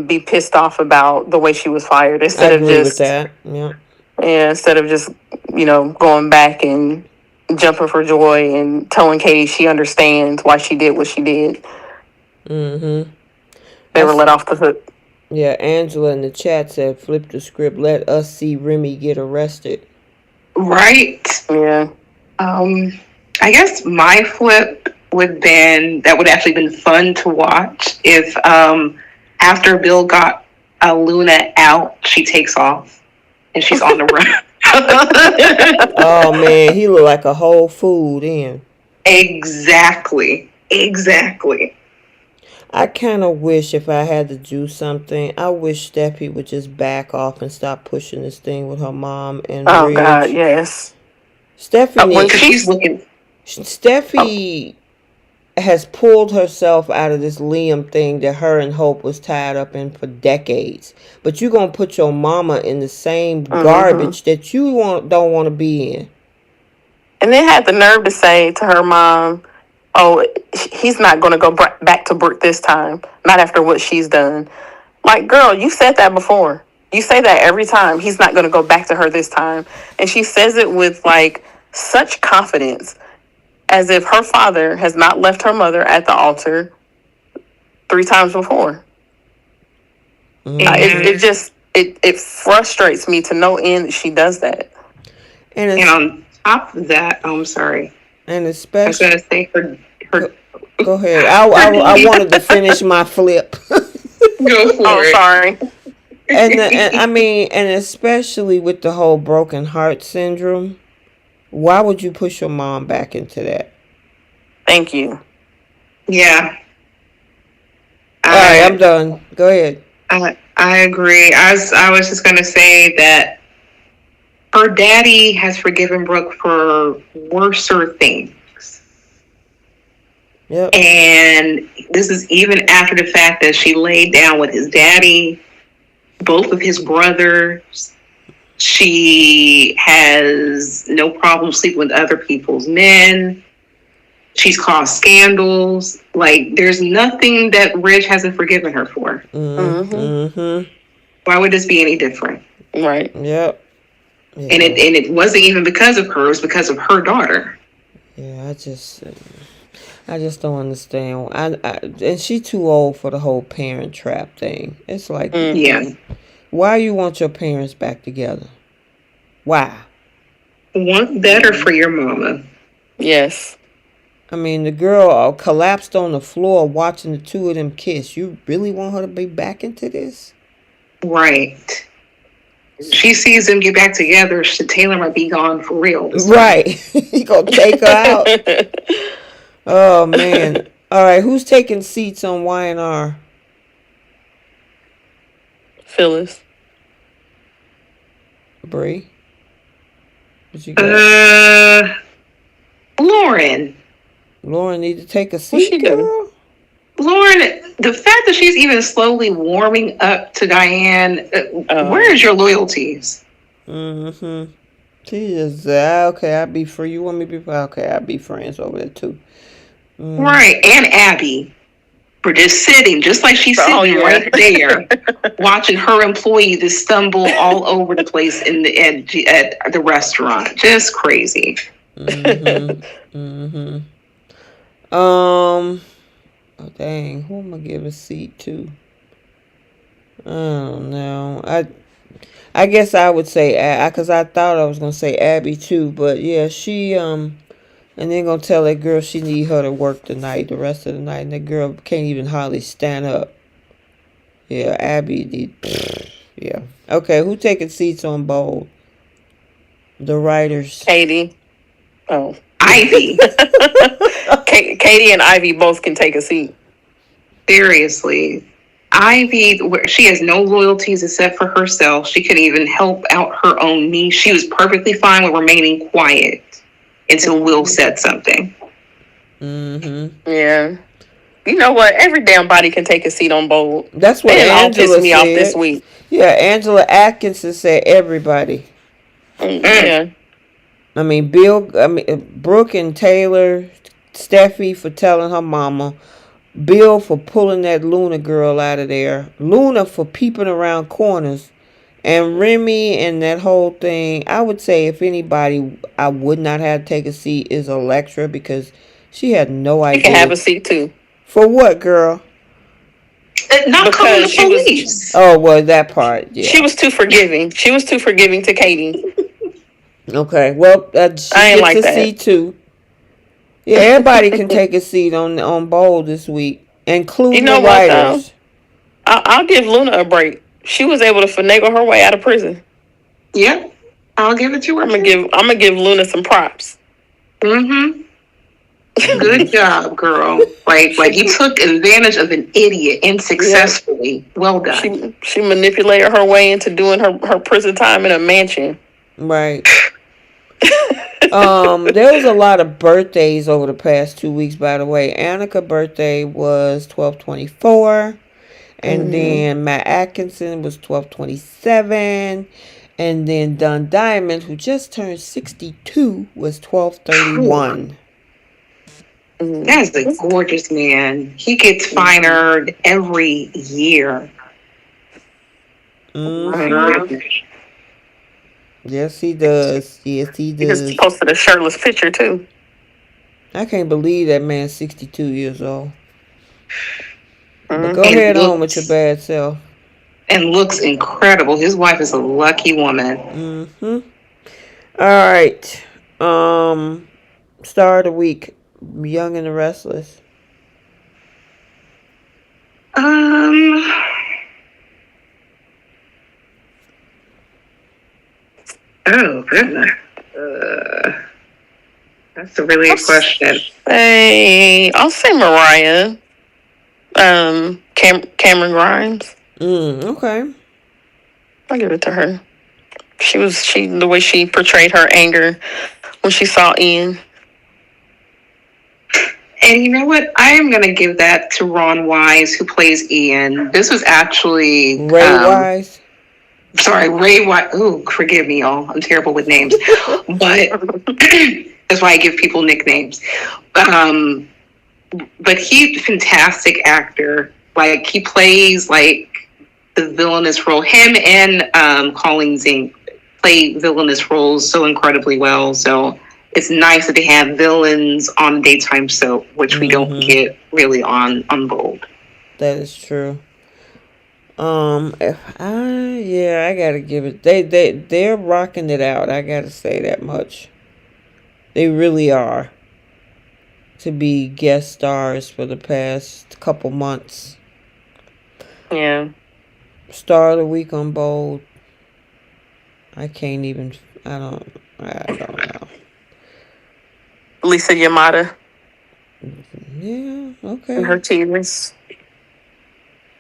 be pissed off about the way she was fired I instead of agree with just that. Yeah. instead of just going back and jumping for joy and telling Katie she understands why she did what she did. Mm-hmm. They were let off the hook. Yeah, Angela in the chat said, flip the script. Let us see Remy get arrested. Right. Yeah. I guess my flip would been that would actually been fun to watch if after Bill got Luna out, she takes off and she's on the run. Oh man, he looked like a whole fool then. Exactly. I kind of wish if I had to do something, I wish Steffi would just back off and stop pushing this thing with her mom and Oh Ridge. God, yes. Steffi She's looking. Steffi has pulled herself out of this Liam thing that her and Hope was tied up in for decades. But you're going to put your mama in the same garbage that you don't want to be in. And they had the nerve to say to her mom, oh, he's not going to go back to Brooke this time. Not after what she's done. Like, girl, you said that before. You say that every time. He's not going to go back to her this time. And she says it with, like, such confidence, as if her father has not left her mother at the altar 3 times before. It frustrates me to no end that she does that. And on top of that, I'm sorry. And I was especially, going to say her. go ahead. I wanted to finish my flip. Go for it. Sorry. And especially with the whole broken heart syndrome, why would you push your mom back into that? Thank you. Yeah. All right, I'm done. Go ahead. I agree. I was just going to say that her daddy has forgiven Brooke for worser things. Yep. And this is even after the fact that she laid down with his daddy, both of his brothers. She has no problem sleeping with other people's men. She's caused scandals. Like, there's nothing that Ridge hasn't forgiven her for. Mm-hmm. Why would this be any different? Right. Yep. Yeah. And it wasn't even because of her. It was because of her daughter. Yeah, I just don't understand. And she's too old for the whole parent trap thing. It's like, Yeah. why you want your parents back together? Why? Want better for your mama. Yes. I mean, the girl collapsed on the floor watching the two of them kiss. You really want her to be back into this? Right. She sees them get back together. Taylor might be gone for real. Right. He gonna take her out. Oh man. All right, who's taking seats on Y&R? Phyllis. Bree, what you got? Lauren. Lauren need to take a What she seat, do? girl. Lauren, the fact that she's even slowly warming up to Diane, where is your loyalties? Mm-hmm. She just okay, I'll be free. You want me to be okay, I'll be friends over there too. Right, and Abby for just sitting, just like she's sitting right there, watching her employee just stumble all over the place at the restaurant. Just crazy. Oh dang, who am I give a seat to? I don't know. I guess I would say because I thought I was gonna say Abby too, but yeah, she and then gonna tell that girl she need her to work tonight, the rest of the night, and that girl can't even hardly stand up. Yeah, Abby need. Yeah. Okay, who taking seats on bold? The writers. Katie. Oh. Ivy. Katie and Ivy both can take a seat. Seriously. Ivy, she has no loyalties except for herself. She couldn't even help out her own niece. She was perfectly fine with remaining quiet until Will said something. Yeah. You know what? Every damn body can take a seat on bold. That's what They all Angela pissed me said. off this week. Yeah, Angela Atkinson said everybody. Yeah. I mean, Brooke and Taylor, Steffy for telling her mama, Bill for pulling that Luna girl out of there, Luna for peeping around corners, and Remy and that whole thing. I would say if anybody I would not have to take a seat is Electra because she had no idea. She can have a seat too. For what, girl? Not calling the police. Oh, well, that part, yeah. She was too forgiving. She was too forgiving to Katie. Okay, well, she I ain't gets like a that. seat too. Yeah, everybody can take a seat on bold this week, including the writers. I'll give Luna a break. She was able to finagle her way out of prison. Yep, I'll give it to her. I'm gonna give Luna some props. Mm-hmm. Good job, girl. Like you took advantage of an idiot and successfully. Yep. Well done. She manipulated her way into doing her prison time in a mansion. Right. There was a lot of birthdays over the past 2 weeks, by the way. Annika's birthday was 12/24. And then Matt Atkinson was 12/27. And then Don Diamond, who just turned 62, was 12/31. That is a gorgeous man. He gets finer every year. Yes, he does. Yes, he does. He just posted a shirtless picture, too. I can't believe that man's 62 years old. But go ahead on with your bad self. And looks incredible. His wife is a lucky woman. All right. Star of the week. Young and the Restless. Oh goodness. That's a really good question. I'll say Mariah. Cameron Grimes. Okay. I'll give it to her. The way she portrayed her anger when she saw Ian. And you know what? I am going to give that to Ron Wise, who plays Ian. This was actually Ray Wise. Sorry, Ray Wise. Ooh, forgive me, y'all. I'm terrible with names, but that's why I give people nicknames. But he's a fantastic actor. Like, he plays like the villainous role. Him and Colleen Zink play villainous roles so incredibly well. So it's nice that they have villains on daytime soap, which we don't get really on Bold. That is true. I gotta give it. They're rocking it out. I gotta say that much. They really are. To be guest stars for the past couple months. Yeah. Star of the week on Bold. I don't know. Lisa Yamada. Yeah, And her okay. tears.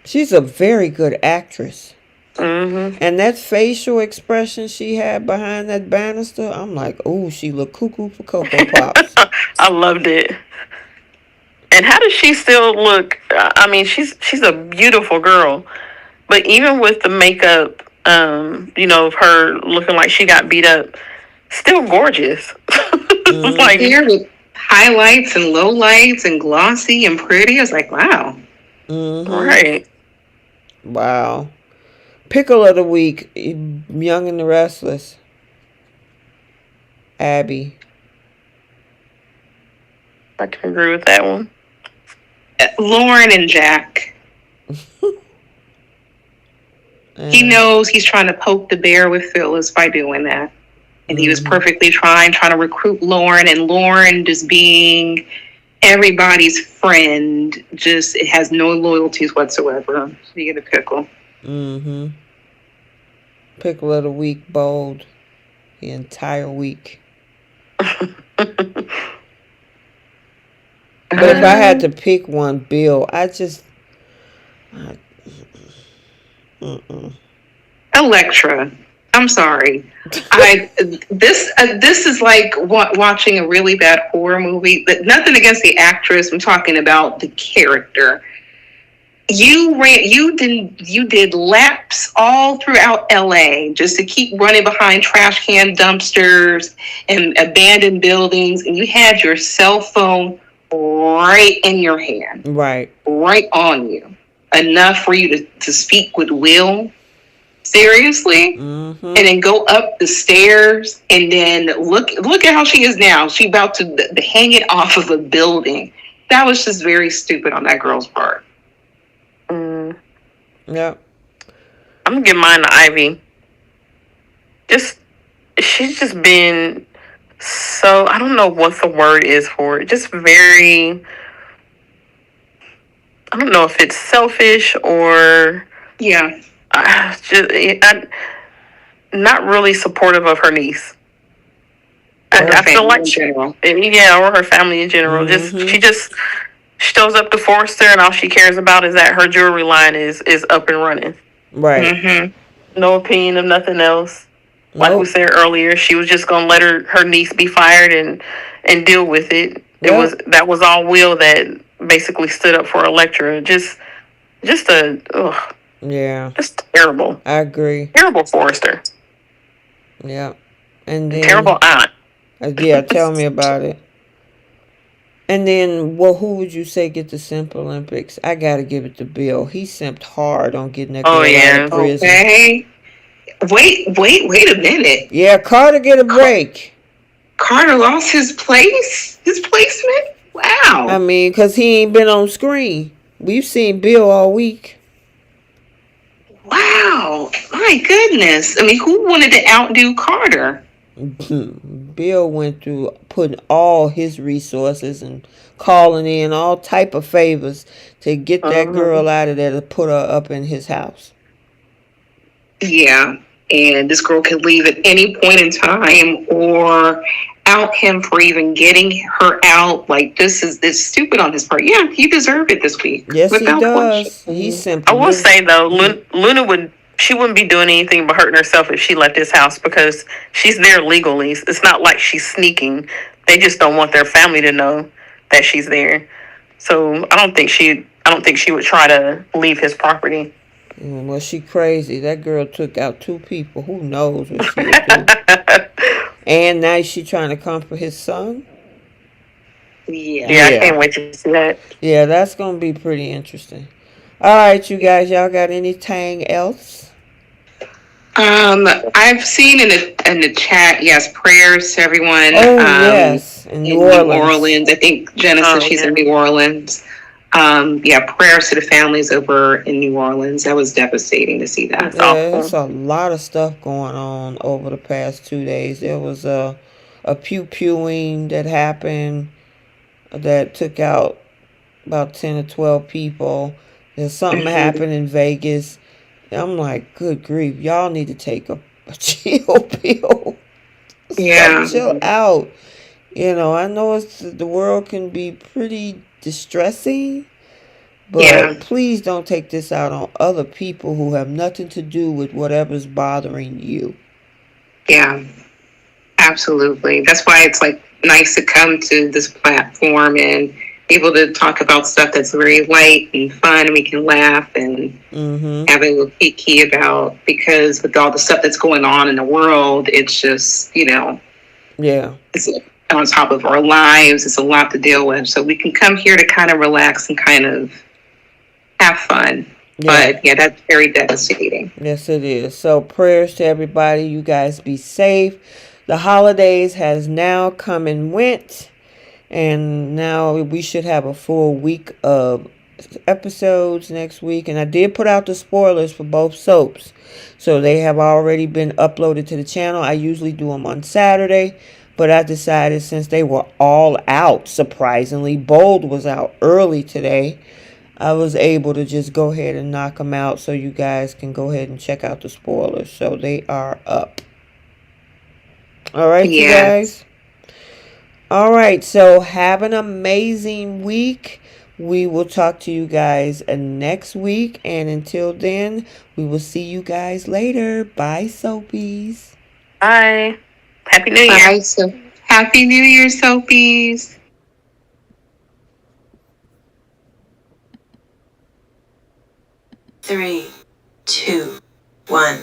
She's a very good actress. Mm-hmm. And that facial expression she had behind that banister, I'm like, oh, she look cuckoo for Cocoa Pops. I loved it. And how does she still look? I mean, she's a beautiful girl, but even with the makeup, of her looking like she got beat up, still gorgeous. Like, There with highlights and lowlights and glossy and pretty. I was like, wow. Mm-hmm. right. Wow. Pickle of the week, Young and the Restless, Abby. I can agree with that one. Lauren and Jack. He knows he's trying to poke the bear with Phyllis by doing that. And he was perfectly trying to recruit Lauren, and Lauren just being everybody's friend, just it has no loyalties whatsoever. So you get a pickle. Mm-hmm. Pickle of the week, bold. The entire week. But if I had to pick one, Bill, Electra. I'm sorry. I this is like watching a really bad horror movie, but nothing against the actress. I'm talking about the character. You did laps all throughout LA just to keep running behind trash can dumpsters and abandoned buildings, and you had your cell phone right in your hand, right on you, enough for you to speak with Will. Seriously. Mm-hmm. And then go up the stairs, and then look at how she is now. She about to hang it off of a building. That was just very stupid on that girl's part. Yep. I'm gonna give mine to Ivy. She's just been so, I don't know what the word is for it. Just very, I don't know if it's selfish or Yeah. I'm not really supportive of her niece. I feel like or her family in general. Mm-hmm. She shows up to Forrester, and all she cares about is that her jewelry line is up and running. Right. Mm-hmm. No opinion of nothing else. Like we Nope. said earlier, she was just gonna let her niece be fired and deal with it. Yep. That was all Will that basically stood up for Electra. Just Yeah. just terrible. I agree. Terrible Forrester. Yeah. And then Terrible aunt. yeah, tell me about it. And then, well, who would you say get the Simp Olympics? I gotta give it to Bill. He simped hard on getting that girl out of prison. Okay. Wait a minute. Yeah, Carter get a break. Carter lost his placement? Wow. I mean, because he ain't been on screen. We've seen Bill all week. Wow. My goodness. I mean, who wanted to outdo Carter? Bill went through putting all his resources and calling in all type of favors to get that girl out of there to put her up in his house. Yeah. And this girl could leave at any point in time or out him for even getting her out. Like, this is stupid on his part. Yeah, he deserved it this week. Yes, he does. He's simply. I will say though, Luna wouldn't be doing anything but hurting herself if she left his house, because she's there legally. It's not like she's sneaking. They just don't want their family to know that she's there. So I don't think she would try to leave his property. Well, she crazy. That girl took out 2 people. Who knows what she would do? And now she trying to come for his son. Yeah, I can't wait to see that. Yeah, that's gonna be pretty interesting. All right, you guys, y'all got anything else? I've seen in the chat, yes, prayers to everyone. Oh yes, in New Orleans. I think Jenna said she's in New Orleans. Prayers to the families over in New Orleans. That was devastating to see that. Yeah, there's a lot of stuff going on over the past 2 days. There was a pew-pewing that happened that took out about 10 or 12 people. There's something happened in Vegas. I'm like, good grief, y'all need to take a chill pill. Yeah. Chill out. I know the world can be pretty distressing. Yeah. But please don't take this out on other people who have nothing to do with whatever's bothering you. Yeah. Absolutely. That's why it's like nice to come to this platform and able to talk about stuff that's very light and fun, and we can laugh and Mm-hmm. have a little kiki about, because with all the stuff that's going on in the world, it's just, Yeah. it's on top of our lives. It's a lot to deal with. So we can come here to kind of relax and kind of have fun. Yeah. But yeah, that's very devastating. Yes, it is. So prayers to everybody. You guys be safe. The holidays has now come and went. And now we should have a full week of episodes next week. And I did put out the spoilers for both soaps. So they have already been uploaded to the channel. I usually do them on Saturday. But I decided, since they were all out, surprisingly, Bold was out early today, I was able to just go ahead and knock them out so you guys can go ahead and check out the spoilers. So they are up. All right, you Yes. guys. All right, so have an amazing week. We will talk to you guys next week. And until then, we will see you guys later. Bye, Soapies. Bye. Happy New Year. Bye. So Happy New Year, Soapies. 3, 2, 1.